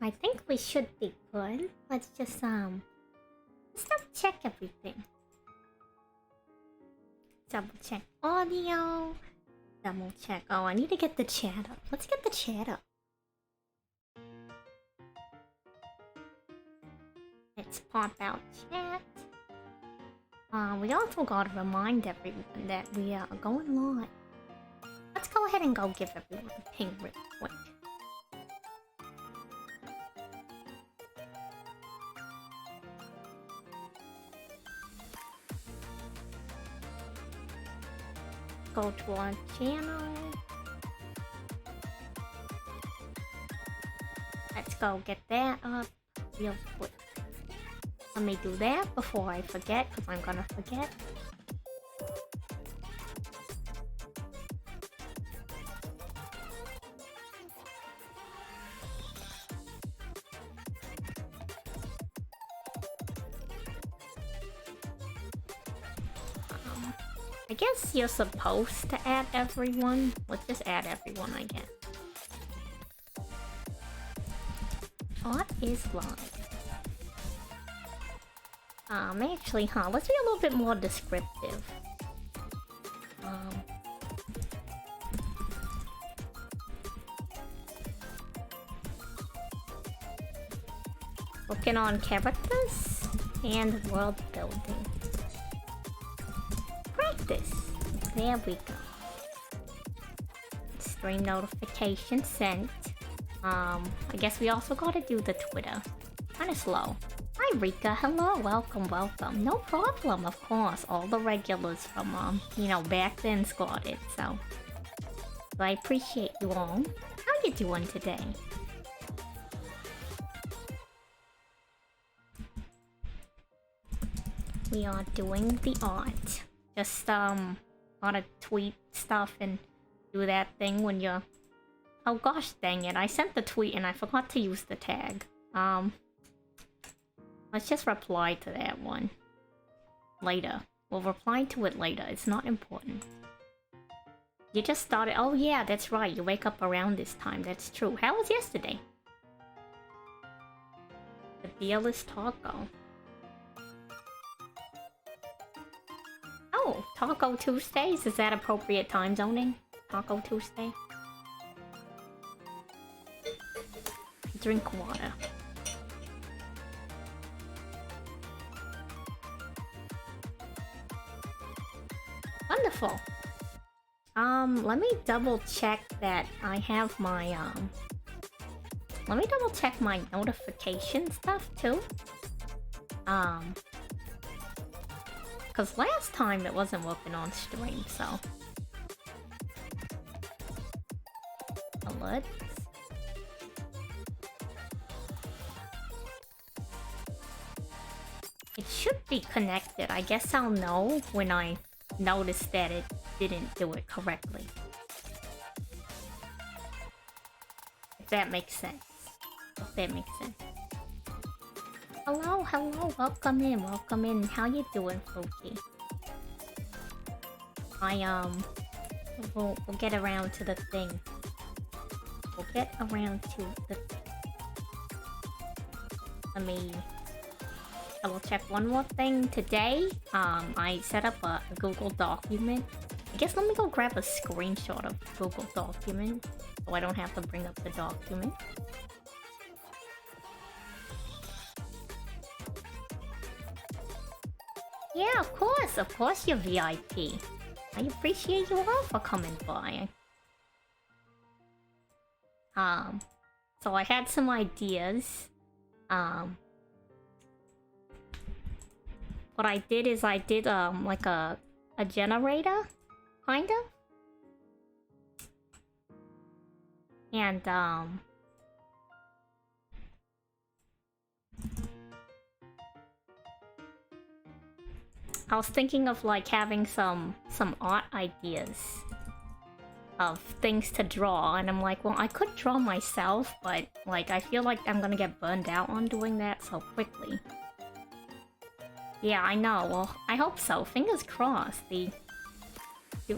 I think we should be good. Let's just let's double check everything. Double check audio. Double check. Oh, I need to get the chat up. Let's get the chat up. Let's pop out chat. We also gotta remind everyone that we are going live. Let's go ahead and go give everyone a ping real quick. Go to our channel. Let's go get that up real quick. Let me do that before I forget, because I'm gonna forget. I guess you're supposed to add everyone. Let's just add everyone, I guess. What is live? Actually, let's be a little bit more descriptive. Working on characters and world building. Practice. There we go. Stream notification sent. I guess we also gotta do the Twitter. Kinda slow. Hi Rika, hello, welcome, welcome. No problem, of course. All the regulars from, you know, back then's got it, so I appreciate you all. How you doing today? We are doing the art. Just, gotta tweet stuff and do that thing when you're... Oh gosh dang it, I sent the tweet and I forgot to use the tag. Let's just reply to that one. Later. We'll reply to it later, it's not important. You just started- oh yeah, that's right, you wake up around this time, that's true. How was yesterday? The beerless taco. Oh, Taco Tuesdays? Is that appropriate time zoning? Taco Tuesday? Drink water. Wonderful. Let me double check that I have my, let me double check my notification stuff too. Cause last time it wasn't working on stream, so. Alerts. It should be connected. I guess I'll know when I notice that it didn't do it correctly. If that makes sense. If that makes sense. Hello, hello, welcome in, welcome in. How you doing, Fuki? We'll get around to the thing. We'll get around to the thing. Let me double check one more thing. Today, I set up a Google document. I guess let me go grab a screenshot of Google document so I don't have to bring up the document. Yeah, of course you're VIP. I appreciate you all for coming by. So I had some ideas. What I did is I did, like a generator, kind of. And, I was thinking of like having some art ideas of things to draw, and I'm like, well, I could draw myself, but like I feel like I'm gonna get burned out on doing that so quickly. Yeah, I know. Well, I hope so. Fingers crossed. The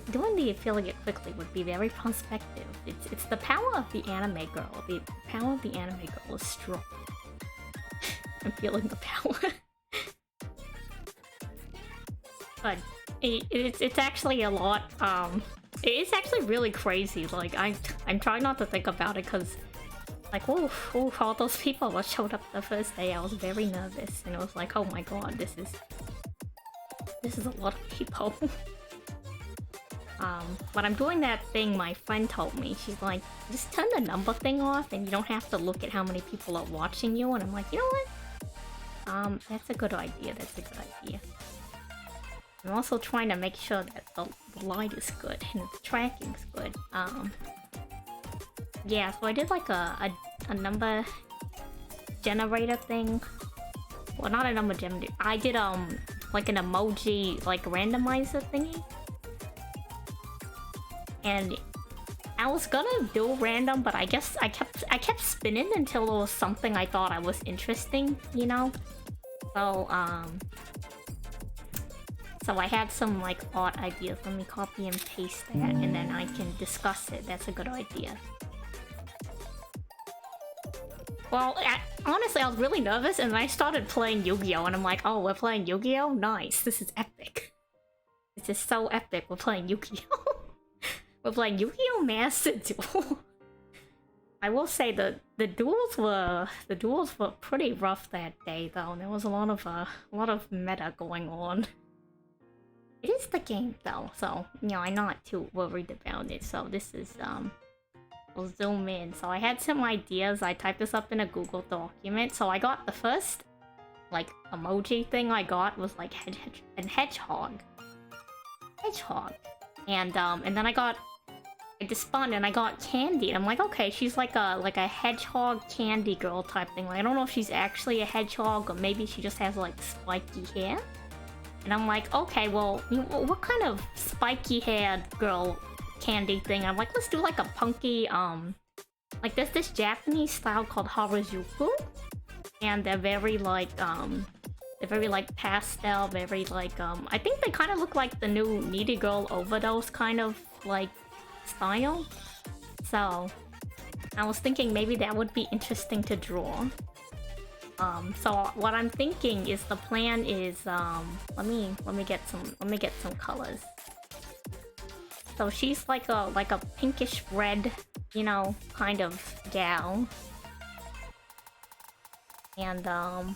doing the affiliate quickly would be very prospective. It's the power of the anime girl. The power of the anime girl is strong. I'm feeling the power. But it's actually a lot. It's actually really crazy. Like I'm trying not to think about it because, like, oof, all those people that showed up the first day, I was very nervous, and I was like, oh my god, this is a lot of people. But I'm doing that thing my friend told me. She's like, just turn the number thing off, and you don't have to look at how many people are watching you. And I'm like, you know what? That's a good idea. That's a good idea. I'm also trying to make sure that the light is good and the tracking's good. Yeah, so I did like a number generator thing. Well, not a number generator. I did like an emoji like randomizer thingy. And I was gonna do random, but I guess I kept spinning until there was something I thought I was interesting, you know? So I had some like odd ideas. Let me copy and paste that, and then I can discuss it. That's a good idea. Well, honestly, I was really nervous, and then I started playing Yu-Gi-Oh! And I'm like, oh, we're playing Yu-Gi-Oh! Nice, this is epic. This is so epic, we're playing Yu-Gi-Oh! We're playing Yu-Gi-Oh! Master Duel. I will say the duels were pretty rough that day, though. There was a lot of meta going on. It is the game, though, so you know I'm not too worried about it. So this is we'll zoom in. So I had some ideas. I typed this up in a Google document. So I got the first like emoji thing I got was like hedgehog, and then I just spun and I got Candy. And I'm like, okay, she's like a hedgehog candy girl type thing. Like, I don't know if she's actually a hedgehog or maybe she just has like spiky hair. And I'm like, okay, well, what kind of spiky haired girl candy thing? I'm like, let's do like a punky, like there's this Japanese style called Harajuku, and they're very like pastel, very like I think they kind of look like the new Needy Girl Overdose kind of like style. So I was thinking maybe that would be interesting to draw. So what I'm thinking is the plan is let me get some colors. So she's like a pinkish red, you know, kind of gal. And I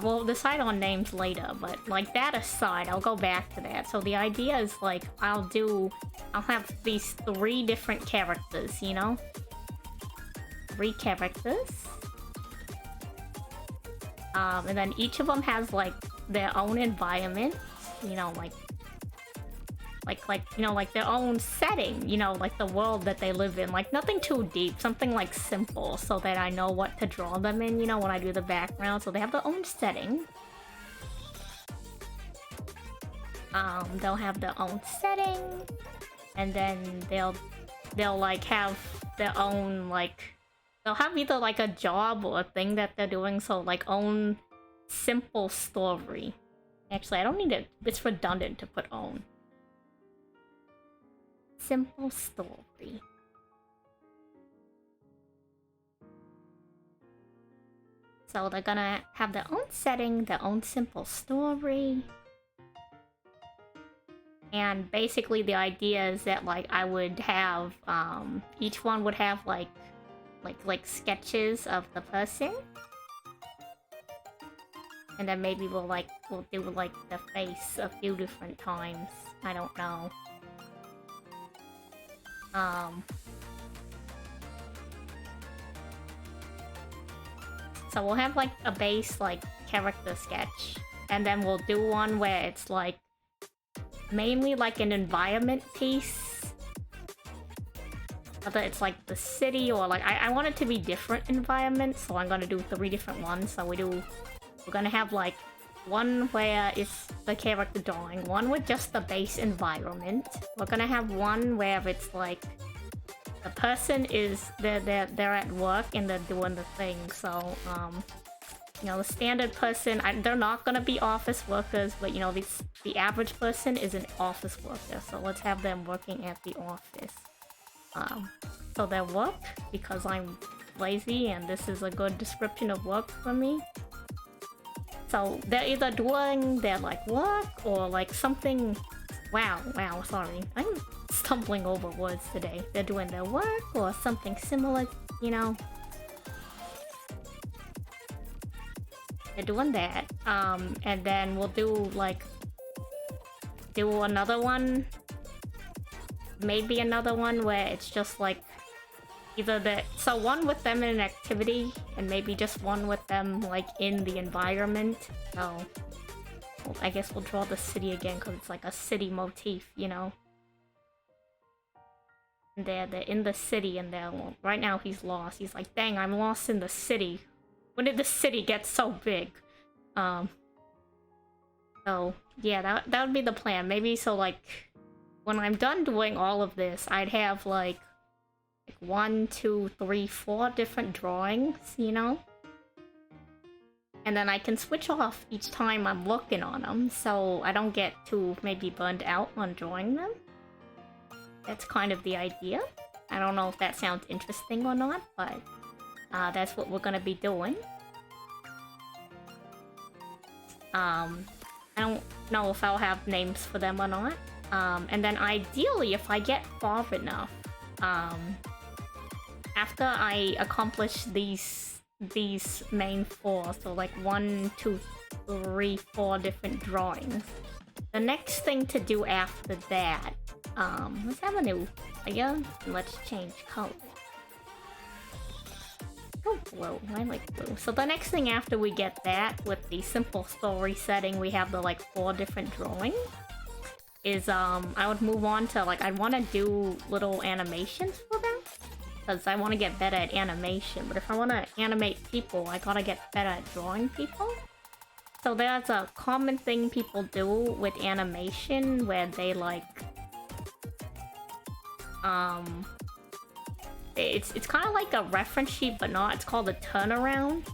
will decide on names later, but like that aside, I'll go back to that. So the idea is like I'll have these 3 different characters, you know? 3 characters. And then each of them has like their own environment, you know, like you know, like their own setting, you know, like the world that they live in. Like nothing too deep, something like simple, so that I know what to draw them in, you know, when I do the background. So they have their own setting. They'll have their own setting, and then they'll like have their own like. They'll have either like a job or a thing that they're doing, so like own simple story. Actually, I don't need it. It's redundant to put own. Simple story. So they're gonna have their own setting, their own simple story. And basically the idea is that like I would have, each one would have like sketches of the person, and then maybe we'll do like the face a few different times. I don't know. So we'll have like a base like character sketch, and then we'll do one where it's like mainly like an environment piece. Whether it's like the city or like I want it to be different environments, so I'm gonna do 3 different ones. So we're gonna have like one where it's the character drawing, one with just the base environment. We're gonna have one where it's like the person is they're at work and they're doing the thing. So You know, the standard person, they're not gonna be office workers, but you know, the average person is an office worker, so let's have them working at the office. So their work, because I'm lazy and this is a good description of work for me. So they're either doing their like work or like something. Wow, sorry. I'm stumbling over words today. They're doing their work or something similar, you know. They're doing that. And then we'll do another one. Maybe another one where it's just like so one with them in an activity and maybe just one with them like in the environment. So well, I guess we'll draw the city again because it's like a city motif, you know. And they're in the city and well, right now he's lost. He's like, dang, I'm lost in the city. When did the city get so big? So yeah, that would be the plan. Maybe so like when I'm done doing all of this, I'd have like 1, 2, 3, 4 different drawings, you know? And then I can switch off each time I'm looking on them, so I don't get too maybe burned out on drawing them. That's kind of the idea. I don't know if that sounds interesting or not, but that's what we're gonna be doing. I don't know if I'll have names for them or not. And then ideally, if I get far enough, after I accomplish these main 4, so like 1, 2, 3, 4 different drawings, the next thing to do after that, let's have a new layer and let's change color. Oh, blue. I like blue. So the next thing after we get that, with the simple story setting, we have the like 4 different drawings, is I would move on to like, I'd want to do little animations for them, because I want to get better at animation. But if I want to animate people, I gotta get better at drawing people. So there's a common thing people do with animation where they like it's kind of like a reference sheet, but not. It's called a turnaround.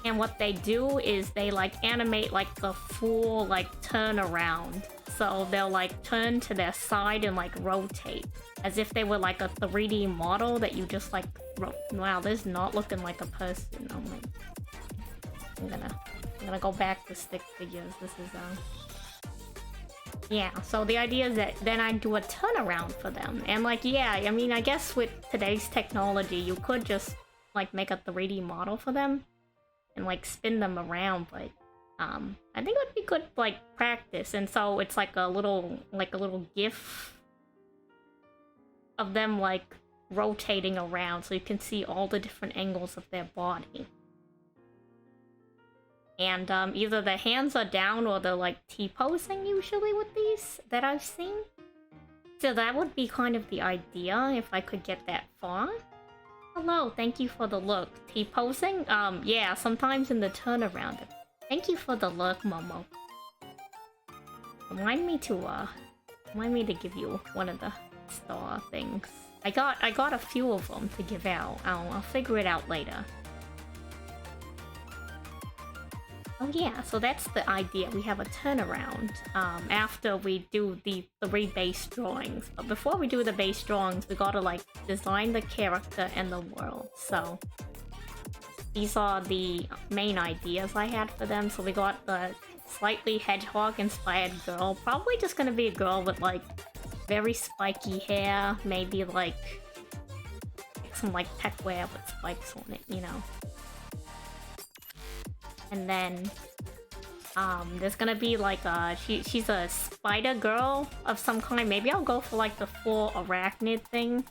And what they do is they like animate like the full like turnaround. So they'll like turn to their side and like rotate as if they were like a 3D model that you just like wow, this is not looking like a person. Oh my, I'm gonna go back to stick figures. This is yeah, so the idea is that then I do a turnaround for them. And like, yeah, I mean, I guess with today's technology, you could just like make a 3D model for them and like spin them around, but I think it would be good like practice. And so it's like a little GIF of them like rotating around so you can see all the different angles of their body. And either the hands are down or they're like T-posing usually with these that I've seen. So that would be kind of the idea if I could get that far. Hello, thank you for the look. T-posing? Yeah, sometimes in the turnaround. Thank you for the look, Momo. Remind me to give you one of the star things. I got a few of them to give out. I'll figure it out later. Oh yeah, so that's the idea. We have a turnaround after we do the 3 base drawings. But before we do the base drawings, we gotta like design the character and the world. So these are the main ideas I had for them. So we got the slightly hedgehog-inspired girl. Probably just gonna be a girl with like very spiky hair, maybe like some like tech wear with spikes on it, you know. And then there's gonna be like she's a spider girl of some kind. Maybe I'll go for like the full arachnid thing.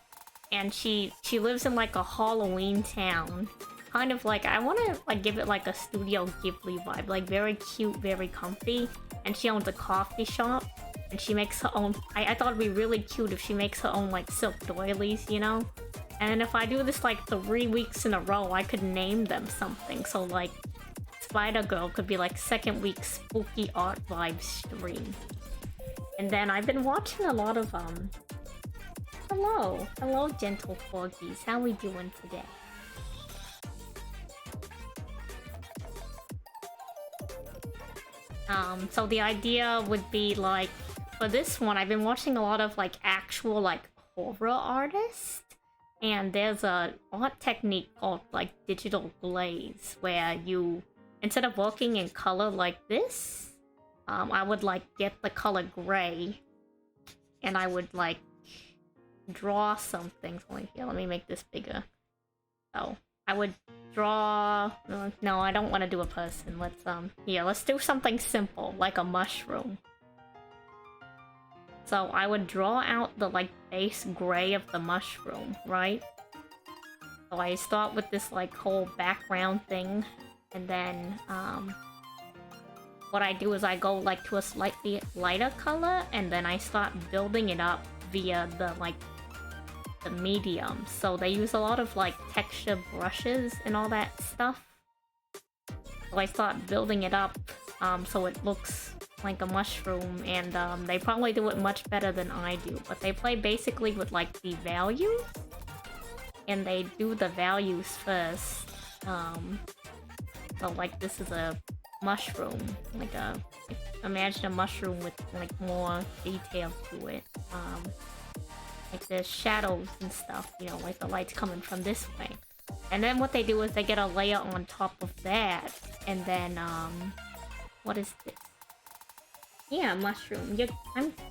And she lives in like a Halloween town. Kind of like, I want to like give it like a Studio Ghibli vibe, like very cute, very comfy. And she owns a coffee shop and she makes her own. I thought it'd be really cute if she makes her own like silk doilies, you know. And if I do this like 3 weeks in a row, I could name them something. So like Spider Girl could be like second week spooky art vibe stream. And then I've been watching a lot of hello gentle corgis, how we doing today? So the idea would be like, for this one, I've been watching a lot of like actual like horror artists, and there's a art technique called like digital glaze, where you, instead of working in color like this, I would like get the color gray, and I would like draw something. So here, let me make this bigger. So I would draw... no, I don't want to do a person. Let's do something simple, like a mushroom. So I would draw out the, like, base gray of the mushroom, right? So I start with this, like, whole background thing, and then, what I do is I go, like, to a slightly lighter color, and then I start building it up via the, like, the medium. So they use a lot of like texture brushes and all that stuff. So I start building it up so it looks like a mushroom, and they probably do it much better than I do. But they play basically with like the values, and they do the values first. So like this is a mushroom, imagine a mushroom with like more detail to it. Like there's shadows and stuff, you know, like the light's coming from this way. And then what they do is they get a layer on top of that, and then what is this? Yeah, mushroom.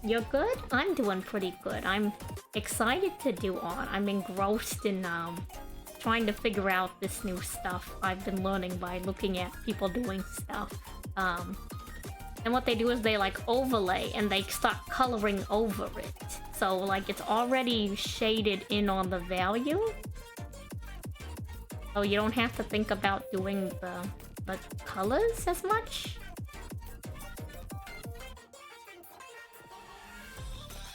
You're good? I'm doing pretty good. I'm excited to do art. I'm engrossed in trying to figure out this new stuff I've been learning by looking at people doing stuff. And what they do is they like overlay and they start coloring over it. So like it's already shaded in on the value. So you don't have to think about doing the colors as much.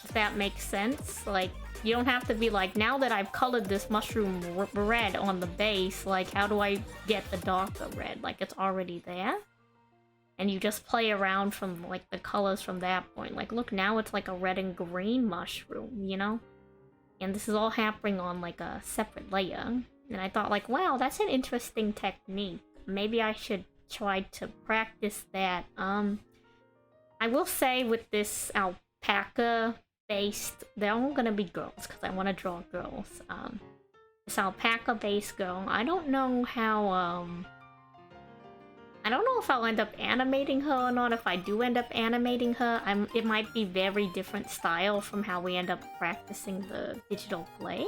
If that makes sense. Like you don't have to be like, now that I've colored this mushroom red on the base, like how do I get the darker red? Like it's already there. And you just play around from, like, the colors from that point. Like, look, now it's like a red and green mushroom, you know? And this is all happening on, like, a separate layer. And I thought, like, wow, that's an interesting technique. Maybe I should try to practice that. I will say with this alpaca-based... They're all gonna be girls, because I want to draw girls. This alpaca-based girl, I don't know how, I don't know if I'll end up animating her or not. If I do end up animating her, it might be very different style from how we end up practicing the digital glaze.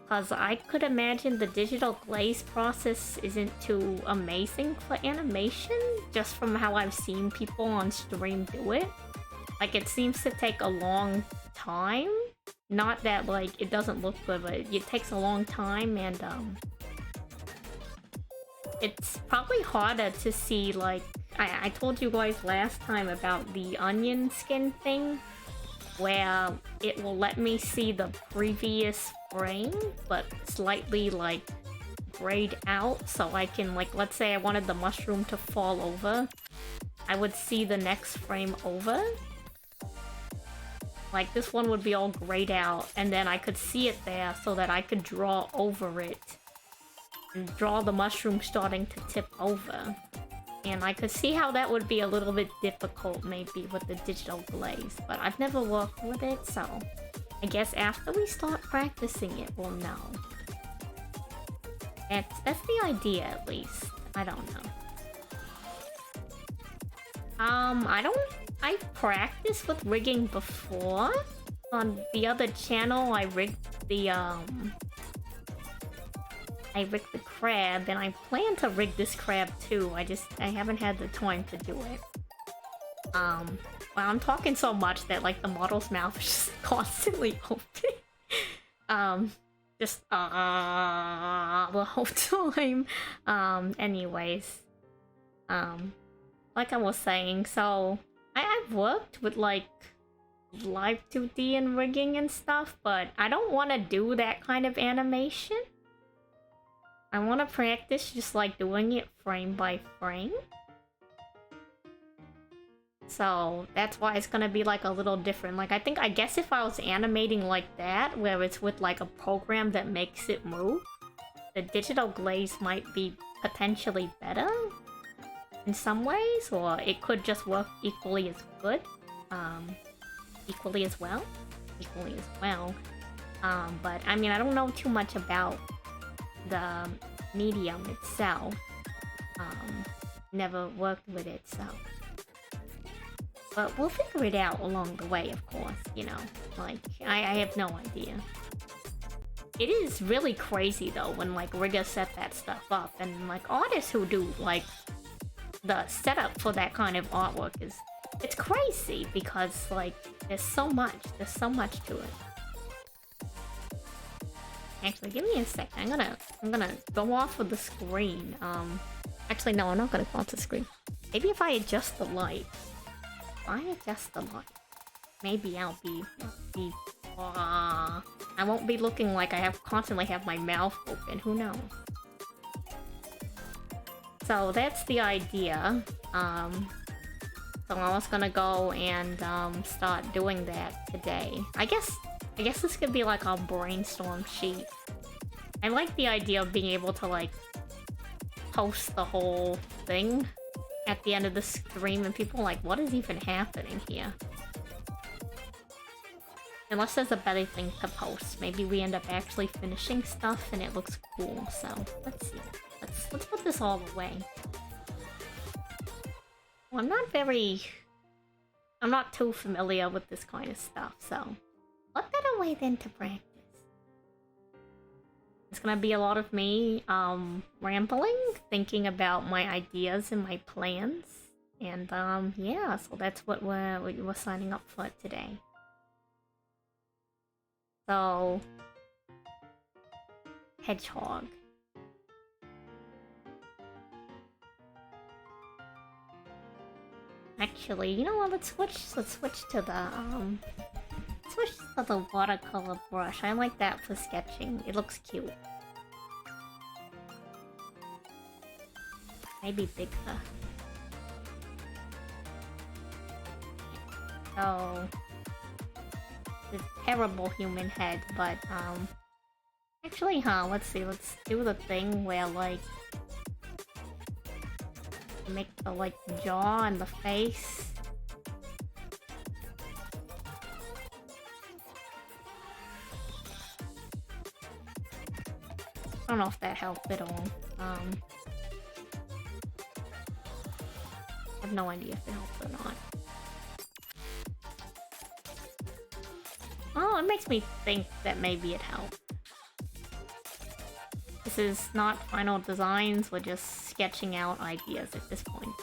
Because I could imagine the digital glaze process isn't too amazing for animation, just from how I've seen people on stream do it. Like, it seems to take a long time. Not that, like, it doesn't look good, but it takes a long time, and, it's probably harder to see, like, I told you guys last time about the onion skin thing, where it will let me see the previous frame, but slightly, like, grayed out, so I can, like, let's say I wanted the mushroom to fall over, I would see the next frame over. Like, this one would be all grayed out, and then I could see it there so that I could draw over it. And draw the mushroom starting to tip over. And I could see how that would be a little bit difficult maybe with the digital glaze, but I've never worked with it, so I guess after we start practicing it, we'll know. That's the idea, at least. I don't know. I've practiced with rigging before. On the other channel, I rigged the crab, and I plan to rig this crab too. I haven't had the time to do it. Well, I'm talking so much that, like, the model's mouth is just constantly open. The whole time. Anyways. Like I was saying, so I've worked with, like, live 2D and rigging and stuff, but I don't want to do that kind of animation. I want to practice just, like, doing it frame by frame. So that's why it's gonna be, like, a little different. Like, I guess if I was animating like that, where it's with, like, a program that makes it move, the digital glaze might be potentially better. in some ways, or it could just work equally as good. Equally as well. Equally as well. But I mean, I don't know too much about the medium itself. Never worked with it, so. But we'll figure it out along the way, of course, you know. Like, I have no idea. It is really crazy, though, when, like, Rigga set that stuff up. And, like, artists who do, like, the setup for that kind of artwork is... It's crazy, because, like, there's so much. There's so much to it. Actually, give me a sec. I'm gonna go off of the screen. Actually, no, I'm not gonna go off the screen. Maybe if I adjust the light. If I adjust the light, maybe I'll be I won't be looking like I constantly have my mouth open. Who knows? So that's the idea. So I was gonna go and start doing that today. I guess this could be like a brainstorm sheet. I like the idea of being able to like post the whole thing at the end of the stream and people are like, what is even happening here? Unless there's a better thing to post. Maybe we end up actually finishing stuff and it looks cool, so let's see. Let's put this all away. Well, I'm not too familiar with this kind of stuff, so what better way than to practice? It's gonna be a lot of me rambling, thinking about my ideas and my plans. And yeah, so that's what we're signing up for today. So hedgehog. Actually, you know what, let's switch to the watercolor brush. I like that for sketching. It looks cute. Maybe bigger. Oh. This terrible human head, but actually, let's see, let's do the thing where like make the like jaw and the face. I don't know if that helped at all. I have no idea if it helped or not. Oh, it makes me think that maybe it helped. This is not final designs, we're just sketching out ideas at this point.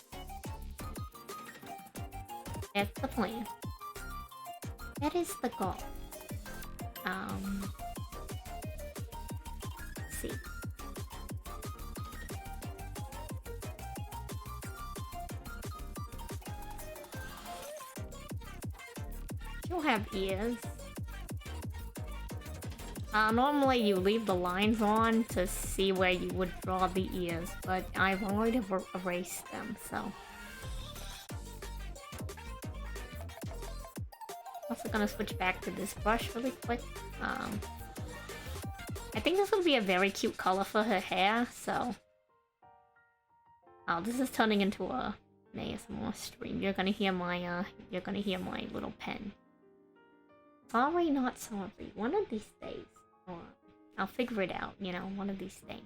That's the plan. That is the goal. Let's see. You'll have ears. Normally you leave the lines on to see where you would draw the ears, but I've already erased them, so. Also gonna switch back to this brush really quick. I think this would be a very cute color for her hair, so. Oh, this is turning into an ASMR stream. You're gonna hear my little pen. Sorry, not sorry. One of these days. Or I'll figure it out, you know, one of these days.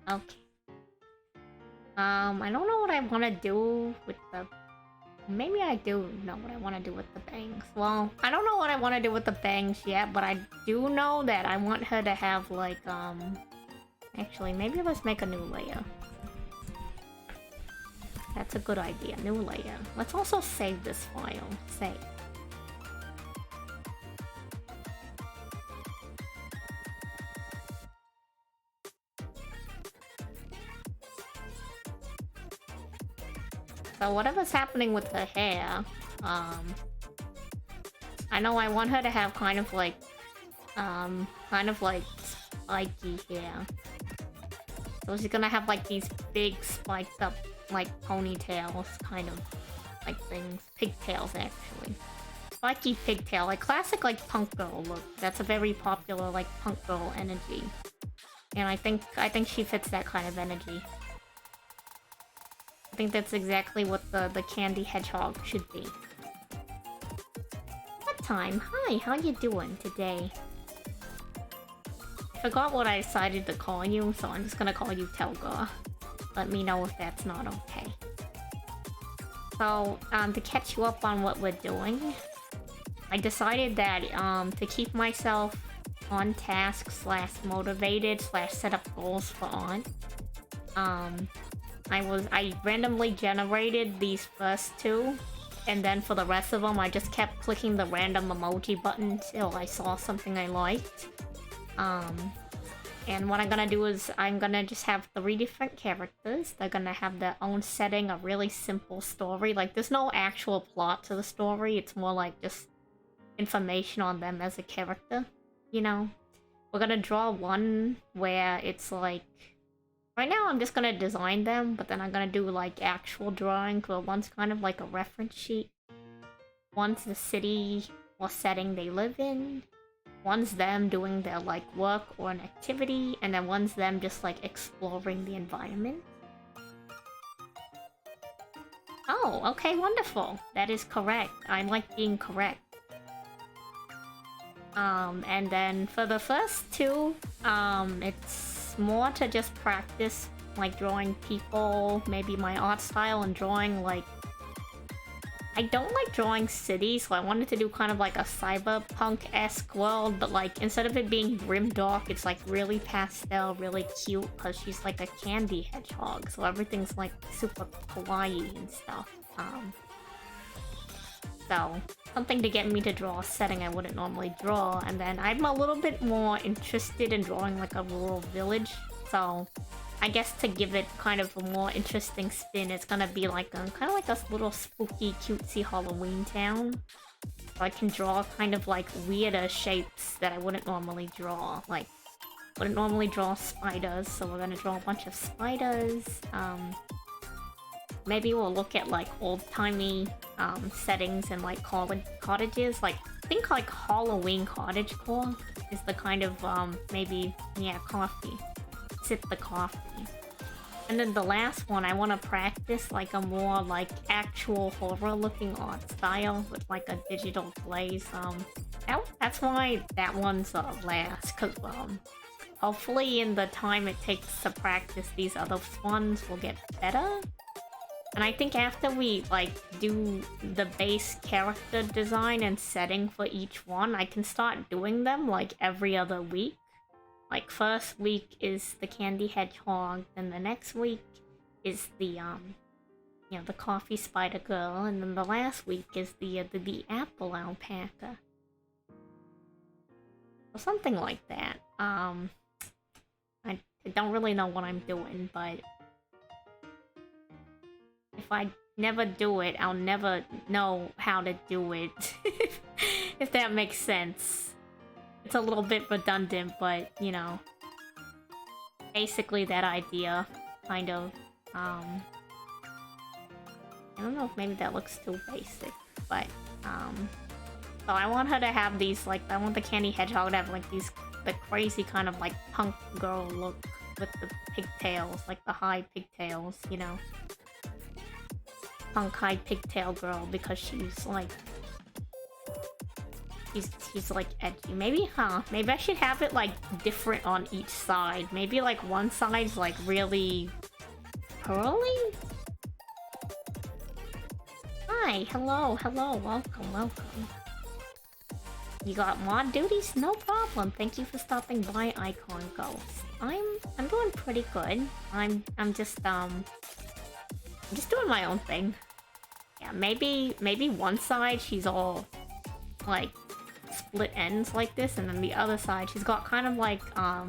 Okay. I don't know what I want to do with the... Maybe I do know what I want to do with the bangs. Well, I don't know what I want to do with the bangs yet, but I do know that I want her to have, like, Actually, maybe let's make a new layer. That's a good idea. New layer. Let's also save this file. Save. So whatever's happening with the hair, I know I want her to have kind of like spiky hair. So she's gonna have like these big spiked up like ponytails, kind of like things. Pigtails, actually. spiky pigtail, like classic like punk girl look. That's a very popular like punk girl energy. And I think she fits that kind of energy. I think that's exactly what the candy hedgehog should be. What time? Hi, how you doing today? I forgot what I decided to call you, so I'm just gonna call you Telgar. Let me know if that's not okay. So, to catch you up on what we're doing, I decided that, to keep myself on task / motivated / set up goals for on, I randomly generated these first two, and then for the rest of them, I just kept clicking the random emoji button till I saw something I liked. And what I'm gonna do is I'm gonna just have 3 different characters. They're gonna have their own setting, a really simple story. Like, there's no actual plot to the story. It's more like just information on them as a character, you know? We're gonna draw one where it's like... Right now I'm just gonna design them, but then I'm gonna do like actual drawing, where one's kind of like a reference sheet. One's the city or setting they live in. One's them doing their like work or an activity, and then one's them just like exploring the environment. Oh, okay, wonderful. That is correct. I like being correct. And then for the first two, it's more to just practice like drawing people, maybe my art style, and drawing like... I don't like drawing cities, so I wanted to do kind of like a cyberpunk-esque world, but like instead of it being grimdark, it's like really pastel, really cute, because she's like a candy hedgehog, so everything's like super kawaii and stuff. So, something to get me to draw a setting I wouldn't normally draw, and then I'm a little bit more interested in drawing like a rural village, so I guess to give it kind of a more interesting spin, it's gonna be like a kind of like a little spooky, cutesy Halloween town. So I can draw kind of like weirder shapes that I wouldn't normally draw. Like, wouldn't normally draw spiders, so we're gonna draw a bunch of spiders. Maybe we'll look at like old-timey settings and like cottages. Like, think like Halloween cottagecore is the kind of maybe, yeah, coffee. Sip the coffee. And then the last one, I want to practice like a more like actual horror looking art style with like a digital glaze. That's why that one's last, because hopefully in the time it takes to practice these other ones will get better. And I think after we like do the base character design and setting for each one, I can start doing them like every other week. Like, first week is the candy hedgehog, then the next week is the, you know, the coffee spider girl, and then the last week is the apple alpaca. Or something like that. I don't really know what I'm doing, but if I never do it, I'll never know how to do it. If that makes sense. It's a little bit redundant, but, you know, basically that idea, kind of. I don't know if maybe that looks too basic, but, so I want her to have these, like, I want the candy hedgehog to have, like, the crazy kind of, like, punk girl look with the pigtails, like the high pigtails, you know? Punk high pigtail girl, because she's, like... He's like edgy. Maybe I should have it like different on each side. Maybe like one side's like really curly? Hi, hello, welcome. You got mod duties? No problem. Thank you for stopping by, Icon Ghost. I'm doing pretty good. I'm just doing my own thing. Yeah, maybe one side she's all like split ends like this, and then the other side she's got kind of like I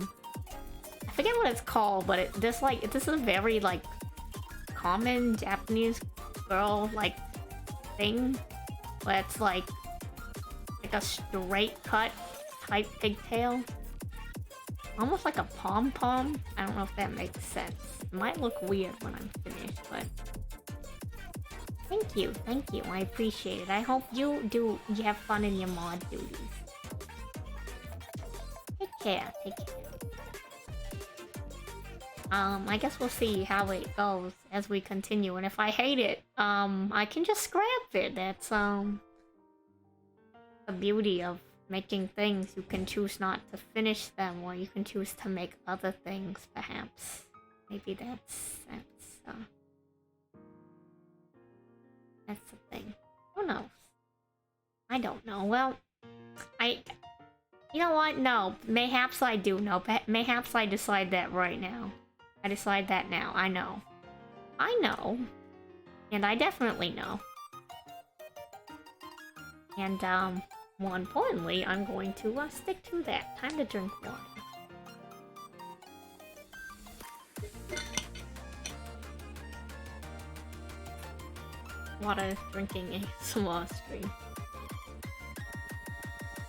forget what it's called, but this is a very like common Japanese girl like thing, where it's like a straight cut type pigtail, almost like a pom-pom. I don't know if that makes sense. It might look weird when I'm finished, but Thank you, thank you. I appreciate it. I hope you have fun in your mod duties. Take care, take care. I guess we'll see how it goes as we continue, and if I hate it, I can just scrap it. That's, the beauty of making things. You can choose not to finish them, or you can choose to make other things, perhaps. Maybe that's the thing. Who knows? I don't know. Well, you know what? No. Mayhaps I do know. Mayhaps I decide that right now. I decide that now. I know. I know. And I definitely know. And, more importantly, I'm going to, stick to that. Time to drink water. Water drinking ASMR stream.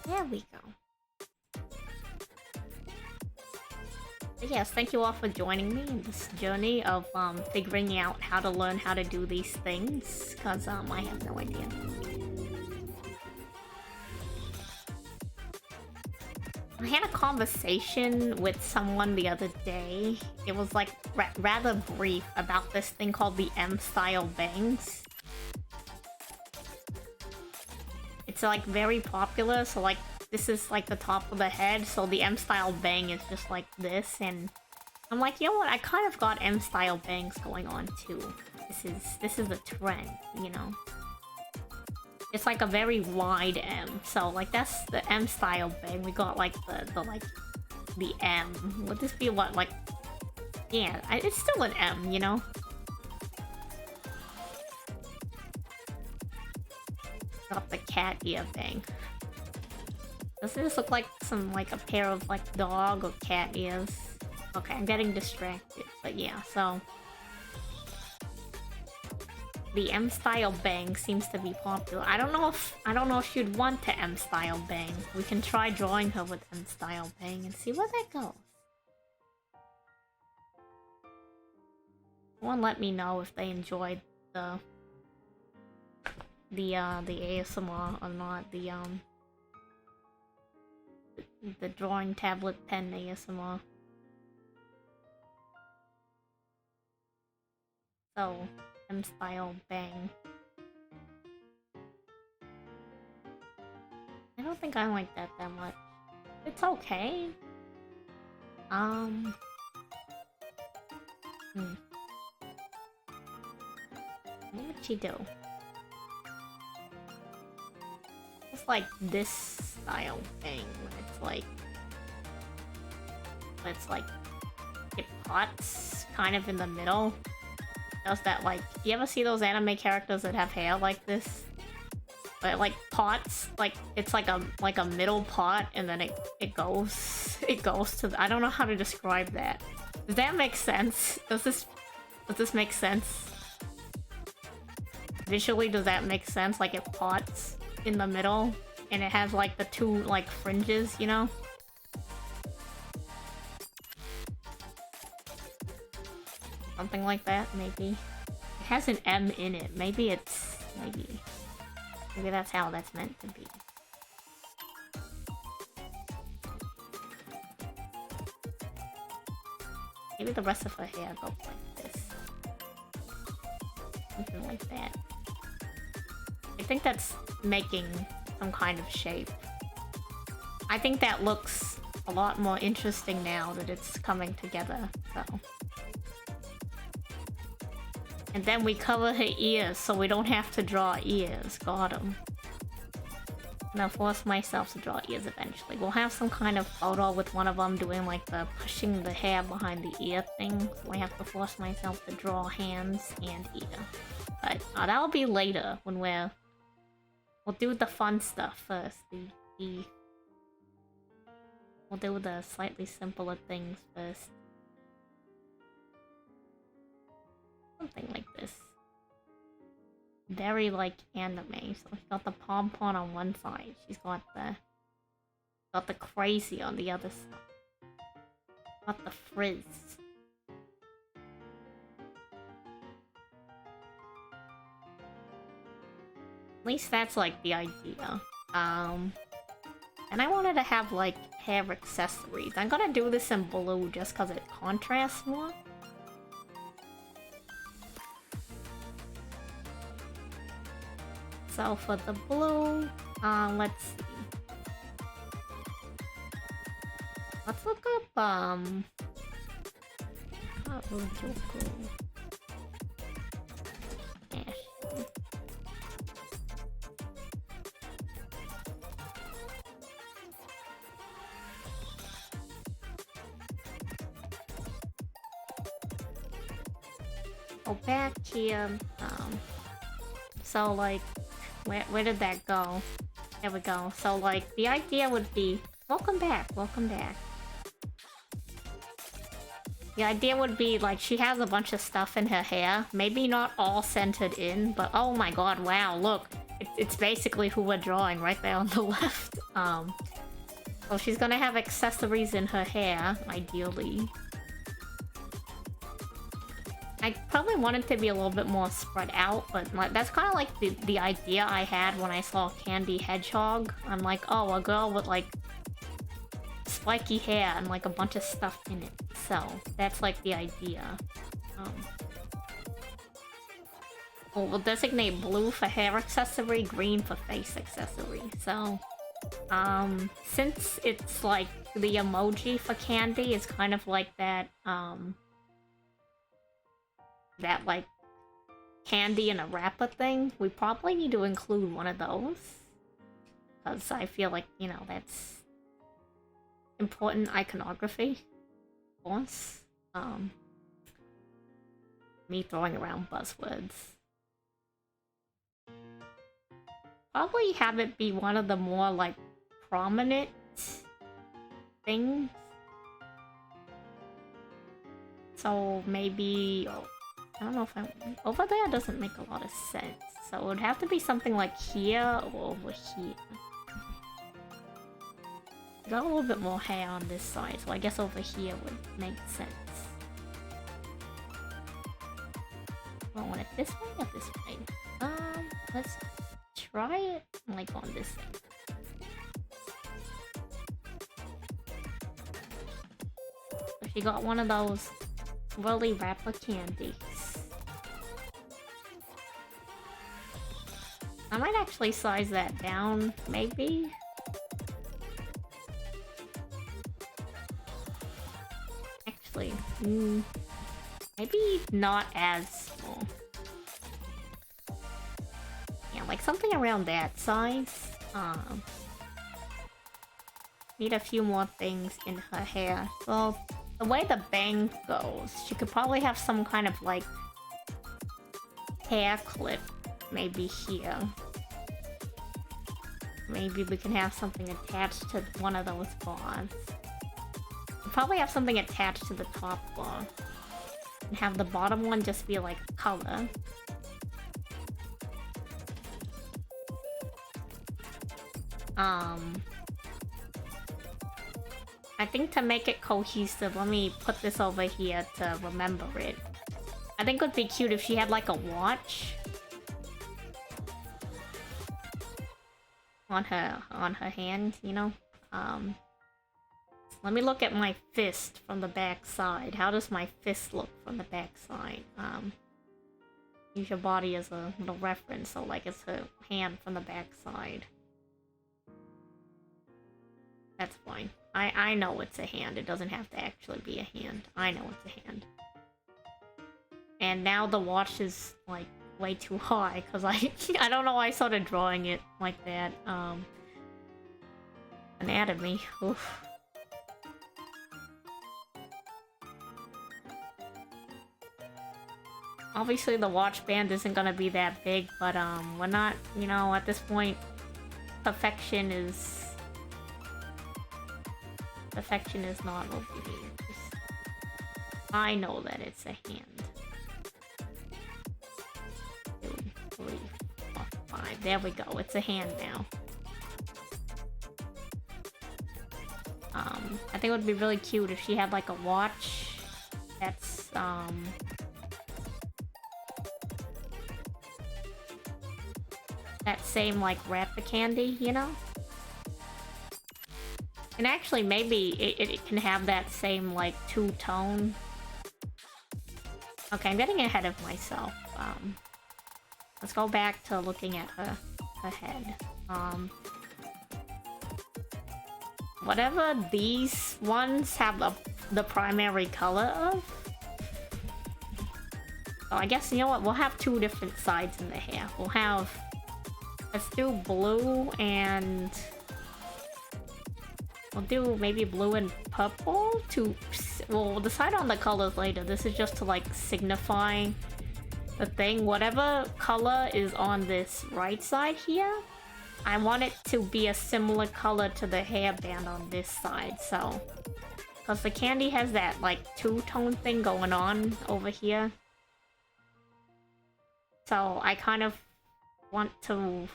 There we go. But yes, thank you all for joining me in this journey of figuring out how to learn how to do these things, cause I have no idea. I had a conversation with someone the other day. It was like rather brief about this thing called the M-style bangs. It's like very popular, so like this is like the top of the head, so the M-style bang is just like this, and I'm like, you know what, I kind of got M-style bangs going on too. This is a trend, you know? It's like a very wide M, so like that's the M-style bang. We got like the M. Would this be what, like, yeah, it's still an M, you know? Got the cat ear bang. Doesn't this look like a pair of like dog or cat ears? Okay, I'm getting distracted, but yeah, so the M-style bang seems to be popular. I don't know if you'd want to M-style bang. We can try drawing her with M-style bang and see where that goes. Someone let me know if they enjoyed the ASMR or not, the drawing tablet pen ASMR. So, M-style bang. I don't think I like that much. It's okay. What would she do? It's like this style thing, where it's like it pots kind of in the middle. Does that, like, you ever see those anime characters that have hair like this? But like pots, like it's like a middle pot, and then it goes to the, I don't know how to describe that. Does that make sense? Does this make sense? Visually, does that make sense? Like it pots in the middle, and it has like the two like fringes, you know? Something like that, maybe. It has an M in it. Maybe that's how that's meant to be. Maybe the rest of her hair goes like this. Something like that. I think that's making some kind of shape. I think that looks a lot more interesting now that it's coming together, so. And then we cover her ears so we don't have to draw ears. Got 'em. And I'll force myself to draw ears eventually. We'll have some kind of photo with one of them doing like the pushing the hair behind the ear thing. So I have to force myself to draw hands and ear. But that'll be later when we'll do the fun stuff first. We'll do the slightly simpler things first. Something like this. Very like anime. So she's got the pom-pom on one side. She's got the crazy on the other side. Got the frizz. At least that's like the idea. And I wanted to have like hair accessories. I'm gonna do this in blue just because it contrasts more. So for the blue, let's see. Let's look up, Harajuku. Ashley. Go back here, so like, where did that go? There we go. So like, the idea would be, welcome back, welcome back. The idea would be, like, she has a bunch of stuff in her hair. Maybe not all centered in, but oh my god, wow, look. It's basically who we're drawing right there on the left. So she's gonna have accessories in her hair, ideally. I probably want it to be a little bit more spread out, but like, that's kind of like the idea I had when I saw Candy Hedgehog. I'm like, oh, a girl with like spiky hair and like a bunch of stuff in it. So that's like the idea. We'll designate blue for hair accessory, green for face accessory. So since it's like the emoji for Candy is kind of like that that like candy in a wrapper thing, we probably need to include one of those. Because I feel like, you know, that's important iconography. Of course. Me throwing around buzzwords. Probably have it be one of the more like prominent things. So maybe, I don't know if over there doesn't make a lot of sense. So it would have to be something like here or over here. Got a little bit more hair on this side, so I guess over here would make sense. Do I want it this way or this way? Let's try it like on this side. So she got one of those swirly wrapper candies. I might actually size that down, maybe. Actually, maybe not as small. Yeah, like something around that size. Need a few more things in her hair. So the way the bang goes, she could probably have some kind of like hair clip maybe here. Maybe we can have something attached to one of those bars. We'll probably have something attached to the top bar. And have the bottom one just be like color. I think to make it cohesive, let me put this over here to remember it. I think it would be cute if she had like a watch on her hand, you know? Let me look at my fist from the back side. How does my fist look from the back side? Use your body as a little reference, so like it's her hand from the back side. That's fine. I know it's a hand. It doesn't have to actually be a hand. I know it's a hand. And now the watch is like way too high because I don't know why I started drawing it like that. Anatomy. Oof. Obviously the watch band isn't gonna be that big, but we're not, you know, at this point perfection is not over here. I know that it's a hand. 2, 3, 4, 5. There we go. It's a hand now. I think it would be really cute if she had like a watch that's that same, like, wrapper candy, you know? And actually, maybe it can have that same, like, two-tone. Okay, I'm getting ahead of myself. Let's go back to looking at her head. Whatever these ones have the primary color of. So I guess, you know what, we'll have two different sides in the hair. We'll have... Let's do blue and... We'll do maybe blue and purple to... We'll decide on the colors later. This is just to, like, signify the thing. Whatever color is on this right side here, I want it to be a similar color to the hairband on this side, so... Because the candy has that, like, two-tone thing going on over here. So I kind of want to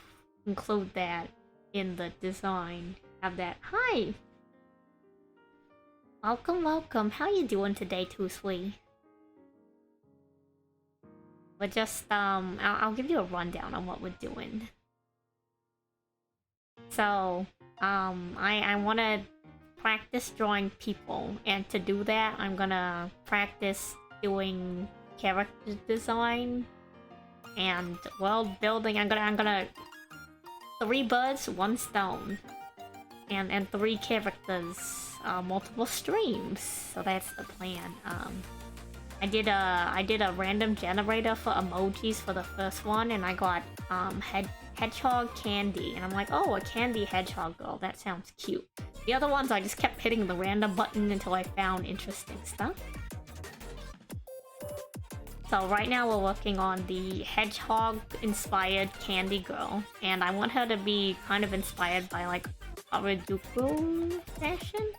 include that in the design. Have that. Hi! Welcome, welcome. How you doing today, Toosly? We're just, I'll give you a rundown on what we're doing. So, I want to practice drawing people, and to do that, I'm gonna practice doing character design and world building. I'm gonna 3 birds, 1 stone, and 3 characters, multiple streams. So that's the plan. I did a random generator for emojis for the first one, and I got hedgehog candy, and I'm like, oh, a candy hedgehog girl, that sounds cute. The other ones, I just kept hitting the random button until I found interesting stuff. So right now we're working on the hedgehog-inspired candy girl, and I want her to be kind of inspired by, like, Harajuku fashion.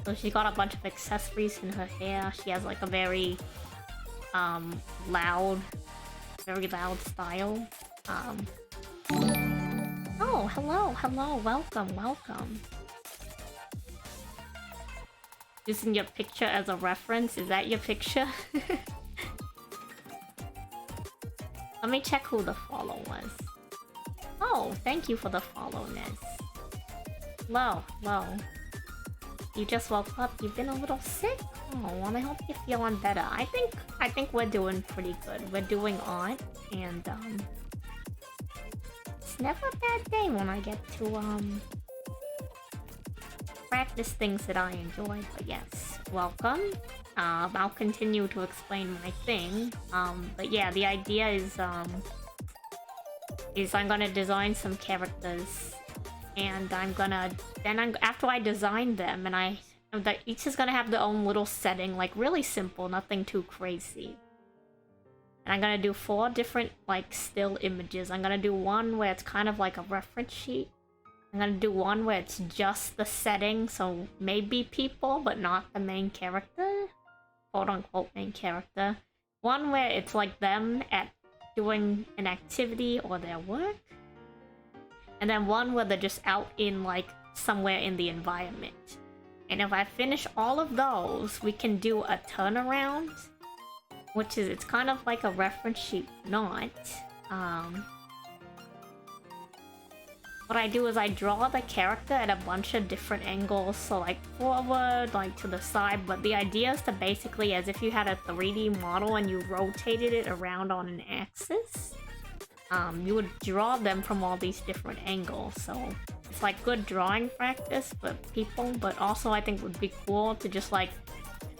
So she got a bunch of accessories in her hair. She has, like, a very loud style. Oh, hello, welcome. Using your picture as a reference, is that your picture? Let me check who the follow was. Oh, thank you for the follow, Nez. Hello. You just woke up, you've been a little sick? Oh, well, I hope you're feeling better. I think we're doing pretty good. We're doing art, and it's never a bad day when I get to practice things that I enjoy. But yes, welcome. I'll continue to explain my thing. But yeah, the idea is I'm gonna design some characters, and after I design them, and each is gonna have their own little setting, like really simple, nothing too crazy. And I'm gonna do 4 different, like, still images. I'm gonna do one where it's kind of like a reference sheet. I'm gonna do one where it's just the setting, so maybe people, but not the main character. Quote-unquote main character. One where it's like them doing an activity or their work. And then one where they're just out in, like, somewhere in the environment. And if I finish all of those, we can do a turnaround. Which is, it's kind of like a reference sheet, not. What I do is I draw the character at a bunch of different angles, so like forward, like to the side, but the idea is to basically, as if you had a 3D model and you rotated it around on an axis, you would draw them from all these different angles, so it's like good drawing practice for people, but also I think would be cool to just like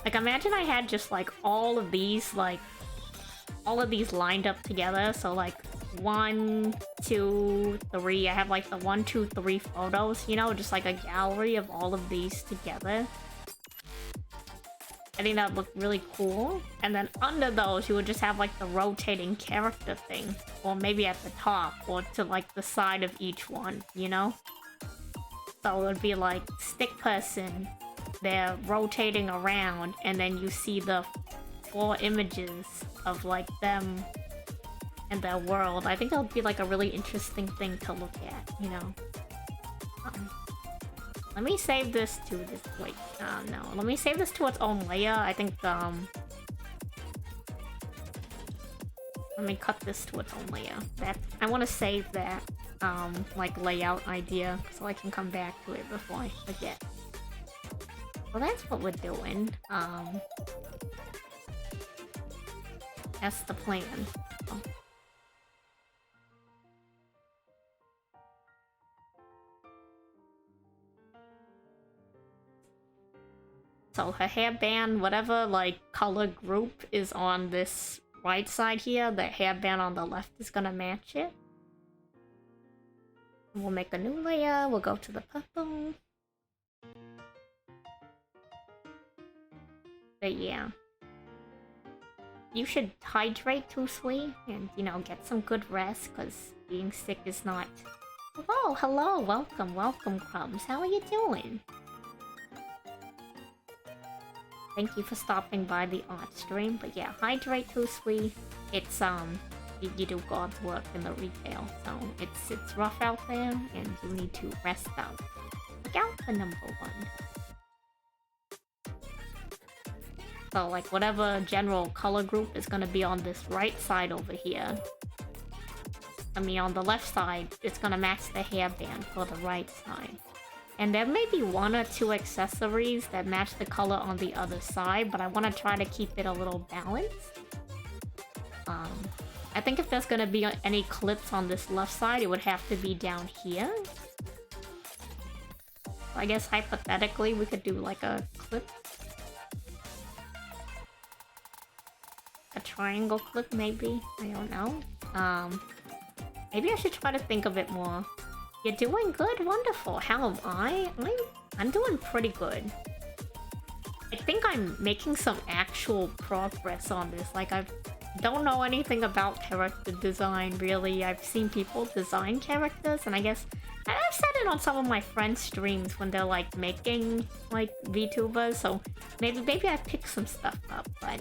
imagine I had just like all of these lined up together, so like 1, 2, 3. I have like the 1, 2, 3 photos, you know, just like a gallery of all of these together. I think that would look really cool. And then under those, you would just have like the rotating character thing, or maybe at the top, or to like the side of each one, you know? So it would be like stick person, they're rotating around, and then you see the 4 images of like them and their world. I think that would be like a really interesting thing to look at, you know? Let me save this to this. Wait, no. Let me save this to its own layer. I think, let let me cut this to its own layer. That I want to save that like layout idea so I can come back to it before I forget. Well, that's what we're doing. That's the plan. Oh. So her hairband, whatever like color group is on this right side here, the hairband on the left is gonna match it. We'll make a new layer, we'll go to the purple. But yeah. You should hydrate too, sweet, and, you know, get some good rest, because being sick is not... Oh, hello, welcome, welcome, Crumbs. How are you doing? Thank you for stopping by the art stream. But yeah, hydrate too, sweet. It's, you do God's work in the retail, so it's rough out there, and you need to rest out. Look out for number 1. So, like, whatever general color group is gonna be on this right side over here. I mean, on the left side, it's gonna match the hairband for the right side. And there may be 1 or 2 accessories that match the color on the other side, but I want to try to keep it a little balanced. I think if there's gonna be any clips on this left side, it would have to be down here. So I guess hypothetically, we could do like a clip. A triangle clip, maybe? I don't know. Maybe I should try to think of it more. You're doing good? Wonderful. How am I? I'm doing pretty good. I think I'm making some actual progress on this. Like, I don't know anything about character design, really. I've seen people design characters, and I guess... I've said it on some of my friends' streams when they're, like, making, like, VTubers, so maybe I picked some stuff up, but...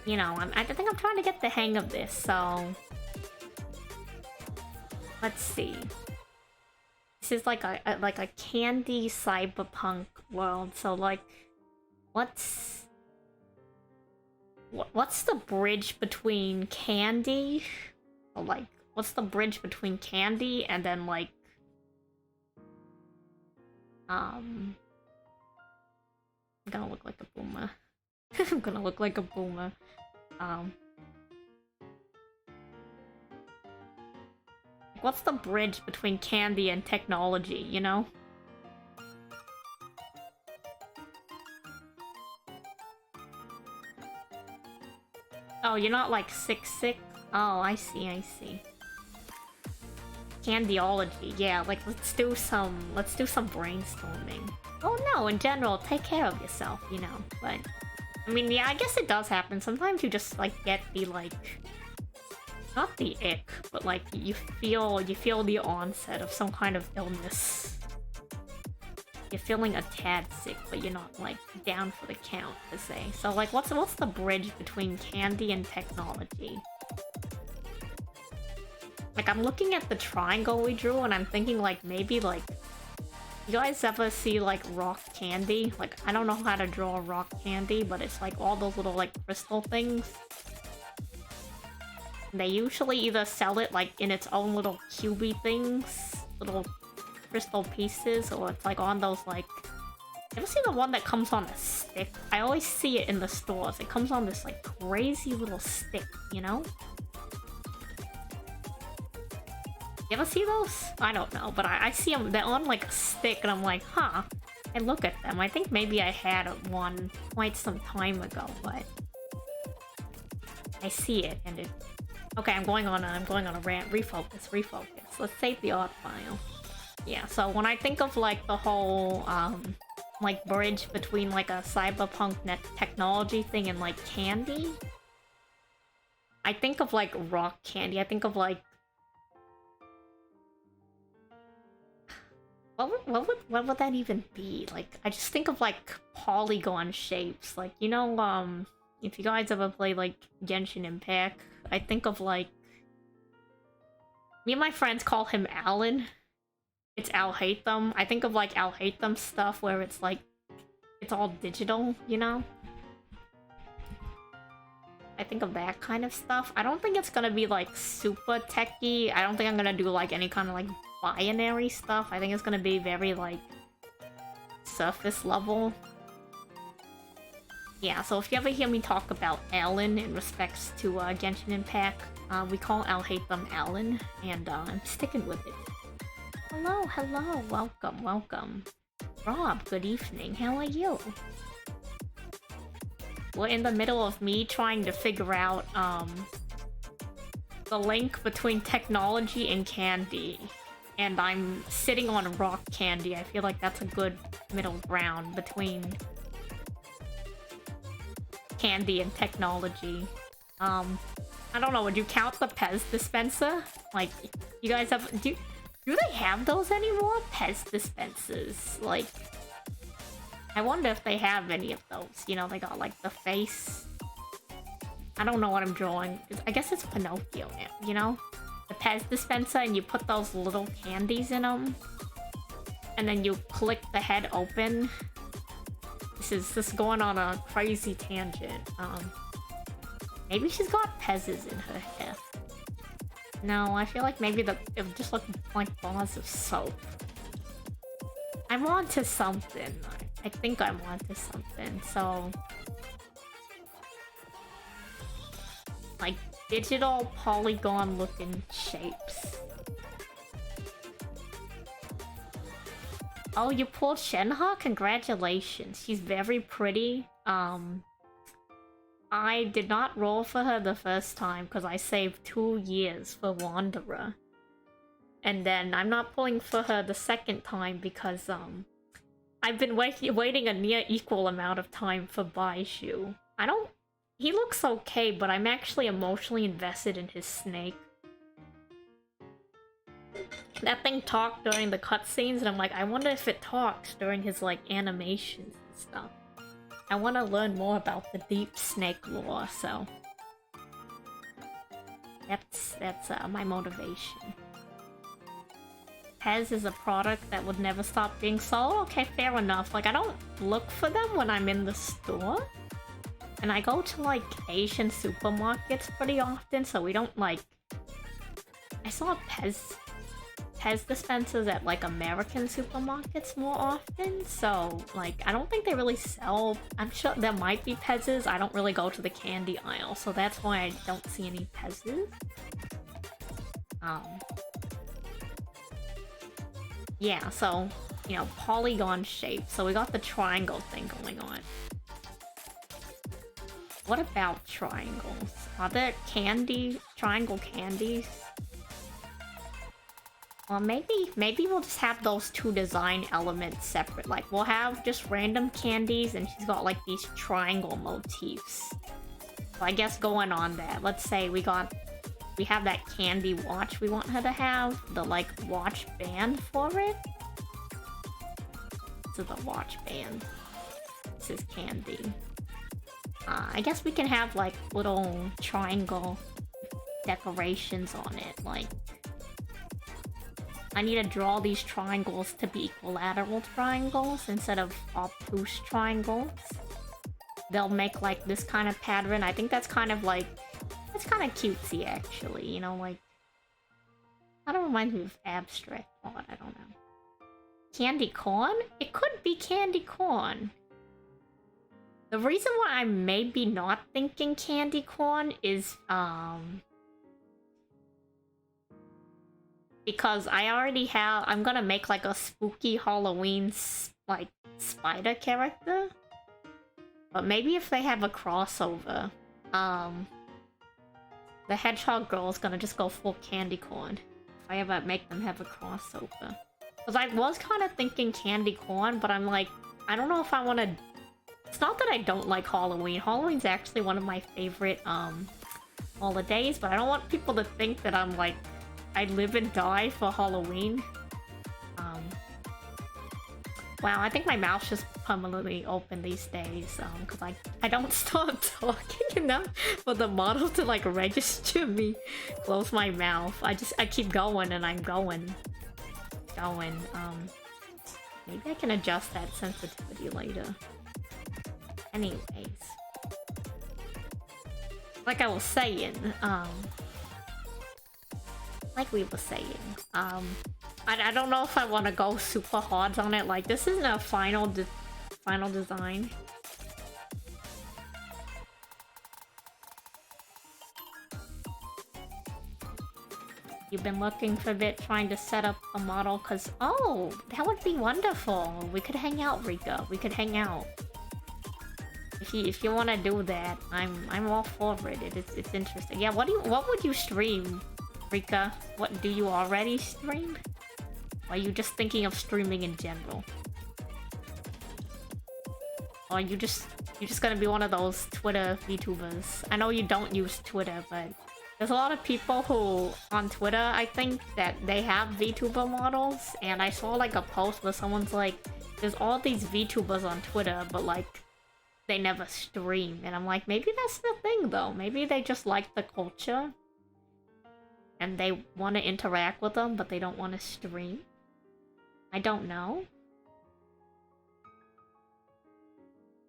You know, I think I'm trying to get the hang of this, so... Let's see. This is like a candy cyberpunk world, so like... What's the bridge between candy? Or like, what's the bridge between candy and then like... I'm gonna look like a boomer. I'm gonna look like a boomer. What's the bridge between candy and technology, you know? Oh, you're not like sick? Oh, I see. Candyology, yeah, like let's do some brainstorming. Oh no, in general, take care of yourself, you know, but... I mean, yeah, I guess it does happen. Sometimes you just, like, get the, like... Not the ick, but, like, you feel the onset of some kind of illness. You're feeling a tad sick, but you're not, like, down for the count, per se. So, like, what's the bridge between candy and technology? Like, I'm looking at the triangle we drew, and I'm thinking, like, maybe, like... You guys ever see, like, rock candy? Like, I don't know how to draw rock candy, but it's, like, all those little, like, crystal things. And they usually either sell it, like, in its own little cubey things, little crystal pieces, or it's, like, on those, like... You ever see the one that comes on a stick? I always see it in the stores. It comes on this, like, crazy little stick, you know? You ever see those? I don't know, but I see them. They're on like a stick, and I'm like, huh. I look at them. I think maybe I had one quite some time ago, but I see it, and it. Okay, I'm going on a rant. Refocus. Let's save the art file. Yeah. So when I think of like the whole like bridge between like a cyberpunk technology thing and like candy, I think of like rock candy. I think of like. What would that even be? Like, I just think of, like, polygon shapes. Like, you know, if you guys ever play, like, Genshin Impact, I think of, like... Me and my friends call him Alan. It's Al Hatham. I think of, like, Al Hatham stuff where it's, like, it's all digital, you know? I think of that kind of stuff. I don't think it's gonna be like super techy. I don't think I'm gonna do like any kind of like binary stuff. I think it's gonna be very like surface level. Yeah, so if you ever hear me talk about Alan in respects to Genshin Impact, we call Alhaitham Alan, and I'm sticking with it. Hello, hello, welcome, welcome. Rob, good evening, how are you? We're in the middle of me trying to figure out the link between technology and candy. And I'm sitting on rock candy. I feel like that's a good middle ground between candy and technology. I don't know, would you count the Pez dispenser? Like, you guys have... Do they have those anymore? Pez dispensers? Like... I wonder if they have any of those. You know, they got like the face. I don't know what I'm drawing. I guess it's Pinocchio now, you know? The Pez dispenser, and you put those little candies in them. And then you click the head open. This is going on a crazy tangent. Maybe she's got Pez's in her hair. No, I feel like maybe it just looked like bars of soap. I'm onto something. I think I'm onto something, so... like, digital polygon-looking shapes. Oh, you pulled Shenhe? Congratulations. She's very pretty. I did not roll for her the first time because I saved 2 years for Wanderer. And then I'm not pulling for her the second time because, I've been waiting a near equal amount of time for Baishu. He looks okay, but I'm actually emotionally invested in his snake. That thing talked during the cutscenes, and I'm like, I wonder if it talks during his, like, animations and stuff. I want to learn more about the deep snake lore, so... That's my motivation. Pez is a product that would never stop being sold? Okay, fair enough. Like, I don't look for them when I'm in the store. And I go to, like, Asian supermarkets pretty often, so we don't, like... I saw Pez dispensers at, like, American supermarkets more often, so, like, I don't think they really sell... I'm sure there might be Pez's. I don't really go to the candy aisle, so that's why I don't see any Pez's. Yeah, so, you know, polygon shape. So we got the triangle thing going on. What about triangles? Are there triangle candies? Well, maybe we'll just have those two design elements separate. Like, we'll have just random candies, and she's got, like, these triangle motifs. So I guess going on that, let's say we have that candy watch we want her to have. The, like, watch band for it. This is the watch band. This is candy. I guess we can have, like, little triangle decorations on it. Like, I need to draw these triangles to be equilateral triangles instead of obtuse triangles. They'll make, like, this kind of pattern. I think that's kind of, like... It's kind of cutesy, actually, you know, like... I don't remind me of abstract art, I don't know. Candy corn? It could be candy corn. The reason why I'm maybe not thinking candy corn is, because I already have... I'm gonna make, like, a spooky Halloween, like, spider character. But maybe if they have a crossover, the Hedgehog Girl is gonna just go full candy corn. If I ever make them have a crossover. Because I was kind of thinking candy corn, but I'm like, I don't know if I want to... It's not that I don't like Halloween. Halloween's actually one of my favorite, holidays, but I don't want people to think that I'm like... I live and die for Halloween. Wow, I think my mouth's just permanently open these days, because I don't stop talking enough for the model to, like, register me. Close my mouth. I keep going and I'm going. Maybe I can adjust that sensitivity later. Anyways. Like I was saying, like we were saying, I don't know if I want to go super hard on it. Like, this isn't a final design. You've been looking for a bit, trying to set up a model, cause oh, that would be wonderful. We could hang out, Rika. We could hang out. If you want to do that, I'm all for it. It's interesting. Yeah, what would you stream, Rika? What do you already stream? Or are you just thinking of streaming in general? Or are you just gonna be one of those Twitter VTubers? I know you don't use Twitter, but there's a lot of people who on Twitter, I think, that they have VTuber models, and I saw like a post where someone's like, there's all these VTubers on Twitter, but like they never stream. And I'm like, maybe that's the thing though. Maybe they just like the culture and they want to interact with them, but they don't want to stream. I don't know.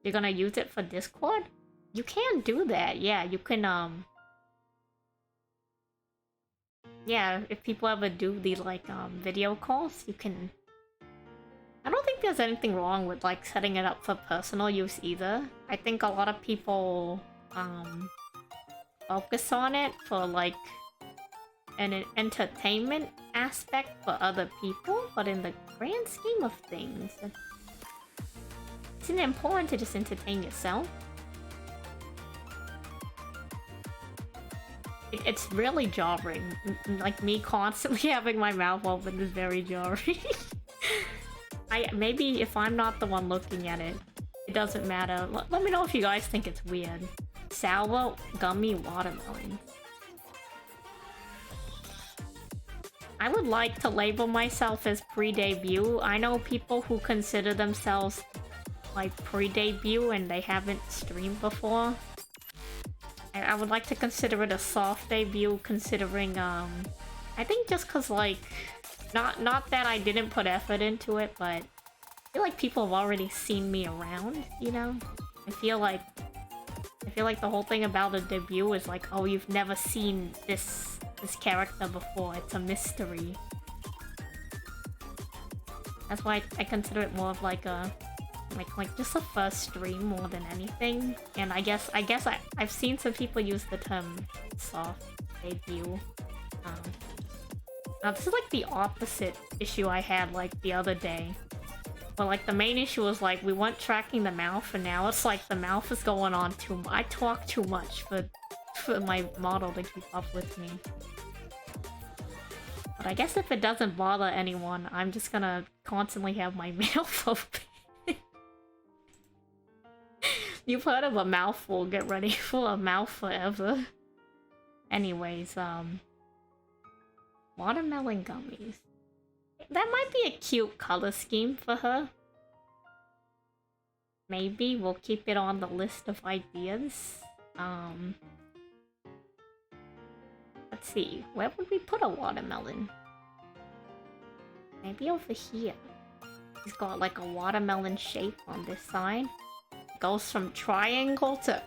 You're gonna use it for Discord? You can do that. Yeah, you can yeah, if people ever do the like video calls, you can. I don't think there's anything wrong with like setting it up for personal use either. I think a lot of people focus on it for like an entertainment aspect for other people, but in the grand scheme of things, isn't it important to just entertain yourself? It's really jarring. Like, me constantly having my mouth open is very jarring. Maybe if I'm not the one looking at it, it doesn't matter. Let me know if you guys think it's weird. Sour gummy watermelon. I would like to label myself as pre-debut. I know people who consider themselves like pre-debut and they haven't streamed before. I would like to consider it a soft debut, considering I think just cause like not that I didn't put effort into it, but I feel like people have already seen me around, you know? I feel like the whole thing about a debut is like, oh, you've never seen this character before. It's a mystery. That's why I consider it more of like a like just a first stream more than anything. And I guess I've seen some people use the term soft debut. Now this is like the opposite issue I had like the other day. But like the main issue was like we weren't tracking the mouth, and now it's like the mouth is going on too much. I talk too much for my model to keep up with me. But I guess if it doesn't bother anyone, I'm just gonna constantly have my mouth open. You've heard of a mouthful, get ready for a mouth forever. Anyways, watermelon gummies. That might be a cute color scheme for her. Maybe we'll keep it on the list of ideas. Let's see, where would we put a watermelon? Maybe over here. He's got like a watermelon shape on this side. Goes from triangle to...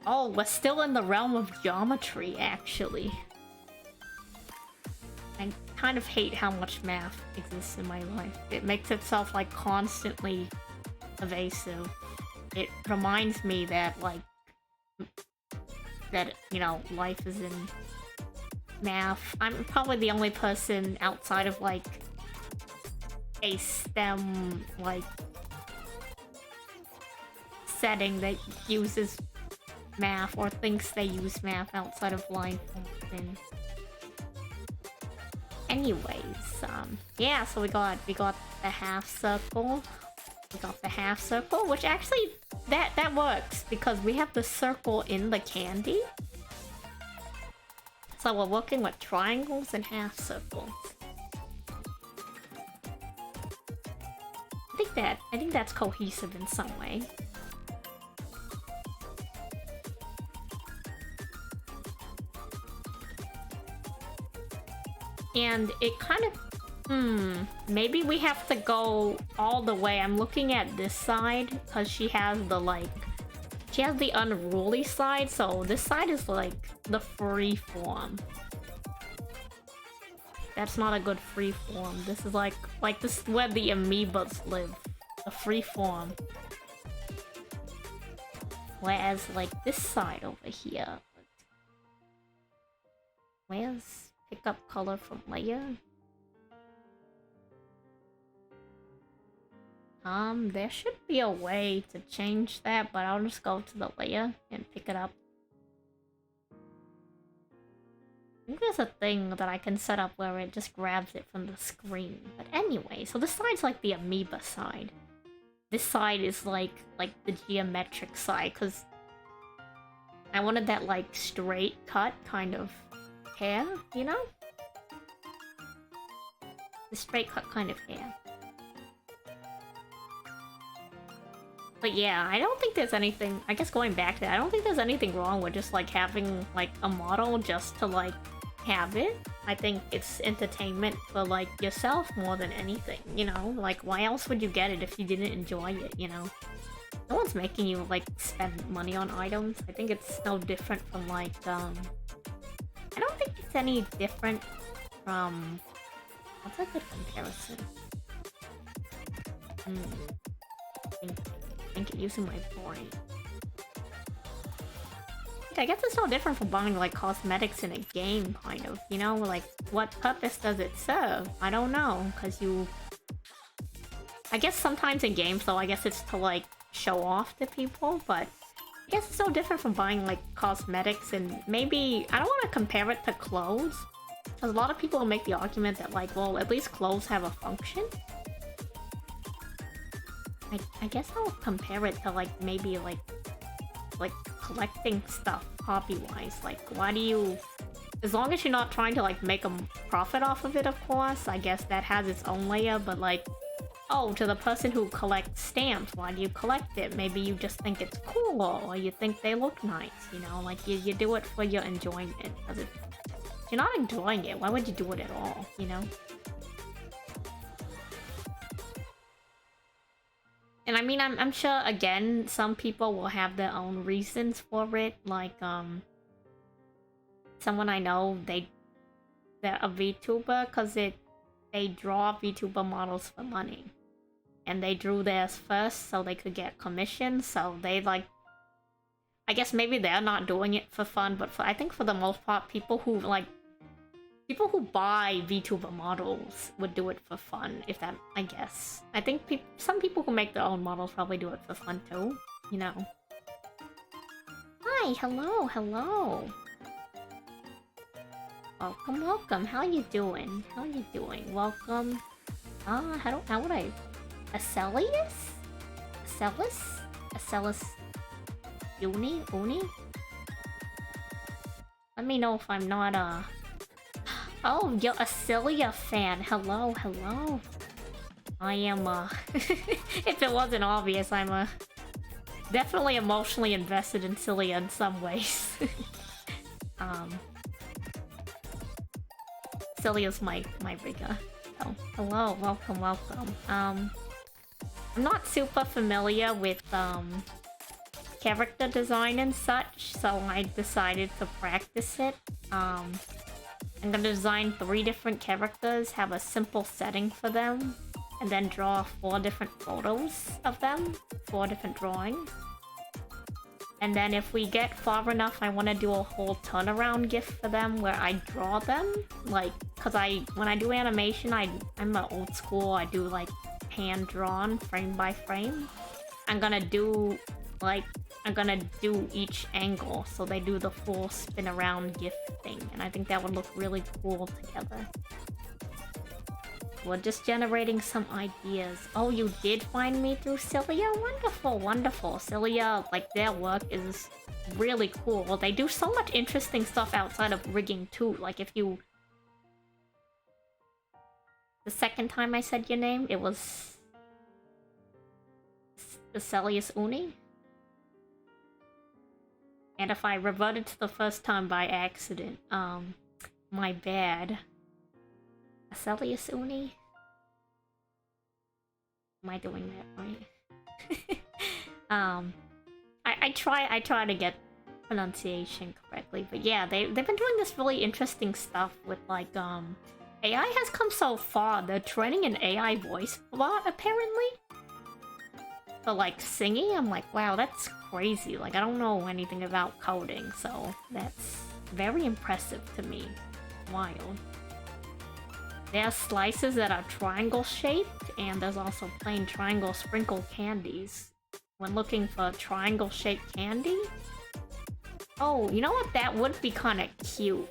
Oh, we're still in the realm of geometry, actually. I kind of hate how much math exists in my life. It makes itself, like, constantly evasive. It reminds me that, like... that, you know, life is in math. I'm probably the only person outside of, like, a STEM, like... setting that uses math or thinks they use math outside of life. And anyways, yeah, so we got the half circle. We got the half circle, which actually that works because we have the circle in the candy. So we're working with triangles and half circles. I think that's cohesive in some way. And it kind of... maybe we have to go all the way. I'm looking at this side, because she has the, like, She has the unruly side, so this side is like the free form. That's not a good free form. This is like this is where the amoebas live. The free form. Whereas like this side over here. Where's pickup color from layer? There should be a way to change that, but I'll just go to the layer and pick it up. I think there's a thing that I can set up where it just grabs it from the screen. But anyway, so this side's like the amoeba side. This side is like the geometric side, because I wanted that like straight cut kind of hair, you know? The straight cut kind of hair. But yeah, I don't think there's anything, I guess going back to that, I don't think there's anything wrong with just like having like a model just to like have it. I think it's entertainment for like yourself more than anything, you know? Like why else would you get it if you didn't enjoy it, you know? No one's making you like spend money on items. I think it's no different from like, I don't think it's any different from, what's a good comparison? Think using my brain. I guess it's no different from buying like cosmetics in a game, kind of, you know? Like, what purpose does it serve? I don't know, because I guess sometimes in games, though, I guess it's to like show off to people, but I guess it's so different from buying like cosmetics, and maybe, I don't want to compare it to clothes, because a lot of people make the argument that like, well, at least clothes have a function. I guess I'll compare it to like maybe like collecting stuff hobby-wise. Like why do you, as long as you're not trying to like make a profit off of it, of course, I guess that has its own layer, but like, oh, to the person who collects stamps, why do you collect it? Maybe you just think it's cool, or you think they look nice, you know? Like you do it for your enjoyment, because if you're not enjoying it, why would you do it at all, you know? And I mean, I'm sure, again, some people will have their own reasons for it. Like, someone I know, they're a VTuber because they draw VTuber models for money. And they drew theirs first so they could get commission, so they, like... I guess maybe they're not doing it for fun, but I think for the most part, people who, like... People who buy VTuber models would do it for fun, if that, I guess. I think some people who make their own models probably do it for fun too, you know. Hi, hello, hello. Welcome, welcome. How you doing? How you doing? Welcome. How would I... Acelius? Acellus? Acellus... Uni? Let me know if I'm not, Oh, you're a Cilia fan. Hello, hello. I am, if it wasn't obvious, I'm, definitely emotionally invested in Cilia in some ways. Cilia's my rigger. Oh, hello, welcome, welcome. I'm not super familiar with, character design and such, so I decided to practice it. I'm gonna design 3 different characters, have a simple setting for them, and then draw 4 different photos of them, 4 different drawings. And then if we get far enough, I want to do a whole turnaround GIF for them where I draw them, like, cause when I do animation, I'm an old school, I do like hand-drawn, frame by frame. I'm gonna do each angle, so they do the full spin around GIF thing, and I think that would look really cool together. We're just generating some ideas. Oh, you did find me through Cilia? Wonderful, wonderful. Cilia, like, their work is really cool. They do so much interesting stuff outside of rigging too. Like, if you... The second time I said your name, it was... Acelius Uni? And if I reverted to the first time by accident, my bad. Acelius Uni? Am I doing that right? I try to get pronunciation correctly, but yeah, they've been doing this really interesting stuff with like AI has come so far. They're training an AI voice bot apparently. But like singing, I'm like, wow, that's crazy. Like I don't know anything about coding, so that's very impressive to me. Wild. There are slices that are triangle shaped, and there's also plain triangle sprinkle candies. When looking for triangle shaped candy. Oh, you know what? That would be kind of cute.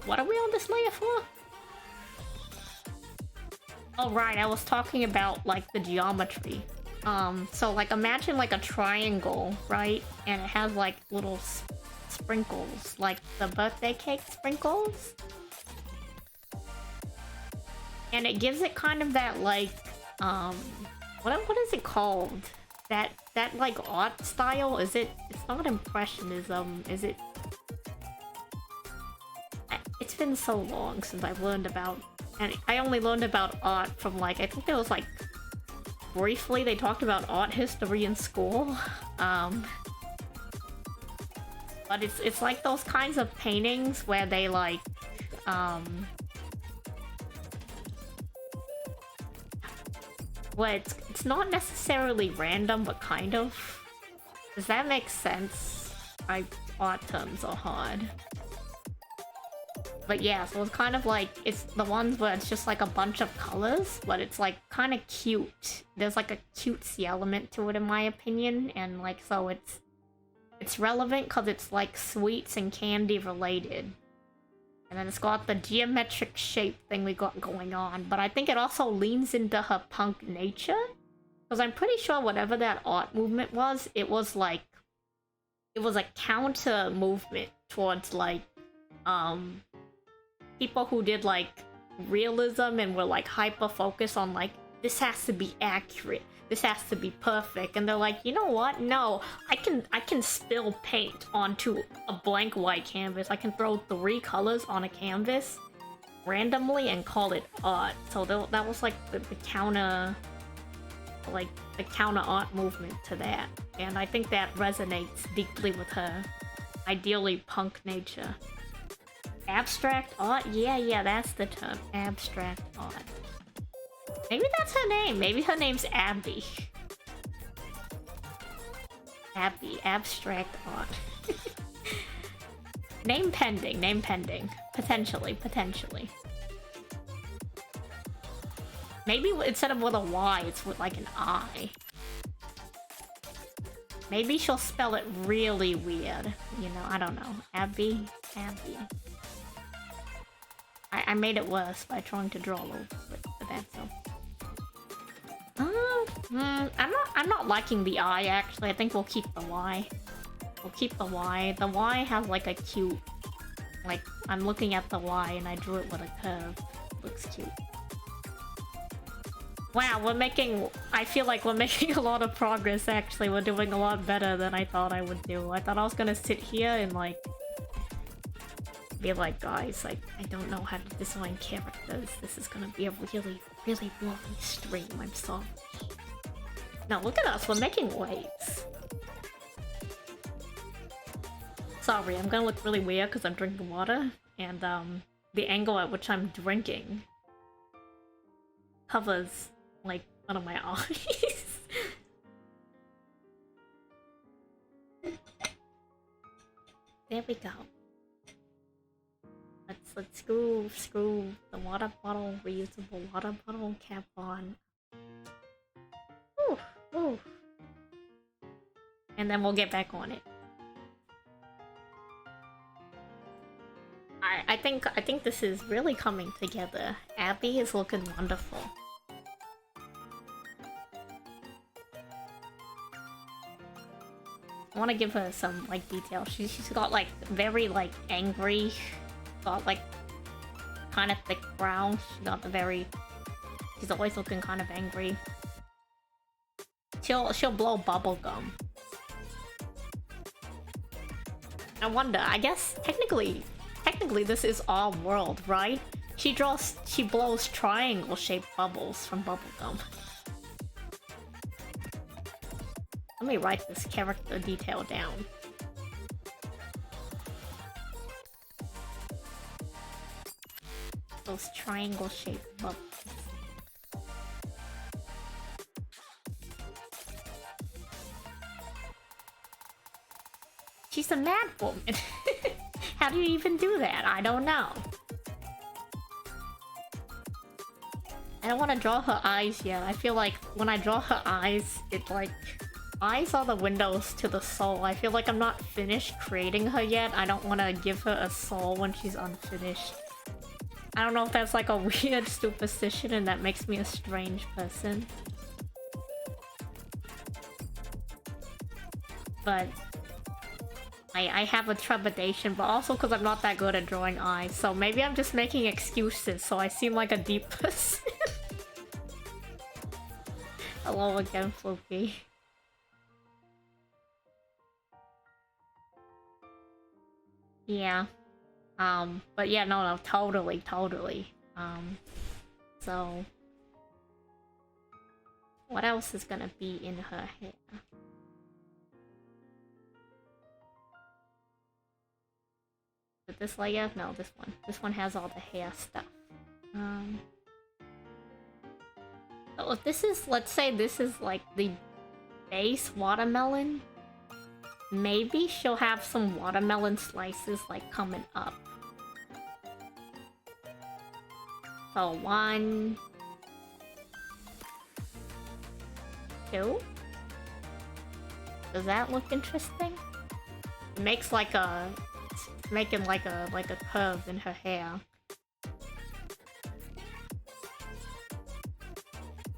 What are we on this layer for? Oh right, I was talking about like the geometry. So like imagine like a triangle, right? And it has like little sprinkles, like the birthday cake sprinkles. And it gives it kind of that like, what is it called? That like art style? Is it? It's not impressionism, is it? It's been so long since I've learned about, and I only learned about art from like, I think it was like, briefly they talked about art history in school. But it's like those kinds of paintings where they like, well, it's not necessarily random, but kind of. Does that make sense? Art terms are hard. But yeah, so it's kind of like, it's the ones where it's just like a bunch of colors, but it's like kind of cute. There's like a cutesy element to it in my opinion, and like, so it's relevant because it's like sweets and candy related. And then it's got the geometric shape thing we got going on, but I think it also leans into her punk nature. Because I'm pretty sure whatever that art movement was, it was like, it was a counter movement towards like, people who did like realism and were like hyper focused on like, this has to be accurate, this has to be perfect, and they're like, you know what, no, I can spill paint onto a blank white canvas. I can throw 3 colors on a canvas randomly and call it art. So that was like the counter, like the counter art movement to that, and I think that resonates deeply with her ideally punk nature. Abstract art? Yeah, that's the term. Abstract art. Maybe that's her name. Maybe her name's Abby. Abby. Abstract art. Name pending. Name pending. Potentially. Maybe instead of with a Y, it's with like an I. Maybe she'll spell it really weird. You know, I don't know. Abby. I made it worse by trying to draw a little bit for that, so. I'm not liking the I actually. I think we'll keep the Y. We'll keep the Y. The Y has like a cute, like, I'm looking at the Y and I drew it with a curve. Looks cute. Wow, I feel like we're making a lot of progress actually. We're doing a lot better than I thought I would do. I thought I was gonna sit here and like, be like, guys, like, I don't know how to design characters. This is gonna be a really, really long stream. I'm sorry. Now look at us, we're making waves. Sorry, I'm gonna look really weird because I'm drinking water, and the angle at which I'm drinking covers like one of my eyes. There we go. Let's screw the water bottle, reusable water bottle cap on. Ooh. And then we'll get back on it. I think this is really coming together. Abby is looking wonderful. I want to give her some like detail. She's got like very like angry, got like kind of thick brows. She got the very. She's always looking kind of angry. She'll blow bubble gum. I wonder. I guess technically this is our world, right? She blows triangle-shaped bubbles from bubblegum. Let me write this character detail down. Those triangle-shaped bubbles. She's a mad woman. How do you even do that? I don't know. I don't want to draw her eyes yet. I feel like when I draw her eyes, it like... Eyes are the windows to the soul. I feel like I'm not finished creating her yet. I don't want to give her a soul when she's unfinished. I don't know if that's like a weird superstition and that makes me a strange person. But... I have a trepidation, but also because I'm not that good at drawing eyes, so maybe I'm just making excuses so I seem like a deep person. Hello again, Floki. Yeah. But yeah, no, totally. So... What else is gonna be in her hair? This layer? No, this one. This one has all the hair stuff. So if this is, let's say this is like the base watermelon, maybe she'll have some watermelon slices like coming up. So 1, 2. Does that look interesting? It makes like a... making like a curve in her hair.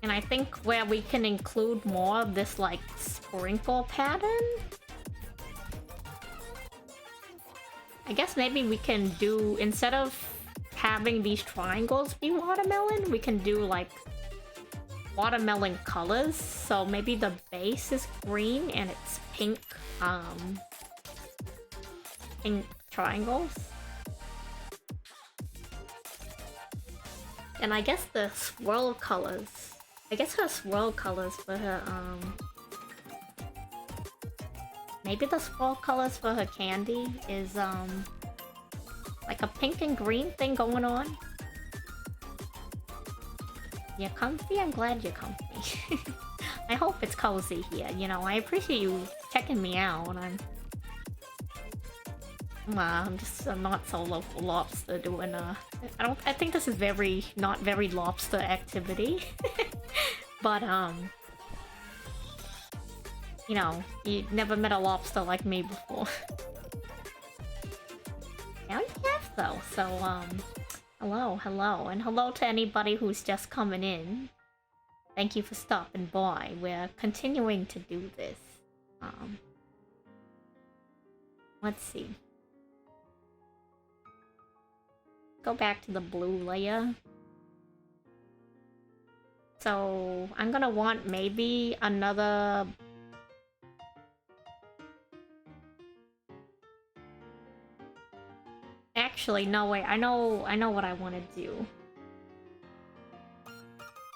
And I think where we can include more of this like sprinkle pattern, I guess maybe we can do, instead of having these triangles be watermelon, we can do like watermelon colors. So maybe the base is green and it's pink triangles. And I guess the swirl colors. I guess her swirl colors for her, maybe the swirl colors for her candy is, like a pink and green thing going on. You comfy? I'm glad you're comfy. I hope it's cozy here, you know, I appreciate you checking me out. I'm just a not so local lobster doing I think this is not very lobster activity. But you know, you never met a lobster like me before. Now you have though, so hello, and hello to anybody who's just coming in. Thank you for stopping by. We're continuing to do this. Let's see. Go back to the blue layer. So I'm gonna want maybe another... Actually, no, wait, I know what I want to do.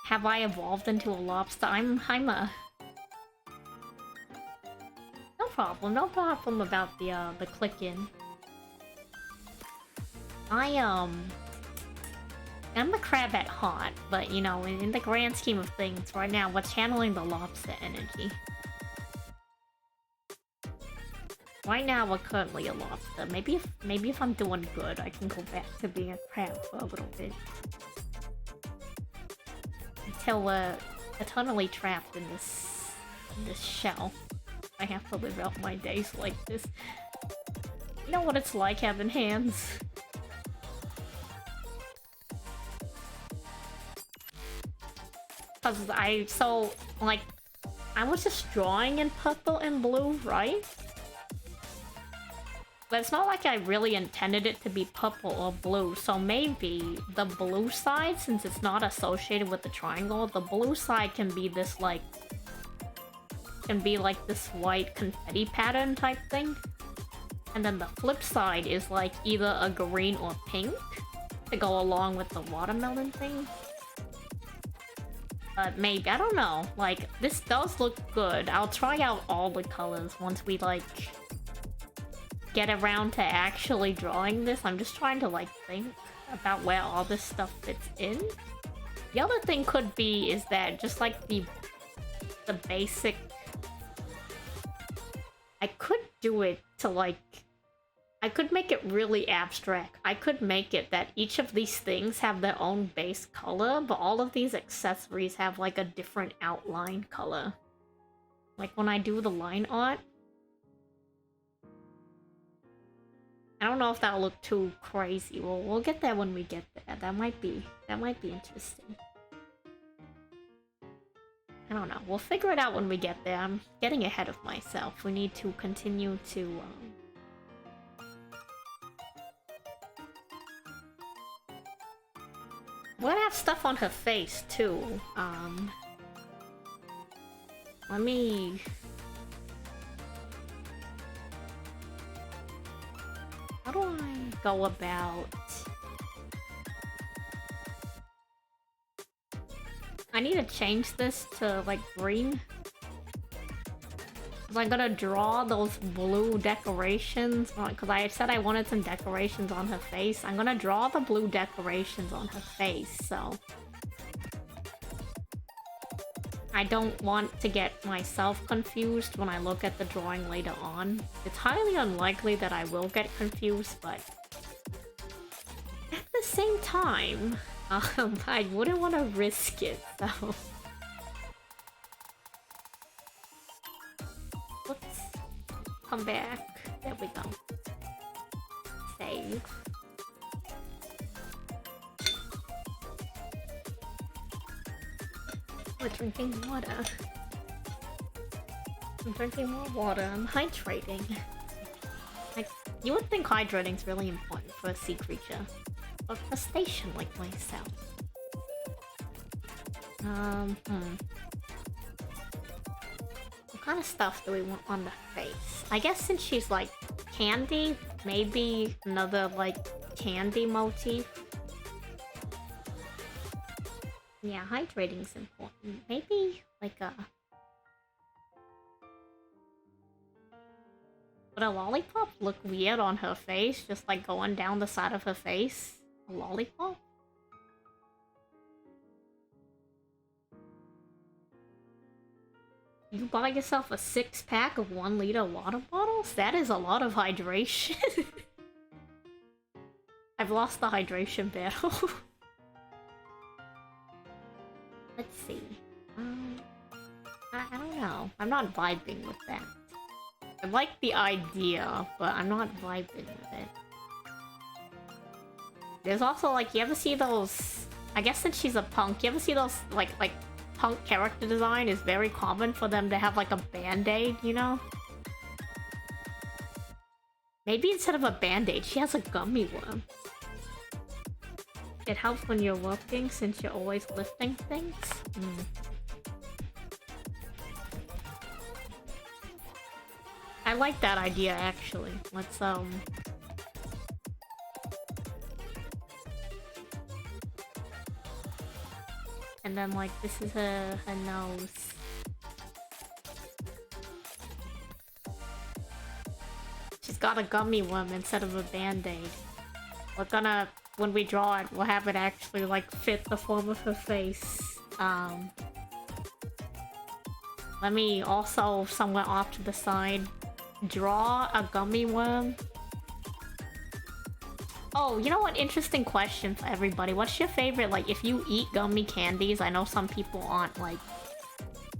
Have I evolved into a lobster? I'm a... No problem about the clicking. I'm the crab at heart, but you know, in the grand scheme of things, right now we're channeling the lobster energy. Right now we're currently a lobster. Maybe if I'm doing good, I can go back to being a crab for a little bit. Until we're eternally trapped in this shell. I have to live out my days like this. You know what it's like having hands? Cause I was just drawing in purple and blue, right? But it's not like I really intended it to be purple or blue, so maybe the blue side, since it's not associated with the triangle, the blue side can be this like... can be like this white confetti pattern type thing. And then the flip side is like either a green or pink to go along with the watermelon thing. But maybe, I don't know. Like, this does look good. I'll try out all the colors once we, like, get around to actually drawing this. I'm just trying to, like, think about where all this stuff fits in. The other thing could be is that just, like, the basic... I could do it to, like... I could make it really abstract. I could make it that each of these things have their own base color, but all of these accessories have like a different outline color. Like when I do the line art. I don't know if that'll look too crazy. Well, we'll get there when we get there. That might be interesting. I don't know. We'll figure it out when we get there. I'm getting ahead of myself. We need to continue to we're gonna have stuff on her face, too. Let me... How do I go about... I need to change this to, like, green. I'm gonna draw those blue decorations, because I said I wanted some decorations on her face. I'm gonna draw the blue decorations on her face, so... I don't want to get myself confused when I look at the drawing later on. It's highly unlikely that I will get confused, but... At the same time, I wouldn't want to risk it, so... Let's come back. There we go. Save. We're drinking water. I'm drinking more water. I'm hydrating. Like, you would think hydrating's really important for a sea creature. A crustacean like myself. What kind of stuff do we want on the face? I guess since she's like candy, maybe another like candy motif. Yeah, hydrating's important. Maybe like a... Would a lollipop look weird on her face? Just like going down the side of her face? A lollipop? You buy yourself a 6-pack of 1-liter water bottles? That is a lot of hydration. I've lost the hydration battle. Let's see. I don't know. I'm not vibing with that. I like the idea, but I'm not vibing with it. There's also, like, you ever see those... I guess since she's a punk, you ever see those, like punk character design is very common for them to have, like, a band-aid, you know? Maybe instead of a band-aid, she has a gummy worm. It helps when you're working since you're always lifting things. I like that idea, actually. Let's, and then, like, this is her nose. She's got a gummy worm instead of a band-aid. We're gonna... When we draw it, we'll have it actually, like, fit the form of her face. Let me also, somewhere off to the side, draw a gummy worm. Oh, you know what? Interesting question for everybody. What's your favorite, like, if you eat gummy candies, I know some people aren't, like,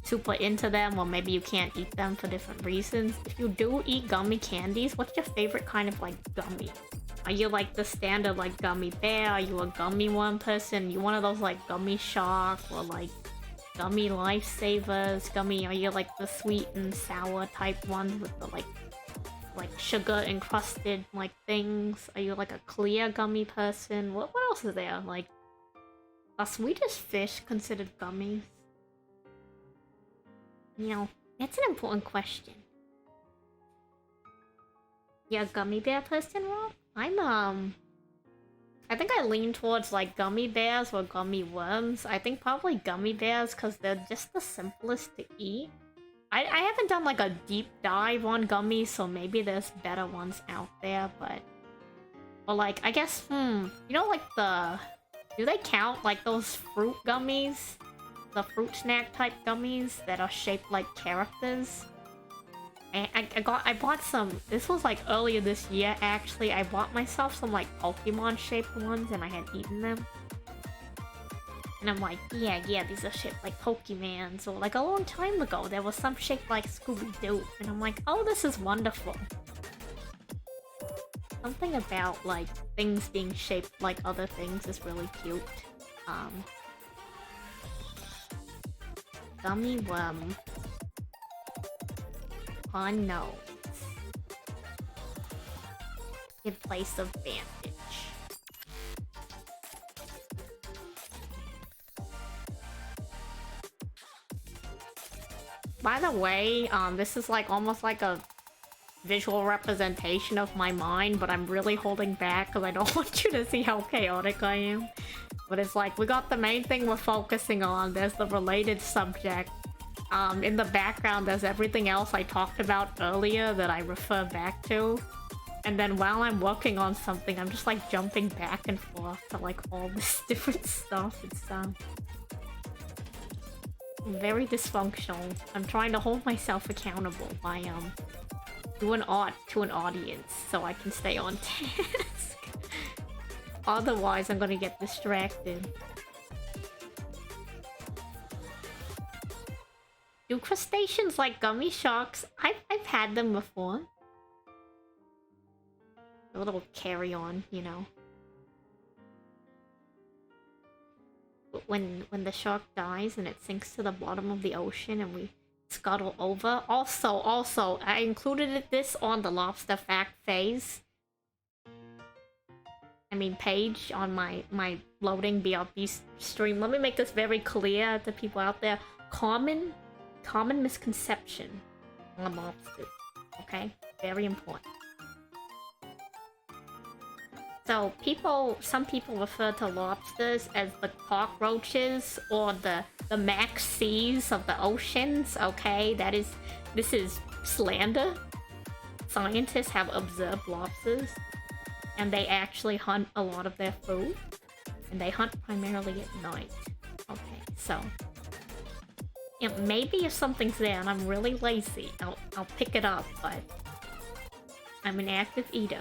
super into them, or maybe you can't eat them for different reasons. If you do eat gummy candies, what's your favorite kind of, like, gummy? Are you like the standard like gummy bear? Are you a gummy worm person? You one of those like gummy shark or like gummy lifesavers? Gummy, are you like the sweet and sour type ones with the like sugar encrusted like things? Are you like a clear gummy person? What else is there? Like, are Swedish fish considered gummies? You know, that's an important question. You a gummy bear person, Rob? I'm I think I lean towards like gummy bears or gummy worms. I think probably gummy bears because they're just the simplest to eat. I haven't done like a deep dive on gummies, so maybe there's better ones out there, but... Or like, I guess, you know like the... Do they count like those fruit gummies? The fruit snack type gummies that are shaped like characters? I bought some, this was like earlier this year actually, I bought myself some like Pokemon shaped ones and I had eaten them. And I'm like, yeah, these are shaped like Pokemons. Or like a long time ago, there was some shaped like Scooby-Doo. And I'm like, oh, this is wonderful. Something about like things being shaped like other things is really cute. Gummy worm. Unknown. In place of bandage. By the way, this is like almost like a visual representation of my mind, but I'm really holding back because I don't want you to see how chaotic I am. But it's like, we got the main thing we're focusing on, there's the related subject. In the background, there's everything else I talked about earlier that I refer back to. And then while I'm working on something, I'm just like jumping back and forth to like all this different stuff. It's very dysfunctional. I'm trying to hold myself accountable by doing art to an audience so I can stay on task. Otherwise, I'm gonna get distracted. Do crustaceans like gummy sharks? I've had them before. A little carry-on, you know. But when the shark dies and it sinks to the bottom of the ocean and we scuttle over. Also, I included this on the lobster fact phase. I mean, page on my loading BRB stream. Let me make this very clear to people out there. Common misconception on lobsters. Okay? Very important. So some people refer to lobsters as the cockroaches or the Max Seas of the oceans, okay? This is slander. Scientists have observed lobsters, and they actually hunt a lot of their food, and they hunt primarily at night. Okay, so... You know, maybe if something's there and I'm really lazy, I'll pick it up, but... I'm an active eater.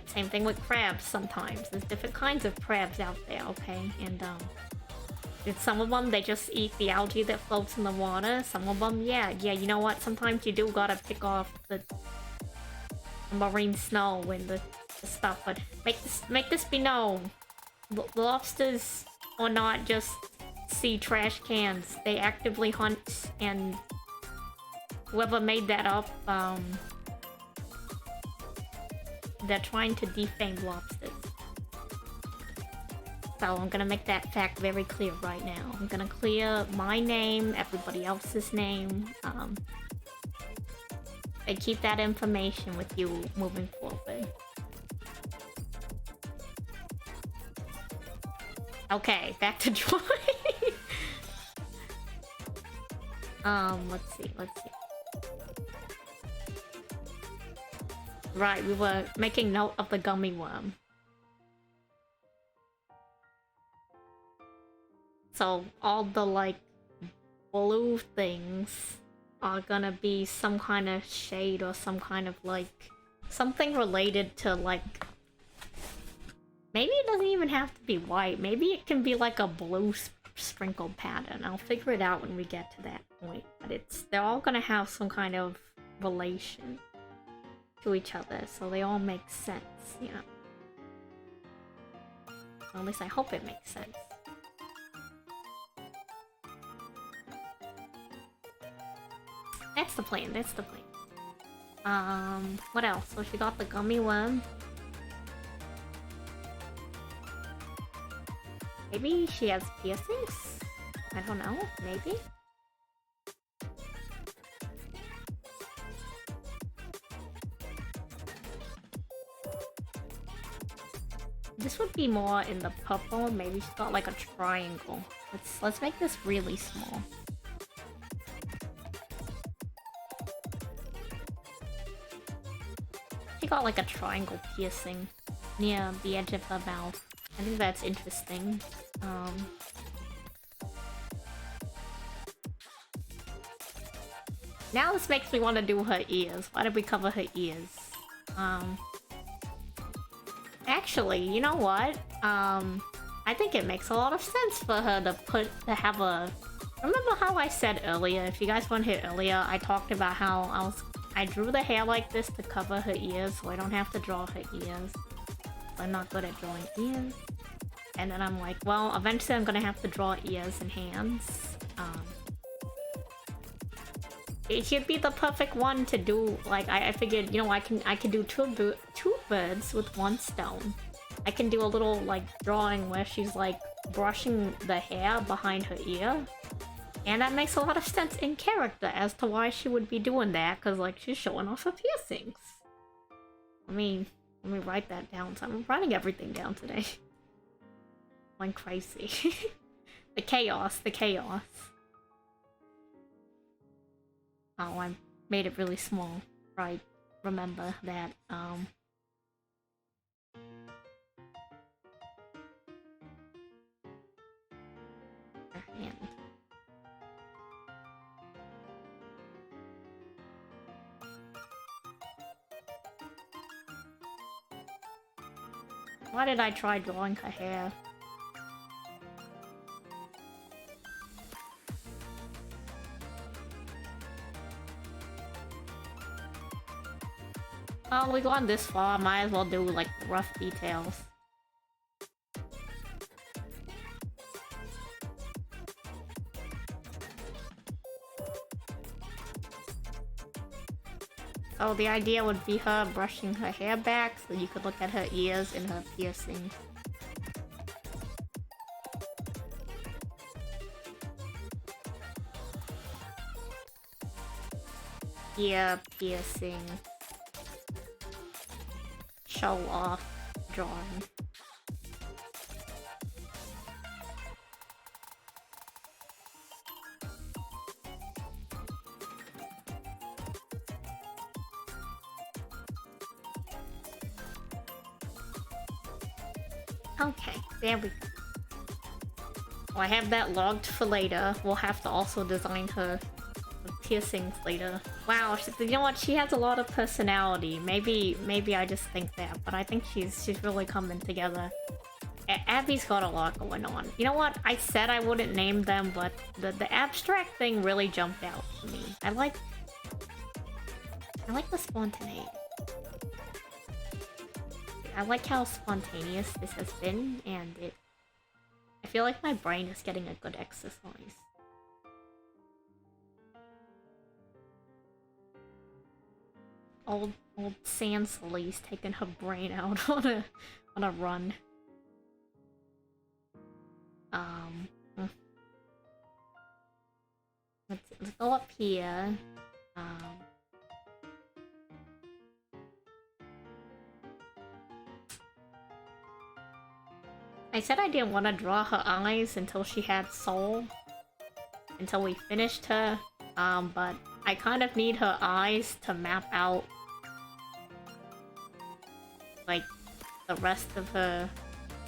Same thing with crabs sometimes. There's different kinds of crabs out there, okay? And some of them, they just eat the algae that floats in the water. Some of them, yeah, you know what? Sometimes you do gotta pick off the marine snow and the stuff. But make this be known. Lobsters are not just sea trash cans. They actively hunt, and whoever made that up, they're trying to defame lobsters. So I'm gonna make that fact very clear right now. I'm gonna clear my name, everybody else's name, and keep that information with you moving forward. Okay, back to drawing. Let's see. Right, we were making note of the gummy worm. So all the like blue things are gonna be some kind of shade or some kind of like something related to like, maybe it doesn't even have to be white, maybe it can be like a blue sprinkled pattern. I'll figure it out when we get to that point, but they're all gonna have some kind of relation to each other, so they all make sense, you know. Or at least I hope it makes sense. That's the plan, that's the plan. What else? So she got the gummy worm. Maybe she has piercings? I don't know, maybe? This would be more in the purple. Maybe she's got like a triangle. Let's make this really small. She got like a triangle piercing near the edge of her mouth. I think that's interesting. Now this makes me want to do her ears. Why did we cover her ears? Actually, you know what? I think it makes a lot of sense for her to have a... Remember how I said earlier, if you guys weren't here earlier, I talked about how I drew the hair like this to cover her ears, so I don't have to draw her ears. I'm not good at drawing ears. And then I'm like, well, eventually I'm gonna have to draw ears and hands. It should be the perfect one to do. Like I figured, you know, I can do two birds with one stone. I can do a little like drawing where she's like brushing the hair behind her ear, and that makes a lot of sense in character as to why she would be doing that. Cause like she's showing off her piercings. Let me write that down. So I'm writing everything down today. Going crazy. The chaos. Oh, I made it really small. Right. Remember that, her hand. Why did I try drawing her hair? Well, we gone this far, might as well do like rough details. So the idea would be her brushing her hair back so you could look at her ears and her piercings. Ear piercing. Show off drawing. Okay, there we go. Well, I have that logged for later. We'll have to also design her piercings later. Wow, you know what? She has a lot of personality. Maybe I just think that, but I think she's really coming together. Abby's got a lot going on. You know what? I said I wouldn't name them, but the abstract thing really jumped out to me. I like the spontaneity. I like how spontaneous this has been, and I feel like my brain is getting a good exercise. Old Salie's taking her brain out on a run. Let's go up here. I said I didn't want to draw her eyes until she had soul. Until we finished her. But I kind of need her eyes to map out like the rest of her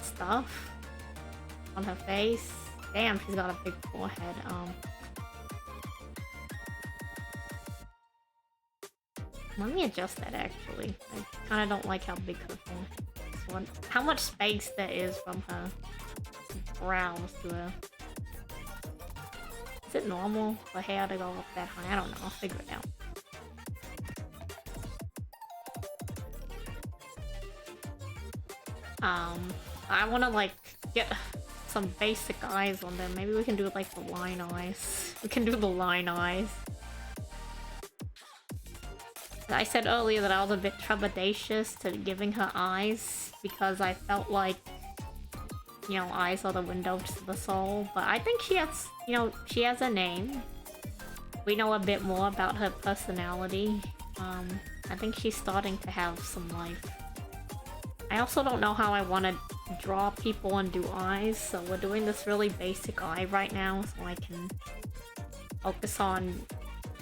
stuff on her face. Damn, she's got a big forehead. Let me adjust that actually. I kind of don't like how big her forehead is. How much space there is from her brows to her. Is it normal for hair to go up that high? I don't know. I'll figure it out. I want to like get some basic eyes on them. Maybe we can do like the line eyes. We can do the line eyes. I said earlier that I was a bit trepidatious to giving her eyes because I felt like, you know, eyes are the window to the soul. But I think she has, you know, she has a name. We know a bit more about her personality. I think she's starting to have some life. I also don't know how I want to draw people and do eyes, so we're doing this really basic eye right now so I can focus on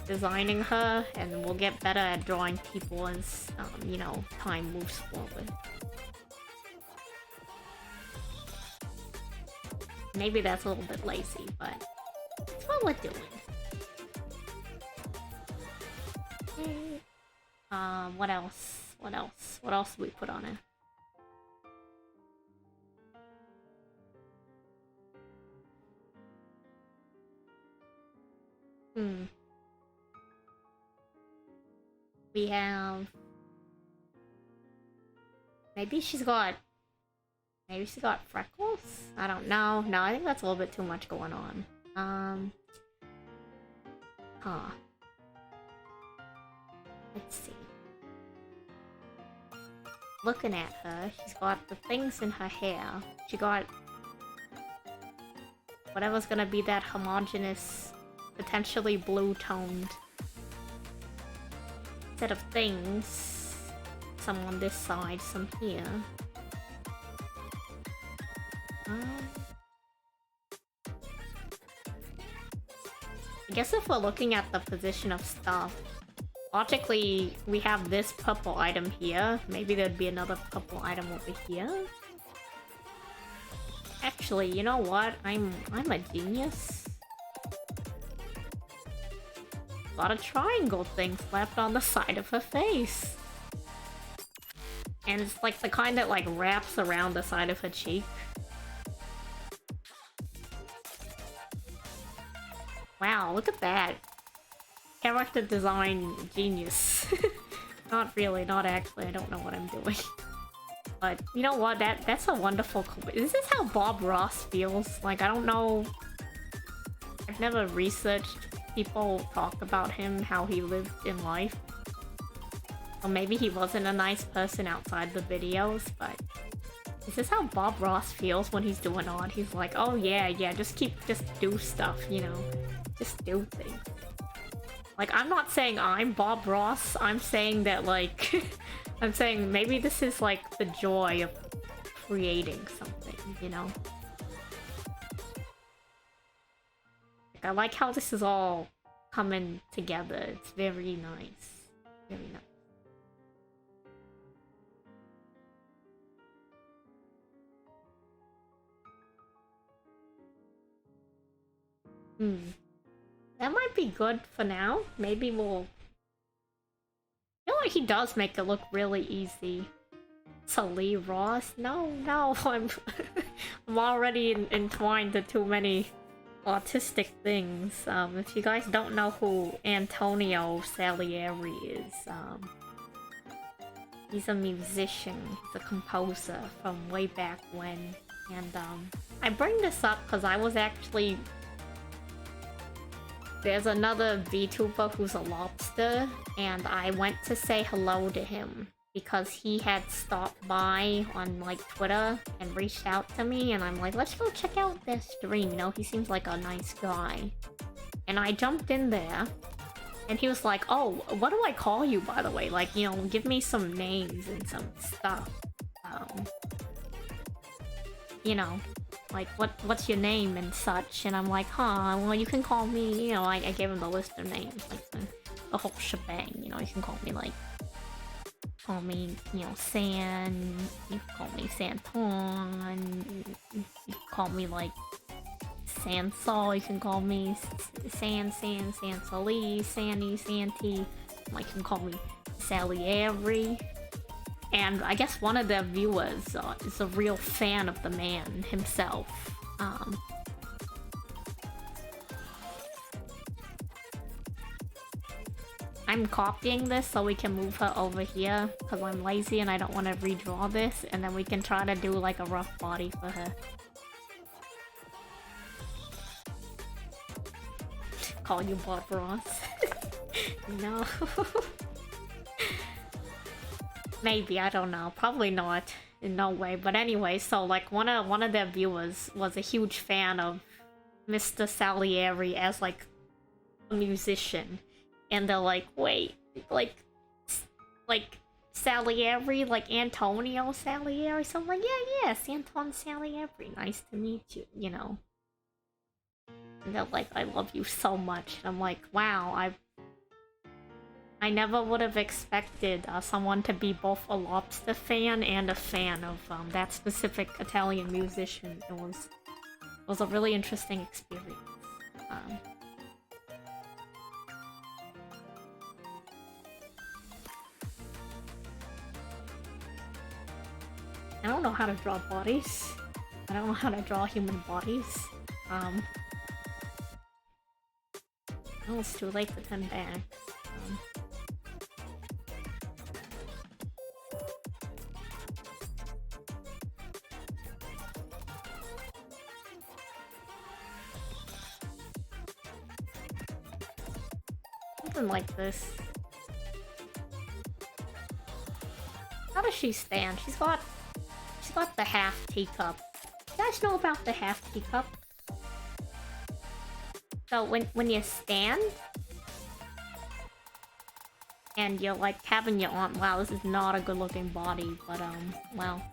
designing her, and we'll get better at drawing people as, you know, time moves forward. Maybe that's a little bit lazy, but it's what we're doing. What else? What else? What else do we put on it? We have... Maybe she's got freckles? I don't know. No, I think that's a little bit too much going on. Huh. Let's see. Looking at her, she's got the things in her hair. She got whatever's gonna be that homogeneous, potentially blue-toned set of things. Some on this side, some here. I guess if we're looking at the position of stuff, logically, we have this purple item here. Maybe there'd be another purple item over here. Actually, you know what? I'm a genius. Got a triangle thing slapped on the side of her face. And it's like the kind that like wraps around the side of her cheek. Wow, look at that. Character design genius. Not really, not actually, I don't know what I'm doing. But you know what, that's a wonderful... Is this how Bob Ross feels? Like, I don't know... I've never researched people talk about him, how he lived in life. Or maybe he wasn't a nice person outside the videos, but... Is this how Bob Ross feels when he's doing odd? He's like, oh yeah, just do stuff, you know? Just do things. Like, I'm not saying I'm Bob Ross, I'm saying that, like... I'm saying maybe this is, like, the joy of creating something, you know? Like, I like how this is all coming together. It's very nice. Very nice. That might be good for now. Maybe we'll... I feel like he does make it look really easy. Salie Ross? No, I'm... I'm already entwined to too many autistic things. If you guys don't know who Antonio Salieri is, he's a musician, he's a composer from way back when. And, I bring this up because I was actually... There's another VTuber who's a lobster, and I went to say hello to him because he had stopped by on, like, Twitter and reached out to me, and I'm like, let's go check out their stream, you know, he seems like a nice guy. And I jumped in there, and he was like, oh, what do I call you, by the way? Like, you know, give me some names and some stuff. You know, like, what's your name and such? And I'm like, huh, well, you can call me, you know, I gave him the list of names, like, the whole shebang, you know, you can call me, like, you know, San, you can call me Santon, you can call me, like, Sansol, you can call me Sansoli, Sandy, Santi, like, you can call me Salieri. And I guess one of the viewers is a real fan of the man himself. I'm copying this so we can move her over here because I'm lazy and I don't want to redraw this, and then we can try to do like a rough body for her. Call you Bob Ross. No. Maybe, I don't know. Probably not. In no way. But anyway, so like one of their viewers was a huge fan of Mr. Salieri as like a musician. And they're like, wait, like Salieri, like Antonio Salieri. So I'm like, yeah, yes, Anton Salieri. Nice to meet you, you know. And they're like, I love you so much. And I'm like, wow, I never would have expected someone to be both a lobster fan and a fan of that specific Italian musician. It was a really interesting experience. I don't know how to draw bodies. I don't know how to draw human bodies. Oh, it's too late to turn back. Something like this. How does she stand? She's got the half teacup. You guys know about the half teacup? So when you stand and you're like having your arm, wow, this is not a good looking body, but well,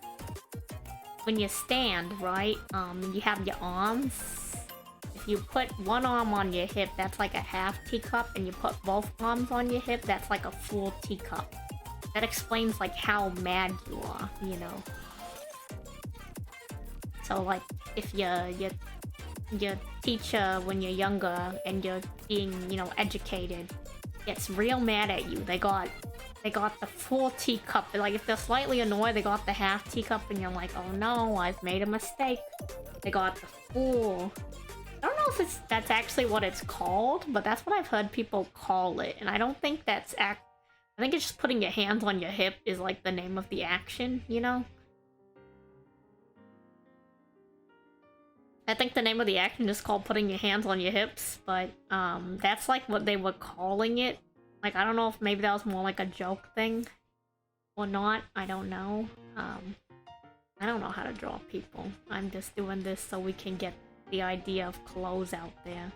when you stand, right, you have your arms. If you put one arm on your hip, that's like a half teacup, and you put both arms on your hip, that's like a full teacup. That explains like how mad you are, you know. So like if your teacher when you're younger and you're being, you know, educated gets real mad at you, they got the full teacup. Like if they're slightly annoyed, they got the half teacup, and you're like, oh no, I've made a mistake. They got the full. I don't know if that's actually what it's called, but that's what I've heard people call it, and I don't think that's I think it's just putting your hands on your hip is like the name of the action, you know? I think the name of the action is called putting your hands on your hips, but that's like what they were calling it. Like, I don't know if maybe that was more like a joke thing or not. I don't know. I don't know how to draw people. I'm just doing this so we can get the idea of clothes out there.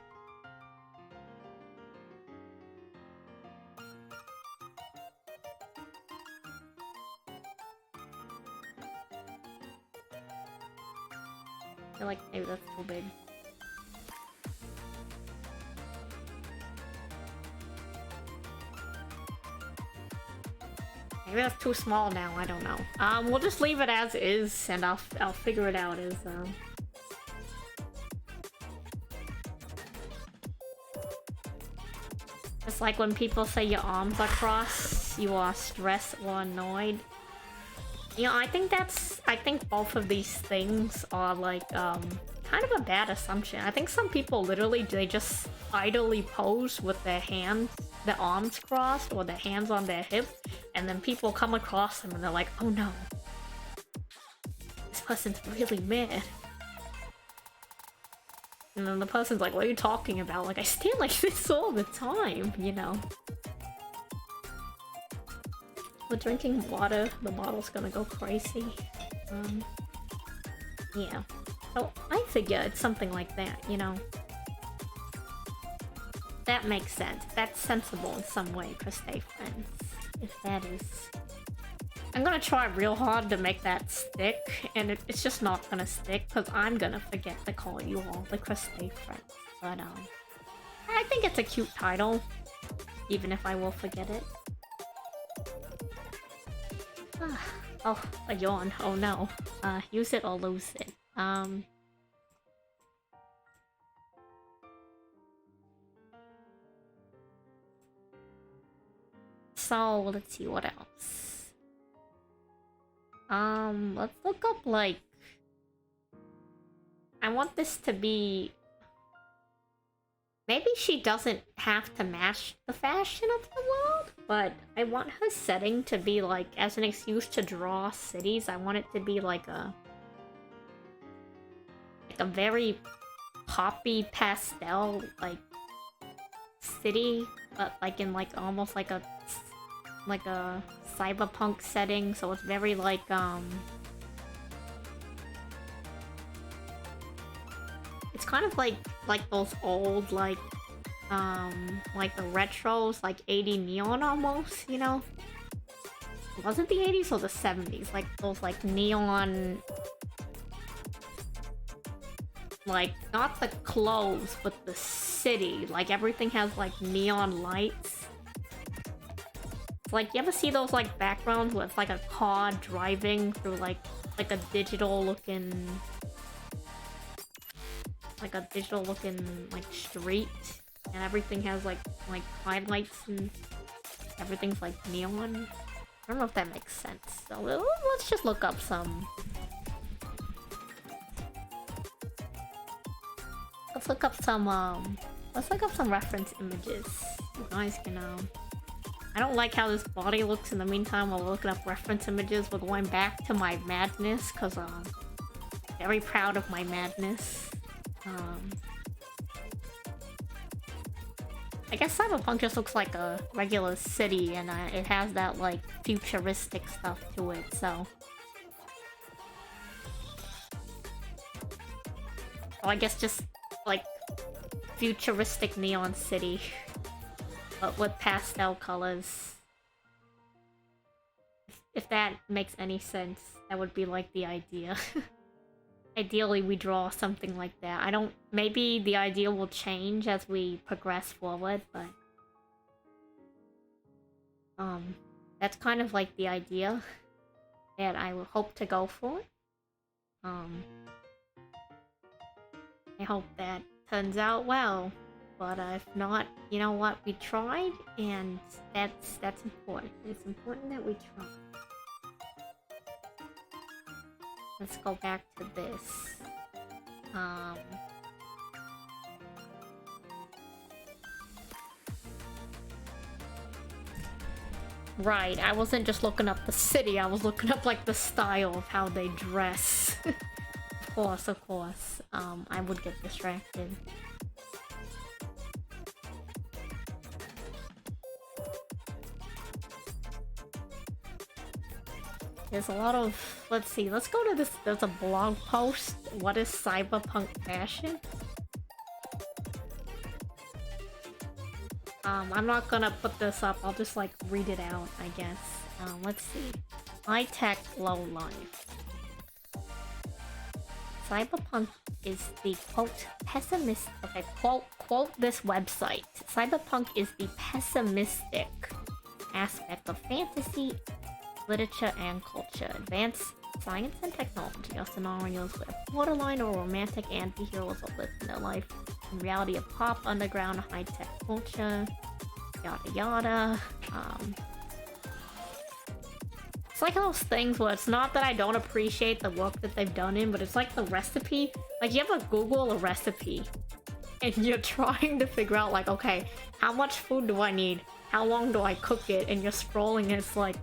I feel like maybe that's too big. Maybe that's too small now, I don't know. We'll just leave it as is, and I'll figure it out as, It's like when people say your arms are crossed, you are stressed or annoyed. You know, I think both of these things are like, kind of a bad assumption. I think some people literally, they just idly pose with their arms crossed or their hands on their hip, and then people come across them and they're like, oh no, this person's really mad. And then the person's like, what are you talking about? Like, I stand like this all the time, you know? We're drinking water, the bottle's gonna go crazy. Yeah. So I figure it's something like that, you know? That makes sense. That's sensible in some way to stay friends. If that is... I'm gonna try real hard to make that stick, and it's just not gonna stick, because I'm gonna forget to call you all the Stay Friends. But, I think it's a cute title, even if I will forget it. Oh, a yawn. Oh no. Use it or lose it. So, let's see what else. Let's look up, like... I want this to be... Maybe she doesn't have to match the fashion of the world, but I want her setting to be, like, as an excuse to draw cities, I want it to be like a very poppy pastel, like, city, but, like, in, like, almost like a cyberpunk setting, so it's very, like, it's kind of like those old, like the retros, like 80 neon almost, you know? Was it the 80s or the 70s? Like those like neon, like not the clothes, but the city. Like everything has like neon lights. It's like, you ever see those like backgrounds where it's like a car driving through like a digital looking, like street, and everything has like highlights and everything's like neon. I don't know if that makes sense. So let's just look up some. Let's look up some reference images. You guys can I don't like how this body looks in the meantime while we're looking up reference images. We're going back to my madness, because very proud of my madness. I guess Cyberpunk just looks like a regular city, and it has that like futuristic stuff to it, so. Oh, I guess just like futuristic neon city. But with pastel colors. If that makes any sense, that would be like the idea. Ideally, we draw something like that. I don't... Maybe the idea will change as we progress forward, but... That's kind of like the idea that I would hope to go for. I hope that turns out well. But if not, you know what? We tried, and that's important. It's important that we try. Let's go back to this. Right, I wasn't just looking up the city, I was looking up like the style of how they dress. Of course. I would get distracted. There's a lot of... Let's see, let's go to this... There's a blog post. What is cyberpunk fashion? I'm not gonna put this up. I'll just, like, read it out, I guess. Let's see. High-tech, low-life. Cyberpunk is the, quote, pessimist... Okay, quote this website. Cyberpunk is the pessimistic aspect of fantasy, literature, and culture. Advanced science and technology are scenarios where borderline or romantic anti-heroes are lived in their life in reality of pop, underground, high-tech culture, yada yada. It's like those things where it's not that I don't appreciate the work that they've done in, but it's like the recipe. Like, you ever Google a recipe and you're trying to figure out, like, okay, how much food do I need? How long do I cook it? And you're scrolling and it's like,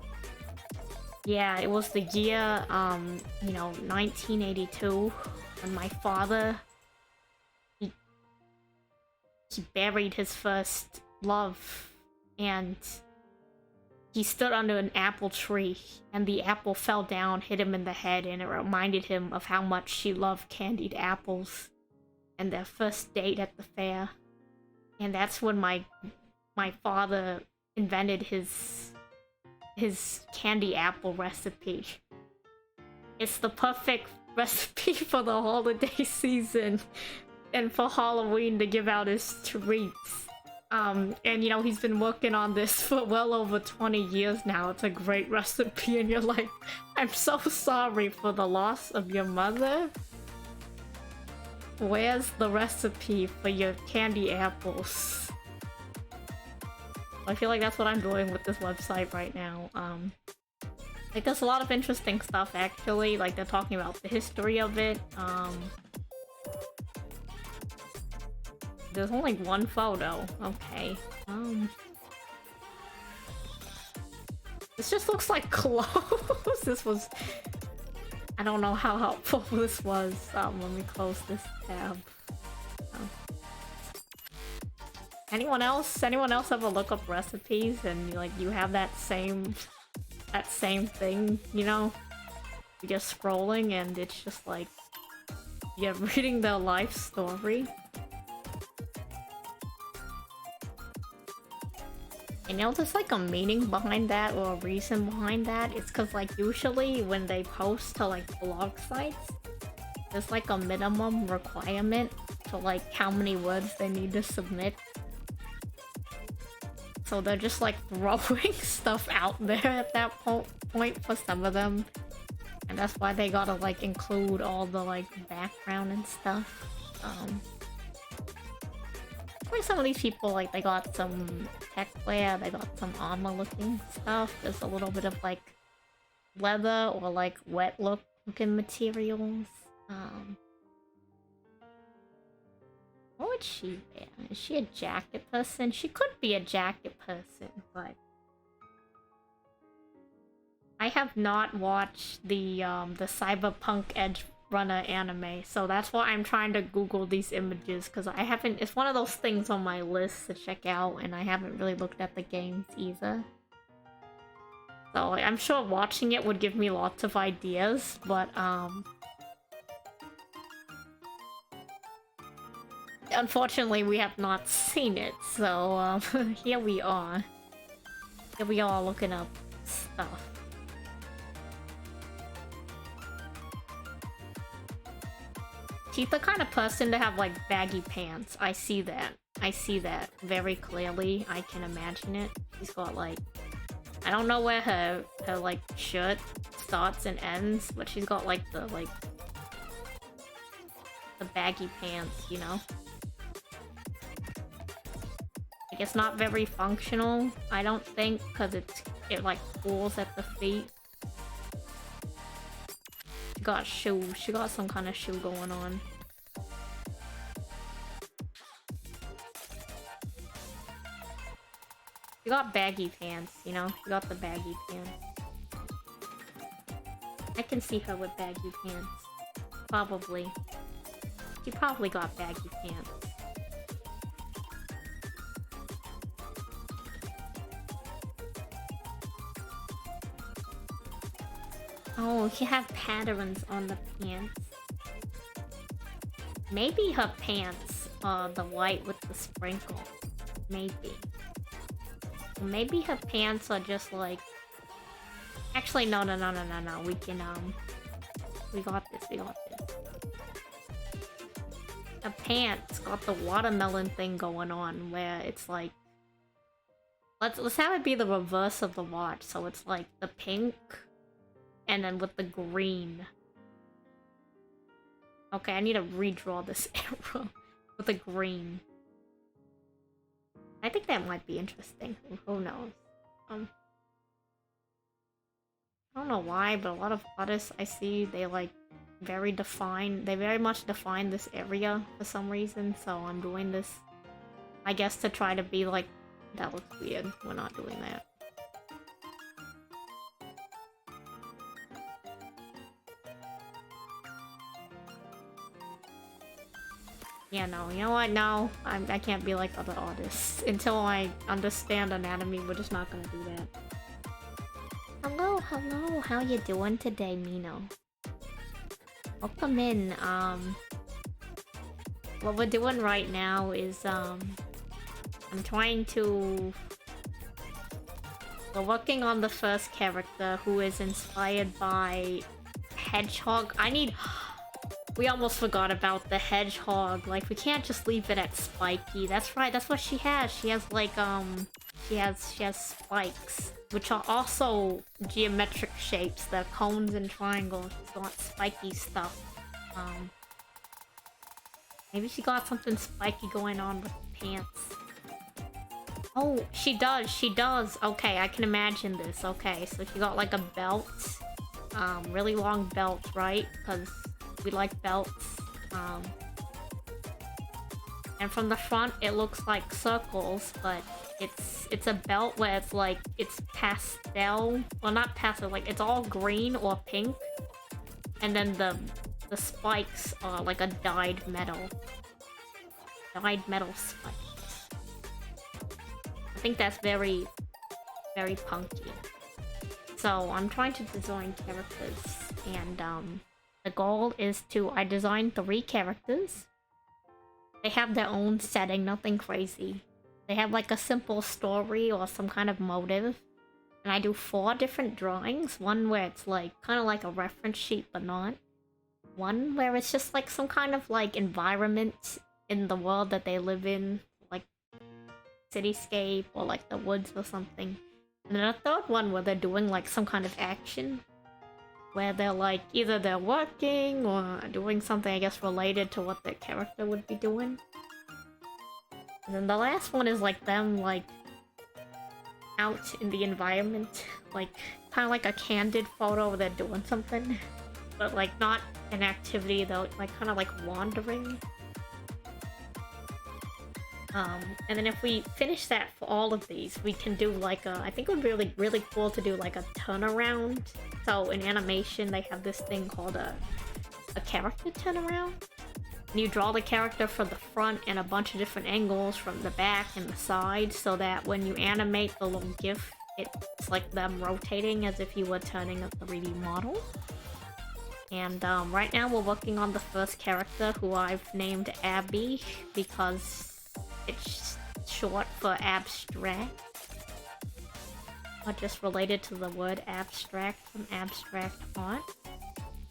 yeah, it was the year, you know, 1982, when my father, he buried his first love, and he stood under an apple tree, and the apple fell down, hit him in the head, and it reminded him of how much she loved candied apples, and their first date at the fair. And that's when my father invented his candy apple recipe. It's the perfect recipe for the holiday season and for Halloween to give out his treats. And you know, he's been working on this for well over 20 years now. It's a great recipe, and you're like, I'm so sorry for the loss of your mother. Where's the recipe for your candy apples? I feel like that's what I'm doing with this website right now. Like, there's a lot of interesting stuff, actually. Like, they're talking about the history of it. There's only one photo. Okay. This just looks like clothes. This was... I don't know how helpful this was. Let me close this tab. Anyone else ever look up recipes and like you have that same thing, you know? You're just scrolling and it's just like you're reading their life story. And you know, there's like a meaning behind that or a reason behind that. It's because like usually when they post to like blog sites, there's like a minimum requirement for like how many words they need to submit. So they're just like throwing stuff out there at that point for some of them. And that's why they gotta like include all the like background and stuff. Like some of these people, like they got some tech wear, they got some armor looking stuff. There's a little bit of like leather or like wet looking materials. What would she wear? Is she a jacket person? She could be a jacket person, but I have not watched the Cyberpunk Edge Runner anime, so that's why I'm trying to Google these images, because I haven't. It's one of those things on my list to check out, and I haven't really looked at the games either. So I'm sure watching it would give me lots of ideas, but unfortunately we have not seen it. So here we are. Here we are looking up stuff. She's the kind of person to have like baggy pants. I see that. I see that very clearly. I can imagine it. She's got like, I don't know where her like shirt starts and ends, but she's got like the baggy pants, you know? Like it's not very functional, I don't think, because it like pulls at the feet. She got shoes. She got some kind of shoe going on. She got baggy pants, you know? She got the baggy pants. I can see her with baggy pants. Probably. She probably got baggy pants. Oh, she has patterns on the pants. Maybe her pants are the white with the sprinkle. Maybe. Maybe her pants are just like... Actually, no. We can, we got this. The pants got the watermelon thing going on, where it's like... Let's have it be the reverse of the watch, so it's like the pink... And then with the green. Okay, I need to redraw this arrow with the green. I think that might be interesting. Who knows? I don't know why, but a lot of artists I see, they like very much define this area for some reason, so I'm doing this, I guess, to try to be like, that looks weird, we're not doing that. Yeah, no, you know what? No, I can't be like other artists. Until I understand anatomy, we're just not gonna do that. Hello, how you doing today, Mino? Welcome in. What we're doing right now is, I'm trying to... We're working on the first character, who is inspired by Hedgehog. We almost forgot about the hedgehog. Like, we can't just leave it at spiky. That's right, that's what she has. She has like, she has spikes, which are also geometric shapes. They're cones and triangles. She's got spiky stuff. Maybe she got something spiky going on with the pants. Oh, she does. Okay, I can imagine this. Okay, so she got like a belt. Really long belt, right? Because we like belts. And from the front it looks like circles, but it's a belt where it's like, it's pastel, well, not pastel, like it's all green or pink, and then the spikes are like a dyed metal spikes. I think that's very, very punky. So I'm trying to design characters, and the goal is I designed 3 characters. They have their own setting, nothing crazy. They have like a simple story or some kind of motive. And I do 4 different drawings. One where it's like kind of like a reference sheet but not. One where it's just like some kind of like environment in the world that they live in, like cityscape or like the woods or something. And then a third one where they're doing like some kind of action, where they're like either they're working or doing something I guess related to what their character would be doing. And then the last one is like them like out in the environment, like kind of like a candid photo where they're doing something, but like not an activity though, like kind of like wandering. And then if we finish that for all of these, we can do like a, I think it would be really cool to do like a turnaround. So in animation, they have this thing called a character turnaround. And you draw the character from the front and a bunch of different angles from the back and the side, so that when you animate the little GIF, it's like them rotating as if you were turning a 3D model. And right now we're working on the first character, who I've named Abby because it's short for abstract, or just related to the word abstract from abstract art.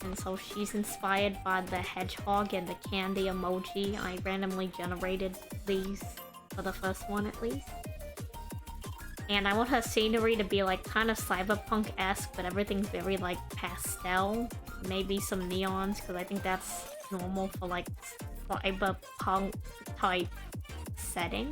And so she's inspired by the hedgehog and the candy emoji. I randomly generated these for the first one at least. And I want her scenery to be like kind of cyberpunk-esque, but everything's very like pastel. Maybe some neons, because I think that's normal for like cyberpunk type setting.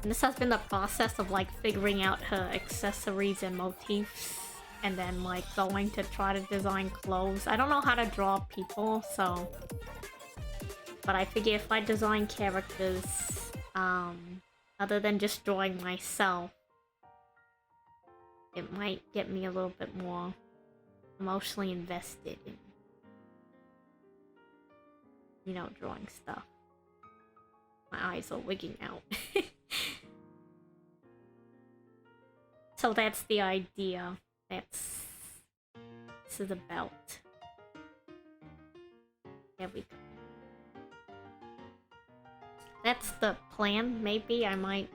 And this has been the process of like figuring out her accessories and motifs, and then like going to try to design clothes. I don't know how to draw people, so... But I figure if I design characters, other than just drawing myself, it might get me a little bit more emotionally invested in, you know, drawing stuff. My eyes are wigging out. So that's the idea. This is about. There we go. That's the plan. Maybe I might...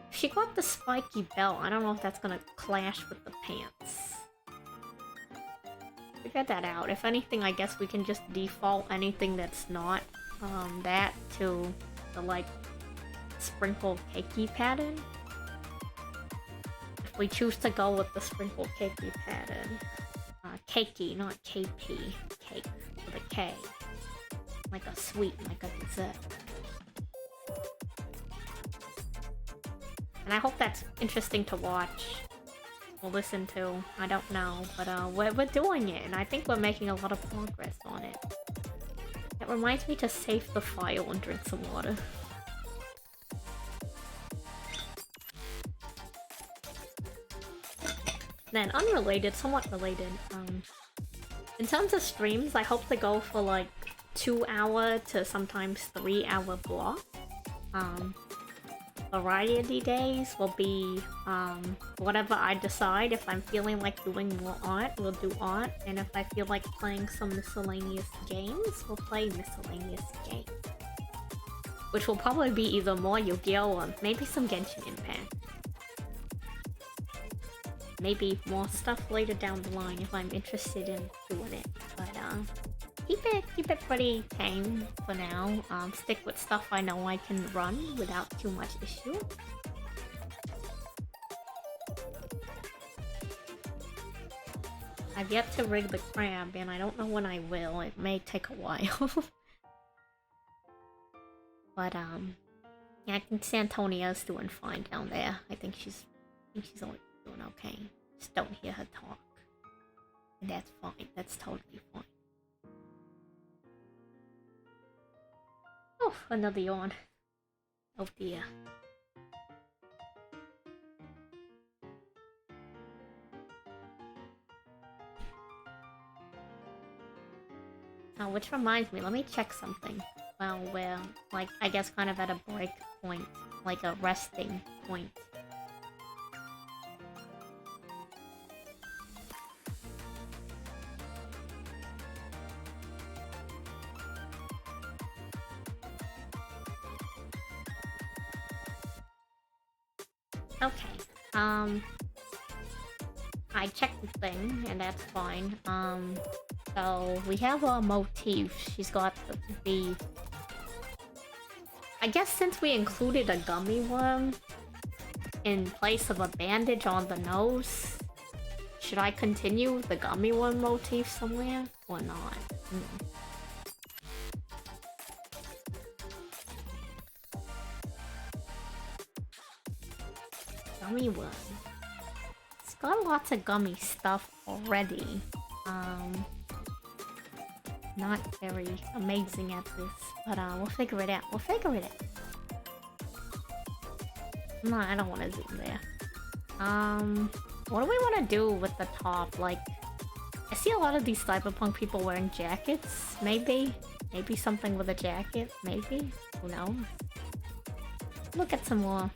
She got the spiky belt. I don't know if that's gonna clash with the pants. Figure that out. If anything, I guess we can just default anything that's not that to the like sprinkle cakey pattern. If we choose to go with the sprinkle cakey pattern. Cakey, not KP. Cake with a K. Like a sweet, like a dessert. And I hope that's interesting to watch or listen to. I don't know, but we're doing it, and I think we're making a lot of progress on it. It reminds me to save the file and drink some water. Then unrelated, somewhat related, in terms of streams, I hope to go for like 2-hour to sometimes 3-hour block. Variety days will be whatever I decide. If I'm feeling like doing more art, we'll do art, and if I feel like playing some miscellaneous games, we'll play miscellaneous games. Which will probably be either more Yu-Gi-Oh! Or maybe some Genshin Impact. Maybe more stuff later down the line if I'm interested in doing it. But keep it pretty tame for now. Stick with stuff I know I can run without too much issue. I've yet to rig the crab, and I don't know when I will. It may take a while. But yeah, I think Santonia's doing fine down there. I think she's always doing okay. Just don't hear her talk. And that's fine. That's totally fine. Oh, another yawn. Oh dear. Oh, which reminds me, let me check something. Well, we're, like, I guess kind of at a break point. Like a resting point. Okay. I checked the thing, and that's fine. So we have a motif. She's got the... I guess since we included a gummy worm in place of a bandage on the nose, should I continue the gummy worm motif somewhere or not? Gummy worm. It's got lots of gummy stuff already. Not very amazing at this, but we'll figure it out. We'll figure it out. No, I don't want to zoom there. What do we want to do with the top? Like, I see a lot of these cyberpunk people wearing jackets. Maybe something with a jacket. Maybe. Who knows? Look at some more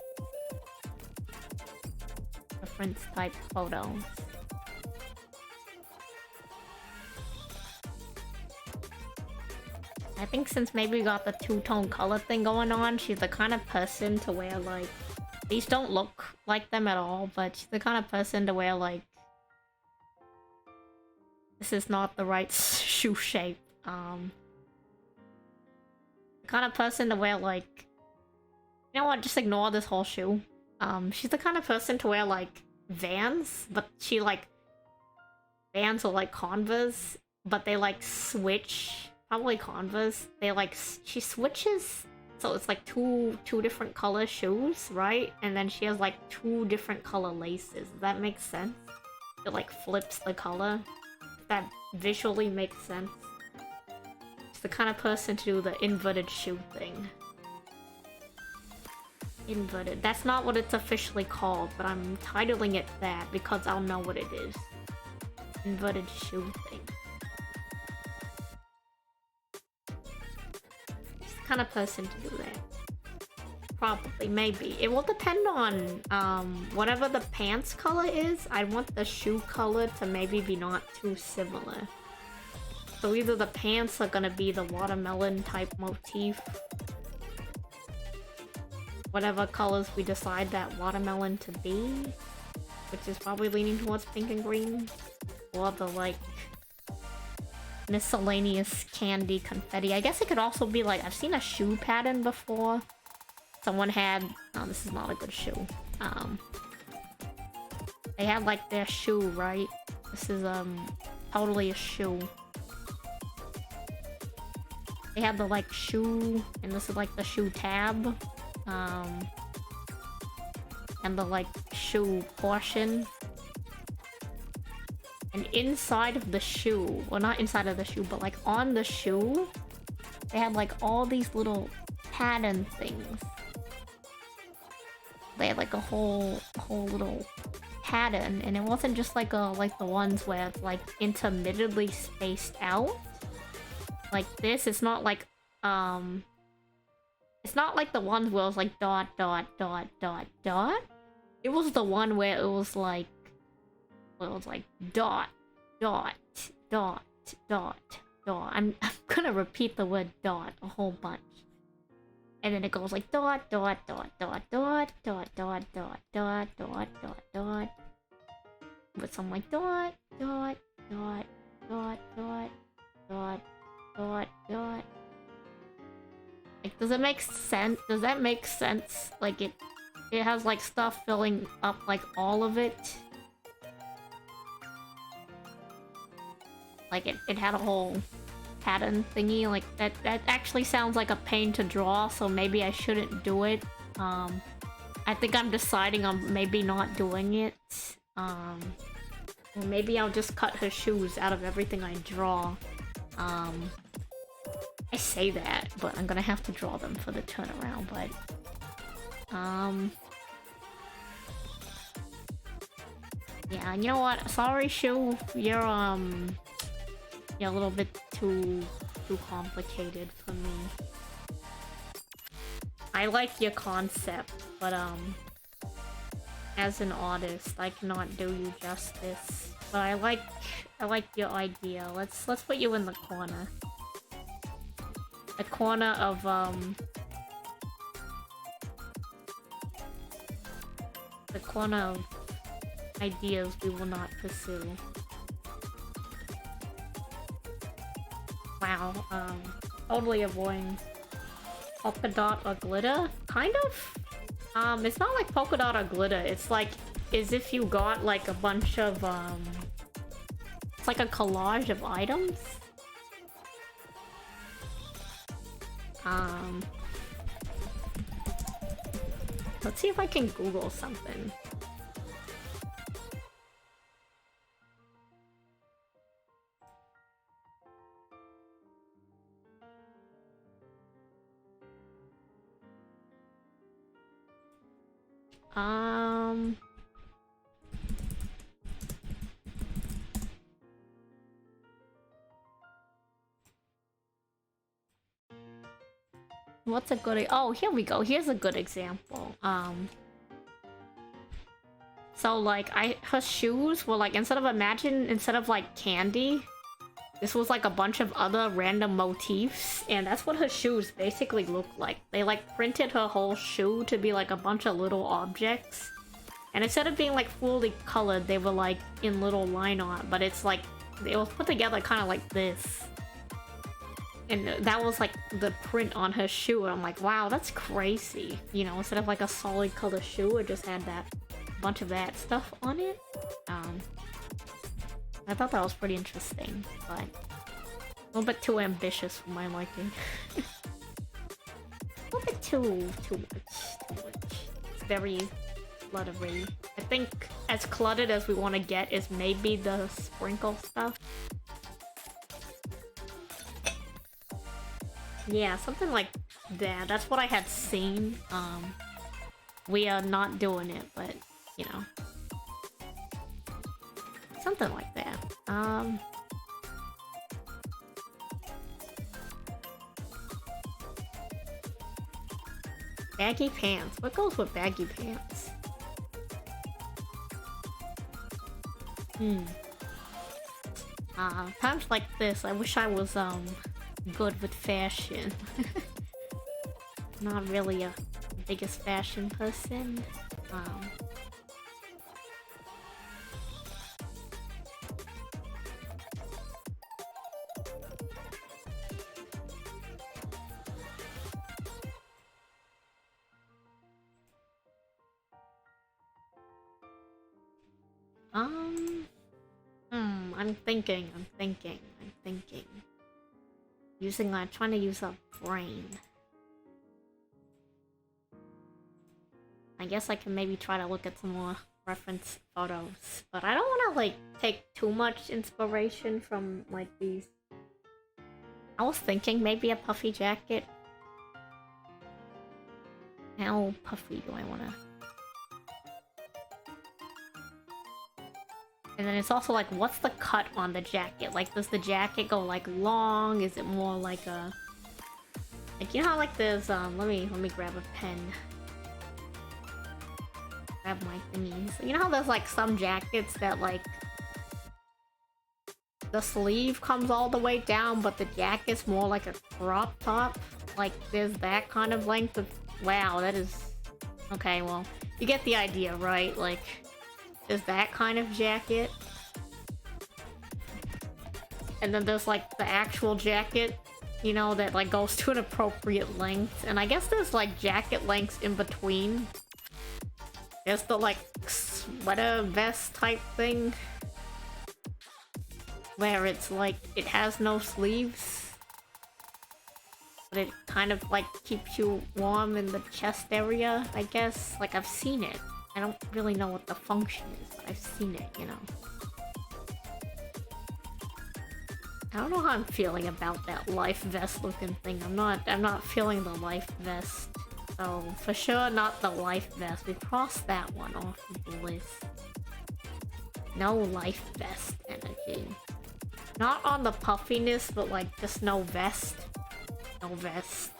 reference type photos. I think since maybe we got the two-tone color thing going on, she's the kind of person to wear, like... These don't look like them at all, but she's the kind of person to wear, like... This is not the right shoe shape. The kind of person to wear, like... You know what? Just ignore this whole shoe. She's the kind of person to wear, like, Vans, but she, like... Vans are, like, Converse, but they, like, switch... Probably Converse. They like she switches, so it's like two different color shoes, right? And then she has like two different color laces. Does that make sense? It like flips the color. That visually makes sense. She's the kind of person to do the inverted shoe thing. Inverted. That's not what it's officially called, but I'm titling it that because I'll know what it is. Inverted shoe thing. Kind of person to do that. Probably, maybe. It will depend on whatever the pants color is. I want the shoe color to maybe be not too similar. So either the pants are gonna be the watermelon type motif. Whatever colors we decide that watermelon to be. Which is probably leaning towards pink and green. Or the like... miscellaneous candy confetti. I guess it could also be like, I've seen a shoe pattern before. Someone had, oh, this is not a good shoe. They had like their shoe, right? This is totally a shoe. They had the like shoe, and this is like the shoe tab. And the like shoe portion. And inside of the shoe, well not inside of the shoe, but like on the shoe, they had like all these little pattern things. They had like a whole little pattern, and it wasn't just like the ones where it's like intermittently spaced out. Like this, it's not like it's not like the ones where it was like dot dot dot dot dot. It was the one where it was like dot, dot, dot, dot, dot. I'm gonna repeat the word dot a whole bunch. And then it goes like dot, dot, dot, dot, dot, dot, dot, dot, dot, dot, dot, dot. With some like dot, dot, dot, dot, dot, dot, dot, dot. Like, does it make sense? Does that make sense? Like, it has like stuff filling up like all of it. Like it had a whole pattern thingy. Like that actually sounds like a pain to draw, so maybe I shouldn't do it. I think I'm deciding on maybe not doing it. Or maybe I'll just cut her shoes out of everything I draw. I say that, but I'm gonna have to draw them for the turnaround, but yeah, you know what? Sorry, Shu, you're a little bit too complicated for me. I like your concept, but as an artist, I cannot do you justice. But I like your idea. Let's put you in the corner. The corner of the corner of ideas we will not pursue. Wow, totally avoiding polka dot or glitter, kind of. It's not like polka dot or glitter. It's like as if you got like a bunch of it's like a collage of items. Let's see if I can Google something. What's a good... Oh, here we go. Here's a good example. So, like, her shoes were, like, instead of, like, candy, this was, like, a bunch of other random motifs, and that's what her shoes basically look like. They, like, printed her whole shoe to be, like, a bunch of little objects. And instead of being, like, fully colored, they were, like, in little line art, but it's, like, it was put together kind of like this. And that was like the print on her shoe, and I'm like, wow, that's crazy. You know, instead of like a solid color shoe, it just had that bunch of that stuff on it. I thought that was pretty interesting, but a little bit too ambitious for my liking. A little bit too much. It's very cluttery. I think as cluttered as we want to get is maybe the sprinkle stuff. Yeah, something like that. That's what I had seen. We are not doing it, but, you know. Something like that. Baggy pants. What goes with baggy pants? Times like this, I wish I was, good with fashion. Not really a biggest fashion person. I'm thinking. Trying to use a brain. I guess I can maybe try to look at some more reference photos, but I don't want to like take too much inspiration from like these. I was thinking maybe a puffy jacket. How puffy do I want to? And then it's also like, what's the cut on the jacket? Like, does the jacket go like long? Is it more like a... Like, you know how like there's, let me grab a pen. Grab my thingies. You know how there's like some jackets that like... The sleeve comes all the way down, but the jacket's more like a crop top? Like, there's that kind of length of... Wow, that is... Okay, well, you get the idea, right? Like... Is that kind of jacket. And then there's like the actual jacket, you know, that like goes to an appropriate length. And I guess there's like jacket lengths in between. There's the like sweater vest type thing. Where it's like, it has no sleeves. But it kind of like keeps you warm in the chest area, I guess. Like I've seen it. I don't really know what the function is, but I've seen it, you know. I don't know how I'm feeling about that life vest looking thing. I'm not feeling the life vest. So for sure not the life vest. We crossed that one off the list. No life vest energy. Not on the puffiness, but like just no vest. No vest.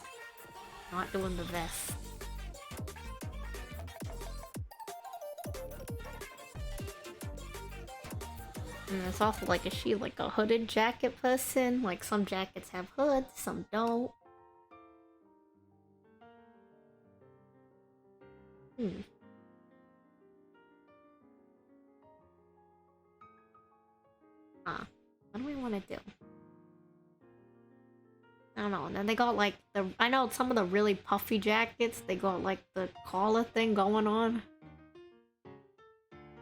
Not doing the vest. And it's also like, is she like a hooded jacket person? Like some jackets have hoods, some don't. don't know. And then they got like I know some of the really puffy jackets, they got like the collar thing going on.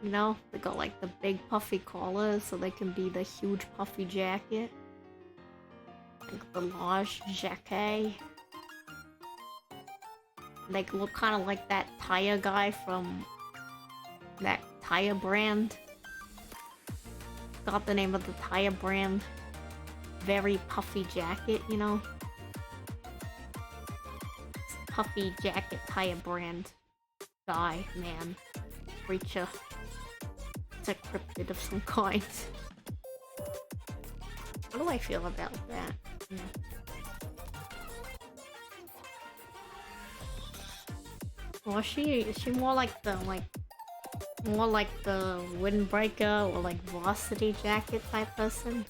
You know, they got like the big puffy collars so they can be the huge puffy jacket. Like the large jacket. They look kind of like that tire guy from that tire brand. Got the name of the tire brand. Very puffy jacket, you know? Puffy jacket tire brand. Guy, man. Creature. It's a cryptid of some kind. How do I feel about that? Well, is she more like the windbreaker or like varsity jacket type person?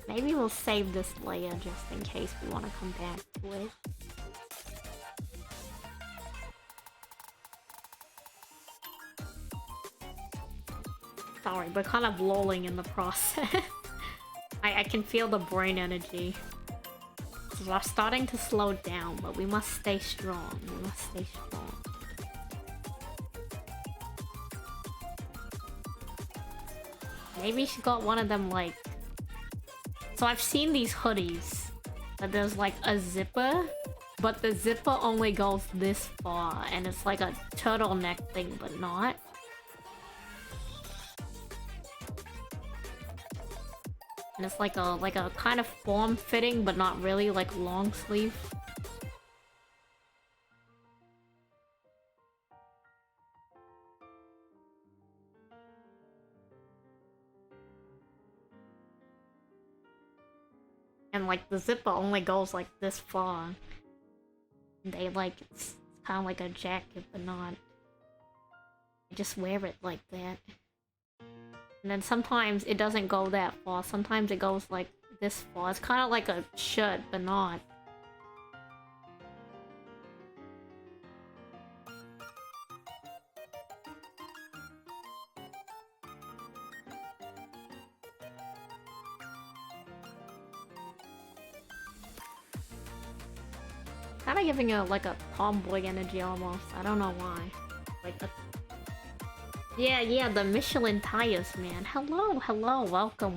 Maybe we'll save this layer just in case we want to come back to it. Sorry, but kind of lolling in the process. I can feel the brain energy. We're starting to slow down, but we must stay strong. We must stay strong. Maybe she got one of them like... So I've seen these hoodies, but there's like a zipper, but the zipper only goes this far, and it's like a turtleneck thing, but not. And it's like a kind of form-fitting, but not really, like long sleeve. And like the zipper only goes like this far. They like it's kind of like a jacket, but not. I just wear it like that. And then sometimes it doesn't go that far. Sometimes it goes like this far. It's kind of like a shirt, but not. Kind of giving a like a tomboy energy almost. I don't know why. Like a... Yeah, the Michelin tires, man. Hello, welcome.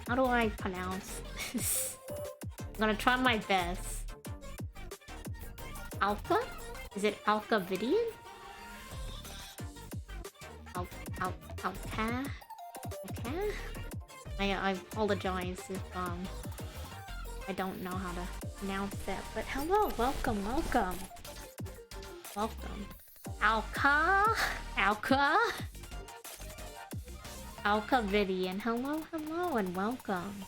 How do I pronounce this? I'm gonna try my best. Alka? Is it Alka Vidian? Alka? Okay? I apologize if I don't know how to pronounce that, but hello, welcome. Alka Vidian, hello, and welcome.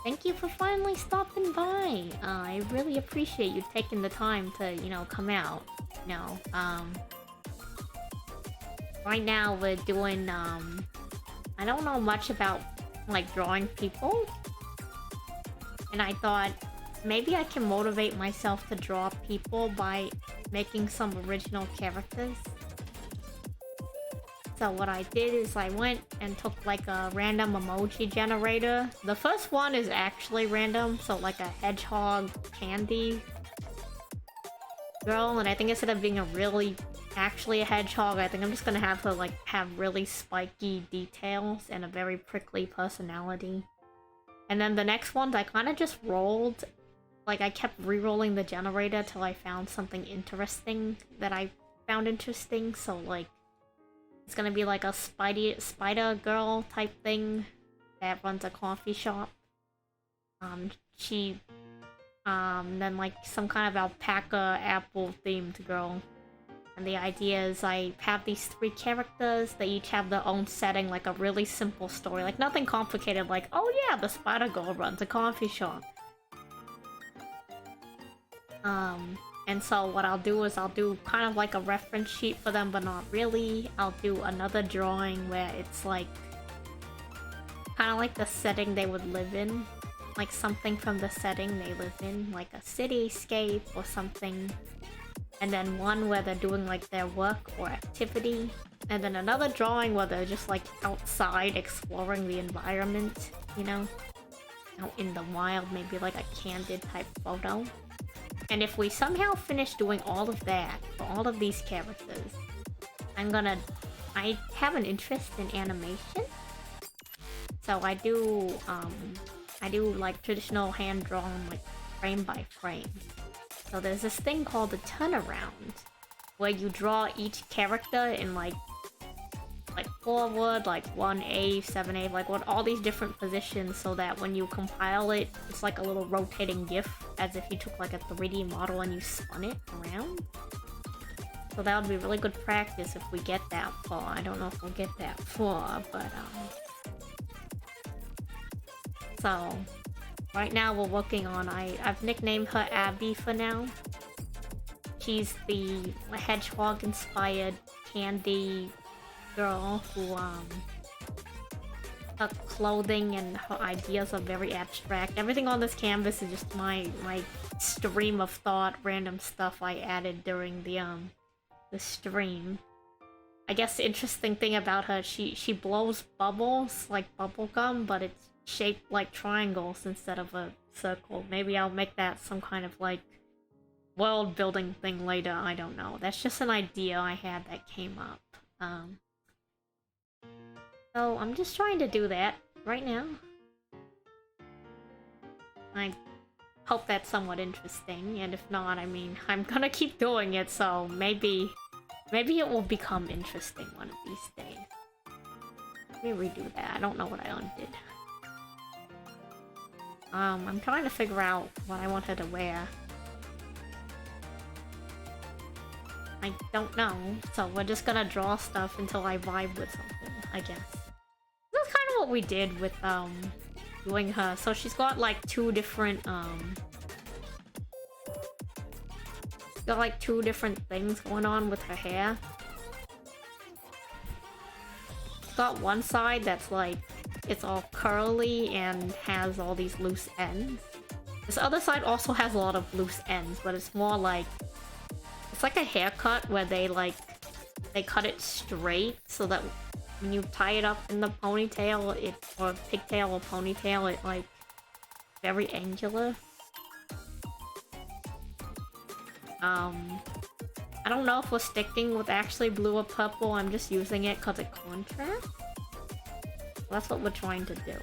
Thank you for finally stopping by. I really appreciate you taking the time to, you know, come out. You know, right now we're doing, I don't know much about, like, drawing people. And I thought, maybe I can motivate myself to draw people by making some original characters. So what I did is I went and took like a random emoji generator. The first one is actually random, so like a hedgehog candy girl, and I think instead of being actually a hedgehog, I think I'm just gonna have her like have really spiky details and a very prickly personality. And then the next ones I kind of just rolled. Like, I kept re-rolling the generator till I found something interesting that I found interesting. So, like, it's gonna be like a spider girl type thing that runs a coffee shop. Then like some kind of alpaca apple themed girl. And the idea is I have these 3 characters, they each have their own setting, like a really simple story. Like, nothing complicated, like, oh yeah, the spider girl runs a coffee shop. And so what I'll do is I'll do kind of like a reference sheet for them, but not really. I'll do another drawing where it's like kind of like the setting they would live in, like something from the setting they live in, like a cityscape or something. and then one where they're doing like their work or activity, and then another drawing where they're just like outside exploring the environment, you know, out in the wild, maybe like a candid type photo. And if we somehow finish doing all of that for all of these characters, I have an interest in animation. So I do like traditional hand-drawn, like frame by frame. So there's this thing called the turnaround, where you draw each character in like forward, like 1A, 7A, like what all these different positions, so that when you compile it, it's like a little rotating GIF, as if you took like a 3D model and you spun it around. So that would be really good practice if we get that far. I don't know if we'll get that far, but so right now we're working on, I've nicknamed her Abby for now. She's the hedgehog-inspired candy girl who, her clothing and her ideas are very abstract. Everything on this canvas is just my stream of thought, random stuff I added during the stream. I guess the interesting thing about her, she blows bubbles like bubble gum, but it's shaped like triangles instead of a circle. Maybe I'll make that some kind of like world building thing later, I don't know. That's just an idea I had that came up. So I'm just trying to do that right now. I hope that's somewhat interesting, and if not, I mean, I'm gonna keep doing it, so maybe it will become interesting one of these days. Let me redo that. I don't know what I undid. I'm trying to figure out what I want her to wear. I don't know, so we're just gonna draw stuff until I vibe with something, I guess. That's kind of what we did with, doing her. So she's got, like, two different things going on with her hair. She's got one side that's, like, it's all curly and has all these loose ends. This other side also has a lot of loose ends, but it's more like... It's like a haircut where they cut it straight so that when you tie it up in the ponytail, or pigtail or ponytail, it like very angular. I don't know if we're sticking with actually blue or purple. I'm just using it because it contrasts. That's what we're trying to do.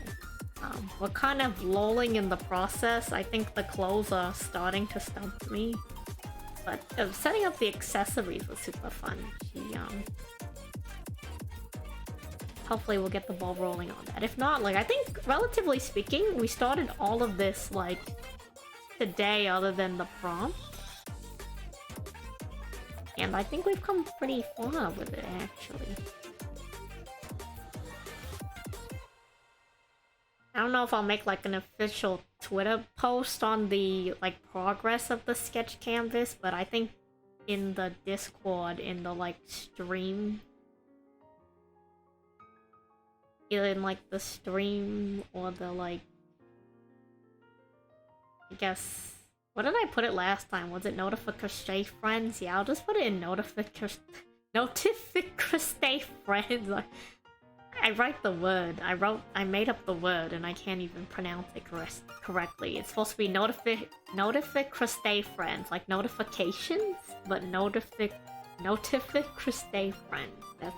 We're kind of lolling in the process. I think the clothes are starting to stump me. But setting up the accessories was super fun. Hopefully we'll get the ball rolling on that. If not, like, I think, relatively speaking, we started all of this, like, today other than the prompt. And I think we've come pretty far with it, actually. I don't know if I'll make, like, an official Twitter post on the, like, progress of the sketch canvas, but I think in the Discord, in the, like, stream... Either in, like, the stream or the, like... I guess... What did I put it last time? Was it Notificrustay Friends? Yeah, I'll just put it in Notificrustay Friends. I write the word. I made up the word and I can't even pronounce it correctly. It's supposed to be Notificrustay Friends, like notifications, but Notificrustay Friends. That's...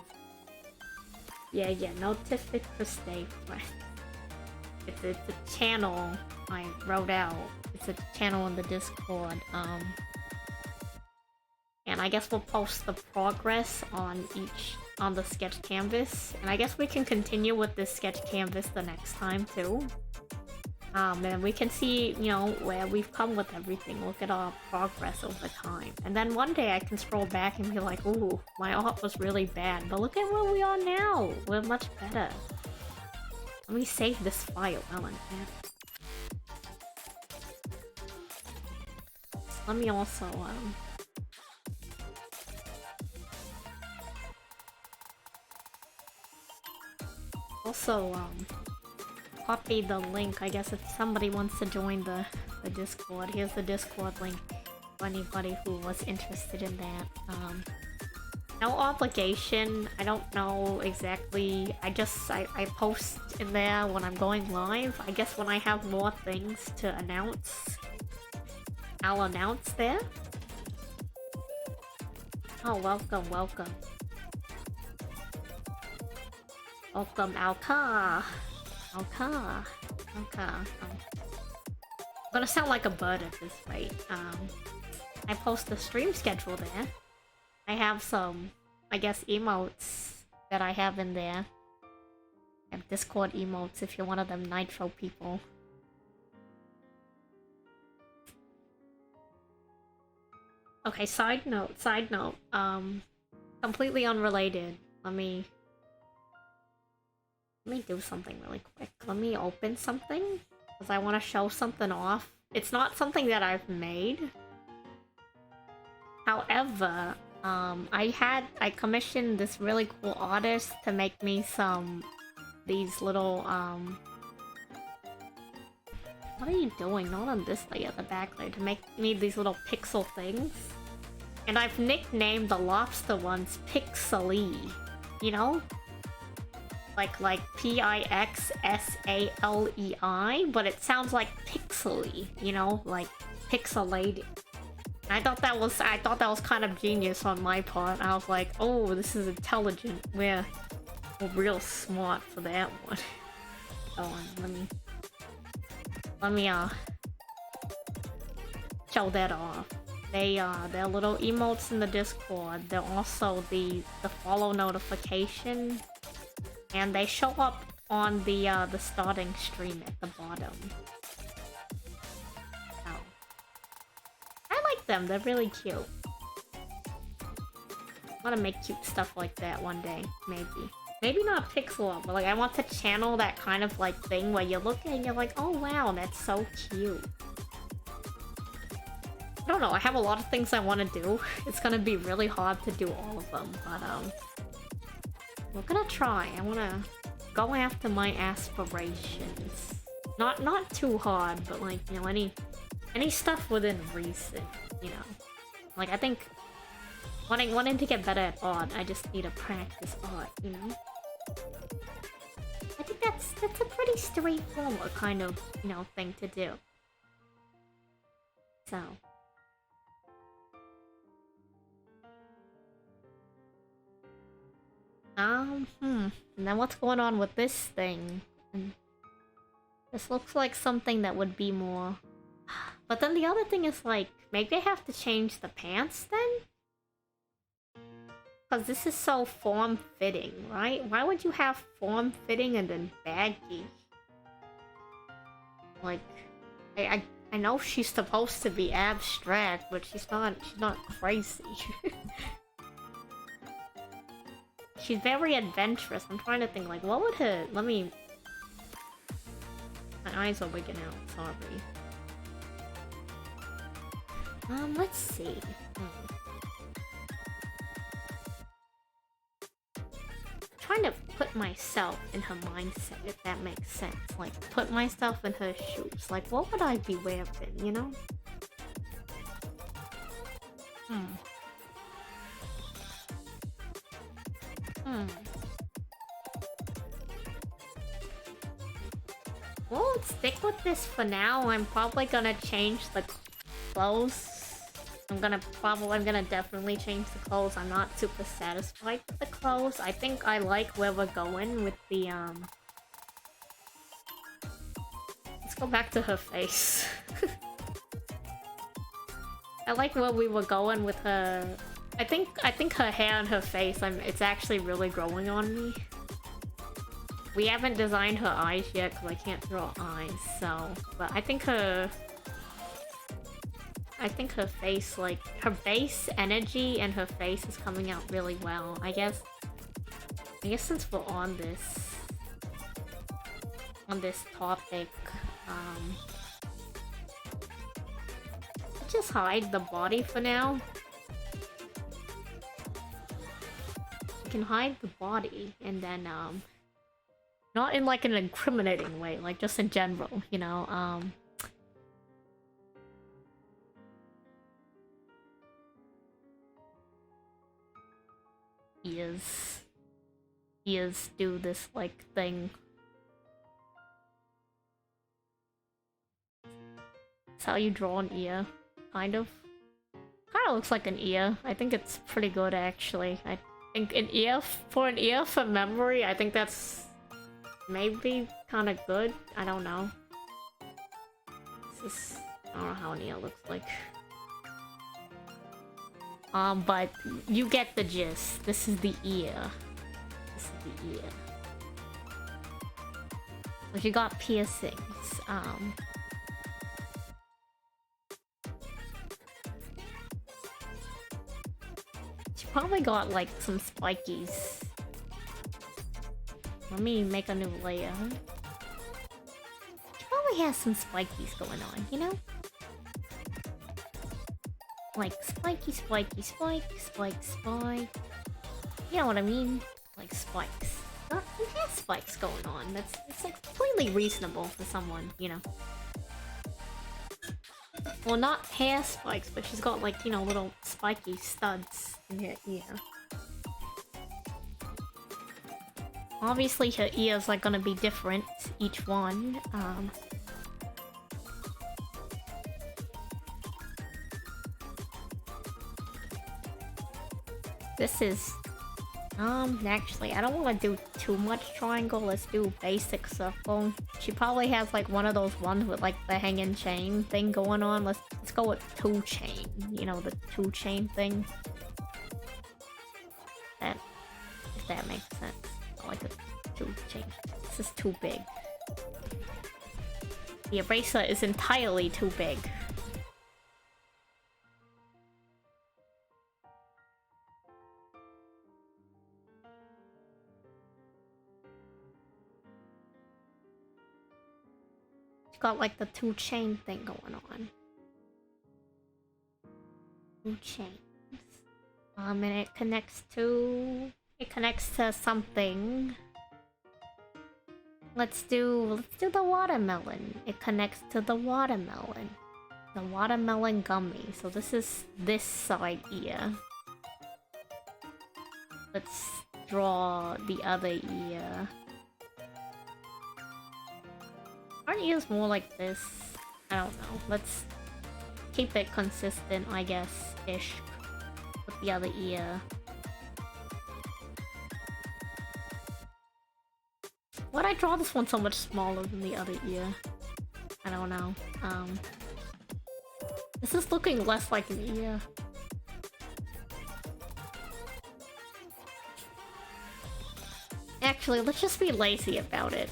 Yeah, Notificrustay Friends. It's a channel I wrote out. It's a channel in the Discord. And I guess we'll post the progress on the sketch canvas. And I guess we can continue with this sketch canvas the next time too. And we can see, you know, where we've come with everything. Look at our progress over time. And then one day I can scroll back and be like, ooh, my art was really bad. But look at where we are now. We're much better. Let me save this file, Ellen. Let me also, copy the link, I guess, if somebody wants to join the Discord. Here's the Discord link. for anybody who was interested in that. No obligation. I don't know exactly. I post in there when I'm going live. I guess when I have more things to announce, I'll announce there. Oh, welcome, welcome. Welcome, Alka. Alka. Alka. I'm gonna sound like a bird at this rate. I post the stream schedule there. I have some, I guess, emotes that I have in there. I have Discord emotes if you're one of them Nitro people. Okay, side note, completely unrelated. Let me do something really quick. Let me open something, because I want to show something off. It's not something that I've made. However, I commissioned this really cool artist to make me these little, what are you doing? Not on this layer, the back layer, to make me these little pixel things. And I've nicknamed the lobster ones Salie, you know? Like P-I-X-S-A-L-E-I, but it sounds like pixely, you know? Like pixelated. I thought that was kind of genius on my part. I was like, oh, this is intelligent. We're real smart for that one. Oh, let me show that off. They're little emotes in the Discord. They're also the follow notification, and they show up on the starting stream at the bottom. I like them, they're really cute. I want to make cute stuff like that one day, maybe. Maybe not pixel art, but like I want to channel that kind of like thing where you look at it and you're like, oh wow, that's so cute. I don't know, I have a lot of things I want to do. It's gonna be really hard to do all of them, but we're gonna try. I want to go after my aspirations. Not too hard, but like, you know, any stuff within reason, you know. Like, I think wanting to get better at art, I just need to practice art, you know. I think that's a pretty straightforward kind of, you know, thing to do. So. And then what's going on with this thing? This looks like something that would be more... But then the other thing is like, maybe I have to change the pants then? Because this is so form-fitting, right? Why would you have form-fitting and then baggy? Like, I know she's supposed to be abstract, but she's not crazy. She's very adventurous. I'm trying to think, like, what would her... Let me... My eyes are wigging out, sorry. Let's see. Trying to put myself in her mindset, if that makes sense. Like, put myself in her shoes. Like, what would I be wearing, you know? We'll stick with this for now. I'm probably gonna change the clothes. I'm gonna definitely change the clothes. I'm not super satisfied with the clothes. I think I like where we're going with the, Let's go back to her face. I like where we were going with her... I think her hair and her face, it's actually really growing on me. We haven't designed her eyes yet because I can't draw eyes, so... But I think her face, like, her base energy and her face is coming out really well. I guess since we're on this topic, just hide the body for now. You can hide the body, and then, not in, like, an incriminating way, like, just in general, you know, ears do this like thing. That's how you draw an ear, kind of. Kind of looks like an ear. I think it's pretty good actually. I think an ear for memory. I think that's maybe kind of good. I don't know. This is, I don't know how an ear looks like. But you get the gist. This is the ear. This is the ear. So she got piercings. She probably got like some spikies. Let me make a new layer. She probably has some spikies going on, you know? Like spiky, spiky, spike, spike, spike. You know what I mean? Like spikes. He has spikes going on. It's like completely reasonable for someone, you know. Well, not hair spikes, but she's got like, you know, little spiky studs in her ear. Obviously her ears are gonna be different, each one. This is... actually, I don't want to do too much triangle. Let's do basic circle. She probably has like one of those ones with like the hanging chain thing going on. Let's go with 2 chain. You know, the 2 chain thing. If that makes sense. I like a 2 chain. This is too big. The eraser is entirely too big. Got like the 2 chain thing going on. 2 chains. And it connects to something. Let's do the watermelon. It connects to the watermelon. The watermelon gummy. So this is this side ear. Let's draw the other ear. Our ear's more like this. I don't know. Let's keep it consistent, I guess, ish. With the other ear. Why'd I draw this one so much smaller than the other ear? I don't know. This is looking less like an ear. Actually, let's just be lazy about it.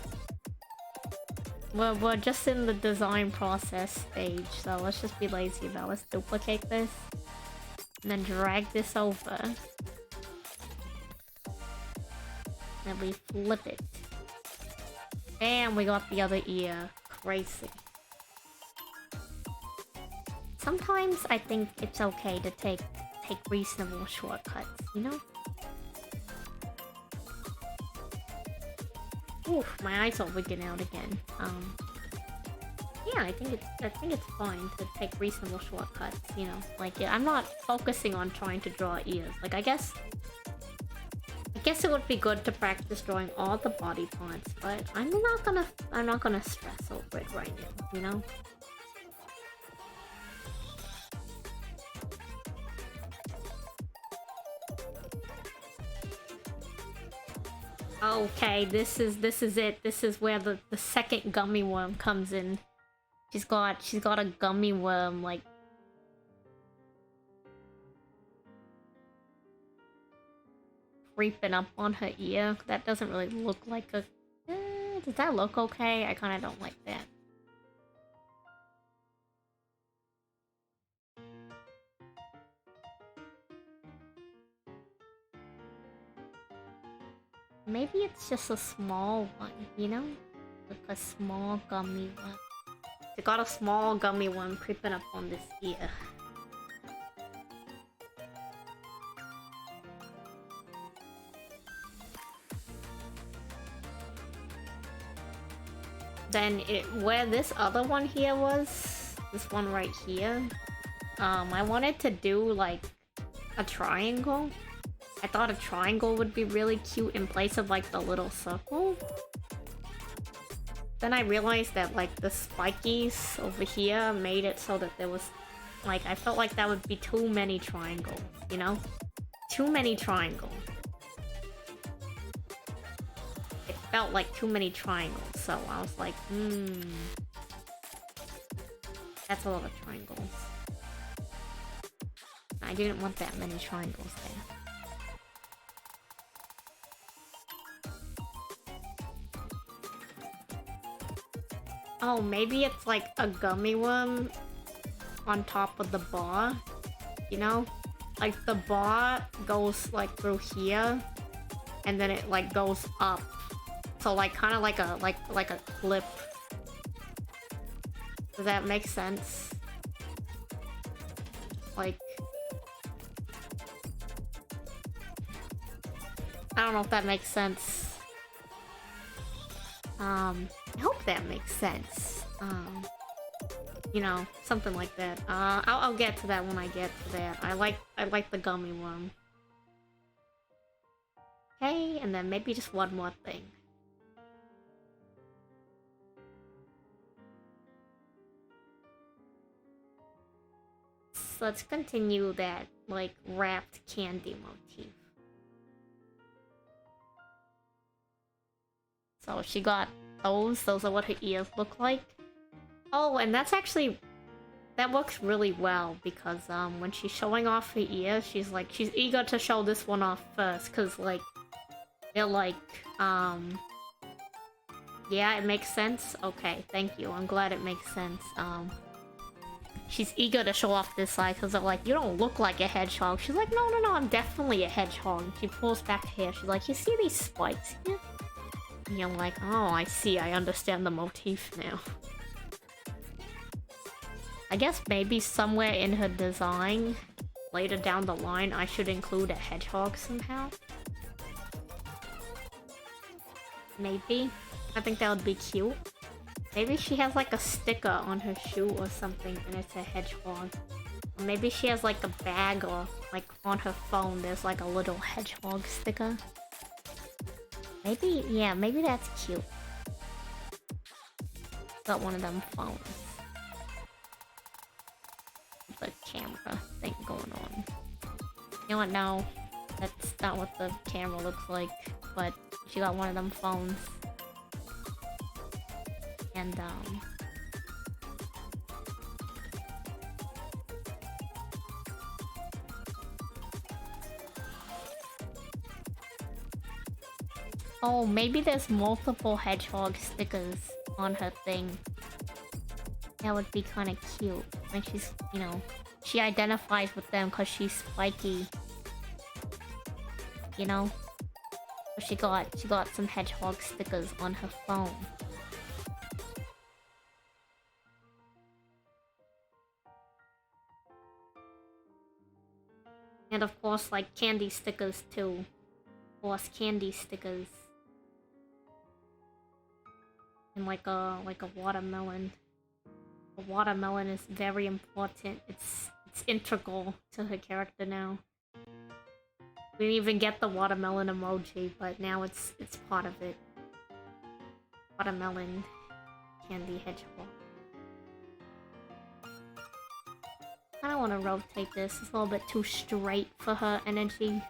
We're just in the design process stage, so let's just be lazy about it. Let's duplicate this. And then drag this over. Then we flip it. And we got the other ear. Crazy. Sometimes I think it's okay to take reasonable shortcuts, you know? Oof, my eyes are wigging out again. Yeah, I think it's fine to take reasonable shortcuts, you know? Like, yeah, I'm not focusing on trying to draw ears. Like, I guess it would be good to practice drawing all the body parts, but I'm not gonna stress over it right now, you know? Okay, this is it. This is where the second gummy worm comes in. She's got a gummy worm like creeping up on her ear. That doesn't really look like a... does that look okay? I kind of don't like that. Maybe it's just a small one, you know? Like a small gummy one. They got a small gummy one creeping up on this ear. Then where this other one here was, this one right here, I wanted to do like a triangle. I thought a triangle would be really cute in place of like the little circle. Then I realized that like the spikies over here made it so that there was like, I felt like that would be too many triangles, you know? Too many triangles. It felt like too many triangles, so I was like, that's a lot of triangles. I didn't want that many triangles there. Oh, maybe it's like a gummy worm on top of the bar, you know? Like the bar goes like through here, and then it like goes up. So like kind of like a clip. Does that make sense? Like, I don't know if that makes sense. I hope that makes sense. You know, something like that. I'll get to that when I get to that. I like the gummy worm. Okay, and then maybe just one more thing. So let's continue that, like, wrapped candy motif. So she got those. Those are what her ears look like. Oh, and that's actually... that works really well because, when she's showing off her ears, she's eager to show this one off first, because, like, they're like, yeah, it makes sense? Okay, thank you. I'm glad it makes sense. She's eager to show off this side because they're like, you don't look like a hedgehog. She's like, no, I'm definitely a hedgehog. She pulls back her hair. She's like, you see these spikes here? And I'm like, oh, I see. I understand the motif now. I guess maybe somewhere in her design, later down the line, I should include a hedgehog somehow. Maybe. I think that would be cute. Maybe she has like a sticker on her shoe or something and it's a hedgehog. Or maybe she has like a bag or like on her phone there's like a little hedgehog sticker. Maybe, yeah, maybe that's cute. Got one of them phones. The camera thing going on. You know what, no. That's not what the camera looks like. But she got one of them phones. And, oh, maybe there's multiple hedgehog stickers on her thing. That would be kind of cute. Like she's, you know, she identifies with them because she's spiky. You know? So she got some hedgehog stickers on her phone. And of course, like, candy stickers, too. Of course, candy stickers. And like a watermelon. A watermelon is very important. It's integral to her character now. We didn't even get the watermelon emoji, but now it's part of it. Watermelon candy hedgehog. I don't want to rotate this. It's a little bit too straight for her energy.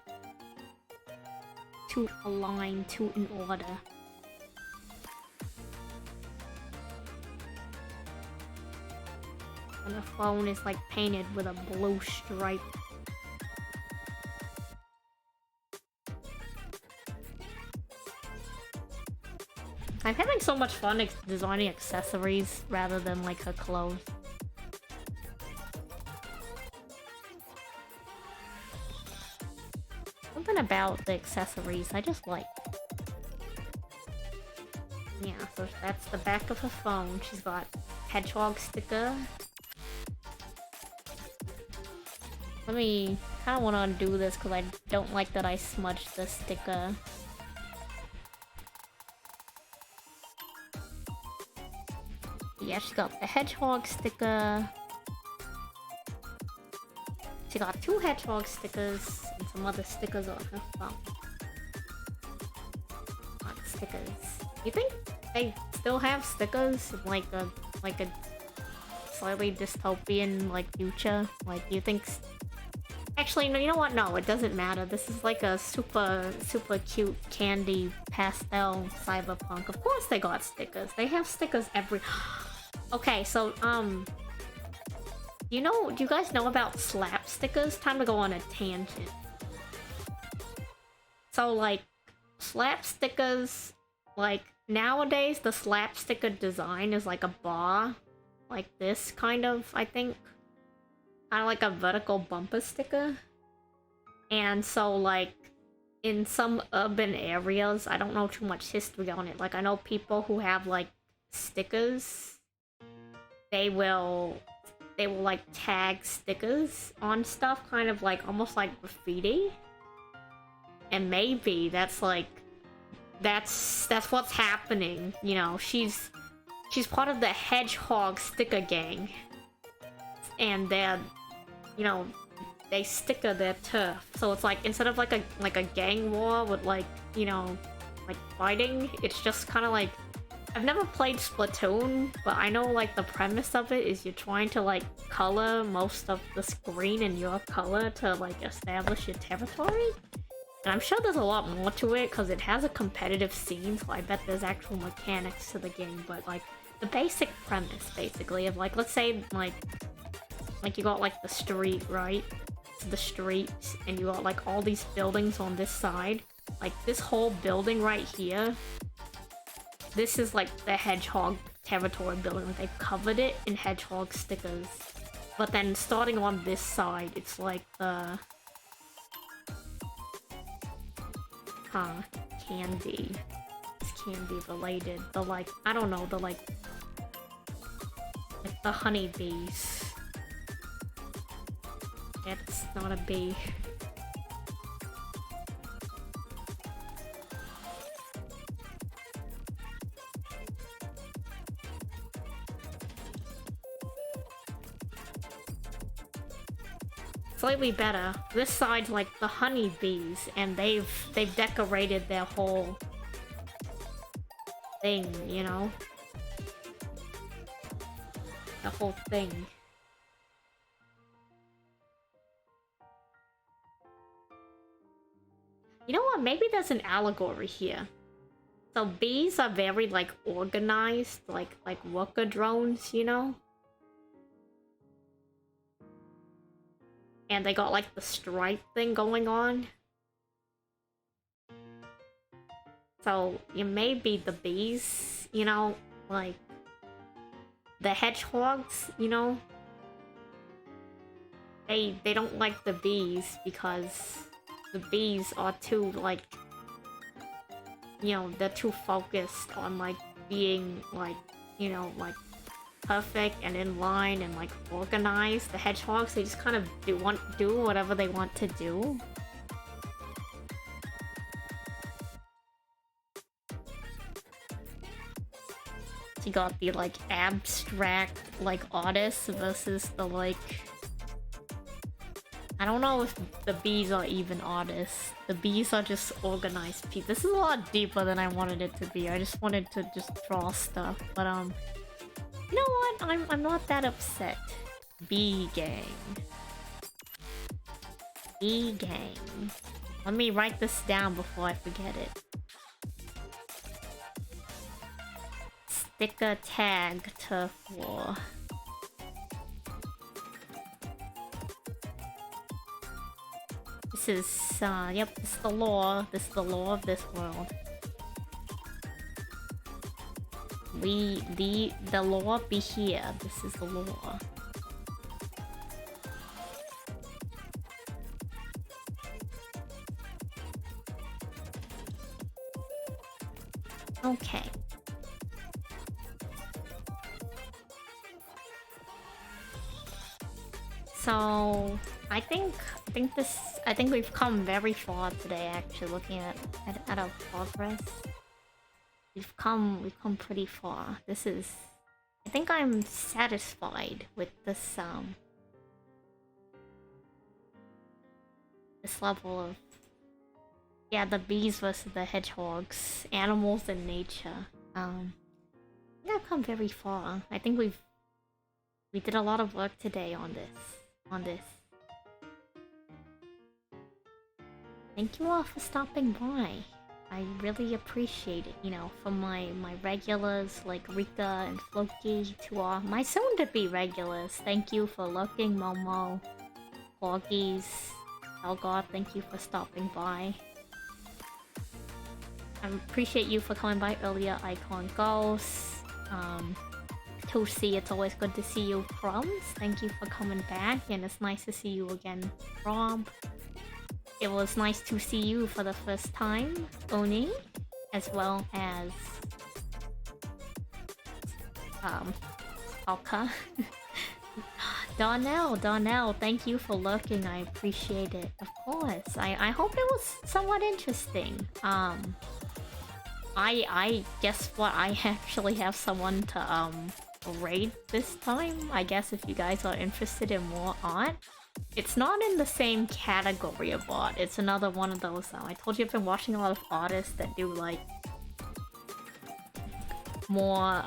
Too aligned, too in order. And the phone is like painted with a blue stripe. I'm having so much fun designing accessories rather than like her clothes. Something about the accessories I just like. Yeah, so that's the back of her phone. She's got hedgehog sticker. Let me kind of want to undo this because I don't like that I smudged the sticker. Yeah, she's got the hedgehog sticker. She got 2 hedgehog stickers and some other stickers on her phone. Not stickers. You think they still have stickers in like a slightly dystopian like future? Like, you think? Actually, no. You know what? No, it doesn't matter. This is like a super cute candy pastel cyberpunk. Of course they got stickers. They have stickers every. Okay, so do you guys know about slap stickers? Time to go on a tangent. So like, slap stickers, like nowadays the slap sticker design is like a bar, like this kind of, I think. Kind of like a vertical bumper sticker. And so like, in some urban areas, I don't know too much history on it. Like, I know people who have like stickers, they will like tag stickers on stuff, kind of like almost like graffiti. And maybe that's like, that's what's happening. You know, she's part of the hedgehog sticker gang, and they're, you know, they sticker their turf. So it's like, instead of like a gang war with like, you know, like fighting, it's just kind of like, I've never played Splatoon, but I know like the premise of it is you're trying to like color most of the screen in your color to like establish your territory. And I'm sure there's a lot more to it because it has a competitive scene, so I bet there's actual mechanics to the game. But like, the basic premise basically of like, let's say like you got like the street, right? It's the street, and you got like all these buildings on this side. Like this whole building right here, this is like the hedgehog territory building. Like, they've covered it in hedgehog stickers. But then starting on this side, it's like the candy. It's candy related. The like, I don't know, the like the honeybees. It's not a bee. Slightly better. This side's like the honeybees, and they've decorated their whole thing, you know? The whole thing. You know what? Maybe there's an allegory here. So bees are very like organized, like worker drones, you know? And they got like the stripe thing going on. So it may be the bees, you know, like the hedgehogs, you know? They don't like the bees because the bees are too like, you know, they're too focused on like being like, you know, like perfect and in line and like organized. The hedgehogs, they just kind of do whatever they want to do. You got the like abstract like artists versus the like, I don't know if the bees are even artists. The bees are just organized people. This is a lot deeper than I wanted it to be. I just wanted to just draw stuff, but you know what? I'm not that upset. Bee gang. Bee gang. Let me write this down before I forget it. Sticker tag turf war. This is yep, this is the law. This is the law of this world. The law be here. This is the law. Okay. So I think we've come very far today. Actually, looking at our progress. We've come pretty far. This is, I think I'm satisfied with this this level of... Yeah, the bees versus the hedgehogs. Animals and nature. I think I've come very far. I think we did a lot of work today on this. Thank you all for stopping by. I really appreciate it, you know, from my regulars like Rika and Floki to all my soon-to-be regulars. Thank you for looking, Momo, Corgis, Elgod, thank you for stopping by. I appreciate you for coming by earlier, Icon Ghost. Tootsie, it's always good to see you. Crumbs, thank you for coming back, and it's nice to see you again, Rob. It was nice to see you for the first time, Oni, as well as Alka. Donnell, thank you for lurking. I appreciate it. Of course. I hope it was somewhat interesting. I guess what I actually have someone to raid this time. I guess if you guys are interested in more art. It's not in the same category of art. It's another one of those. I told you I've been watching a lot of artists that do like more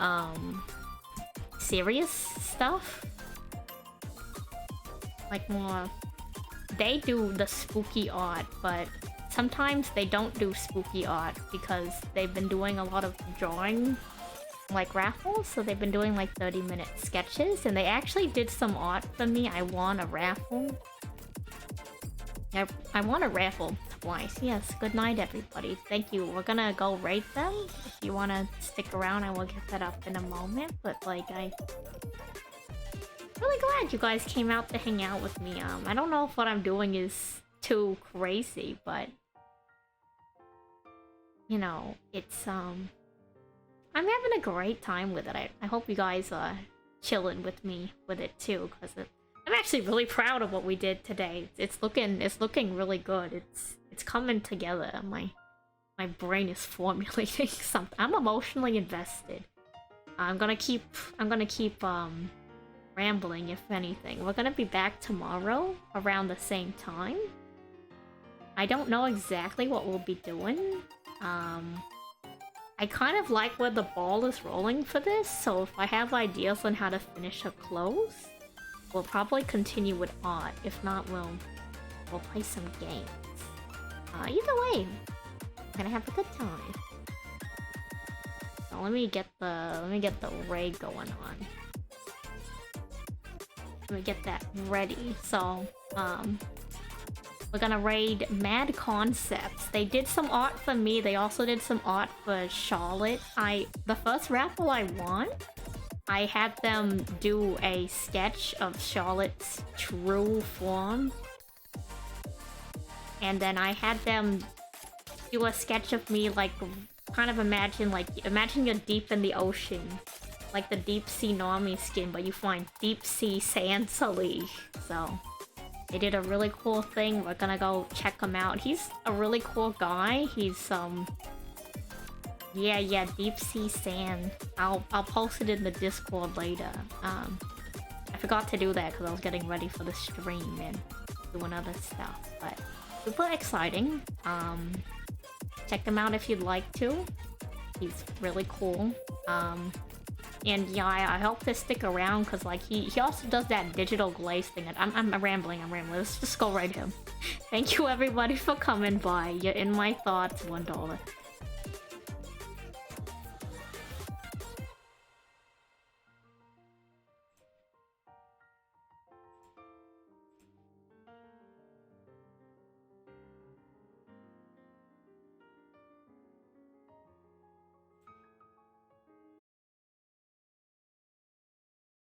serious stuff. Like more... They do the spooky art, but sometimes they don't do spooky art because they've been doing a lot of drawing like raffles, so they've been doing like 30-minute sketches, and they actually did some art for me. I won a raffle. I won a raffle twice. Yes, good night everybody. Thank you. We're gonna go rate them. If you wanna stick around, I will get that up in a moment, but like I'm really glad you guys came out to hang out with me. I don't know if what I'm doing is too crazy, but you know, it's I'm having a great time with it. I hope you guys are chilling with me with it too, because I'm actually really proud of what we did today. It's looking really good. It's coming together. My brain is formulating something. I'm emotionally invested. I'm gonna keep rambling if anything. We're gonna be back tomorrow around the same time. I don't know exactly what we'll be doing. I kind of like where the ball is rolling for this, so if I have ideas on how to finish a close, we'll probably continue with art. If not, we'll play some games. Either way, I'm gonna have a good time. So let me get the raid going on. Let me get that ready. So we're gonna raid Mad Concepts. They did some art for me. They also did some art for Charlotte. The first raffle I won, I had them do a sketch of Charlotte's true form. And then I had them do a sketch of me, like, kind of imagine you're deep in the ocean. Like the deep sea Nami skin, but you find deep sea sand Salie. So they did a really cool thing. We're gonna go check him out. He's a really cool guy. He's yeah, deep sea sand. I'll post it in the Discord later. I forgot to do that because I was getting ready for the stream and doing other stuff, but super exciting. Check him out if you'd like to. He's really cool. And yeah, I hope to stick around because like he also does that digital glaze thing. I'm rambling. Let's just go right him. Thank you everybody for coming by. You're in my thoughts. $1.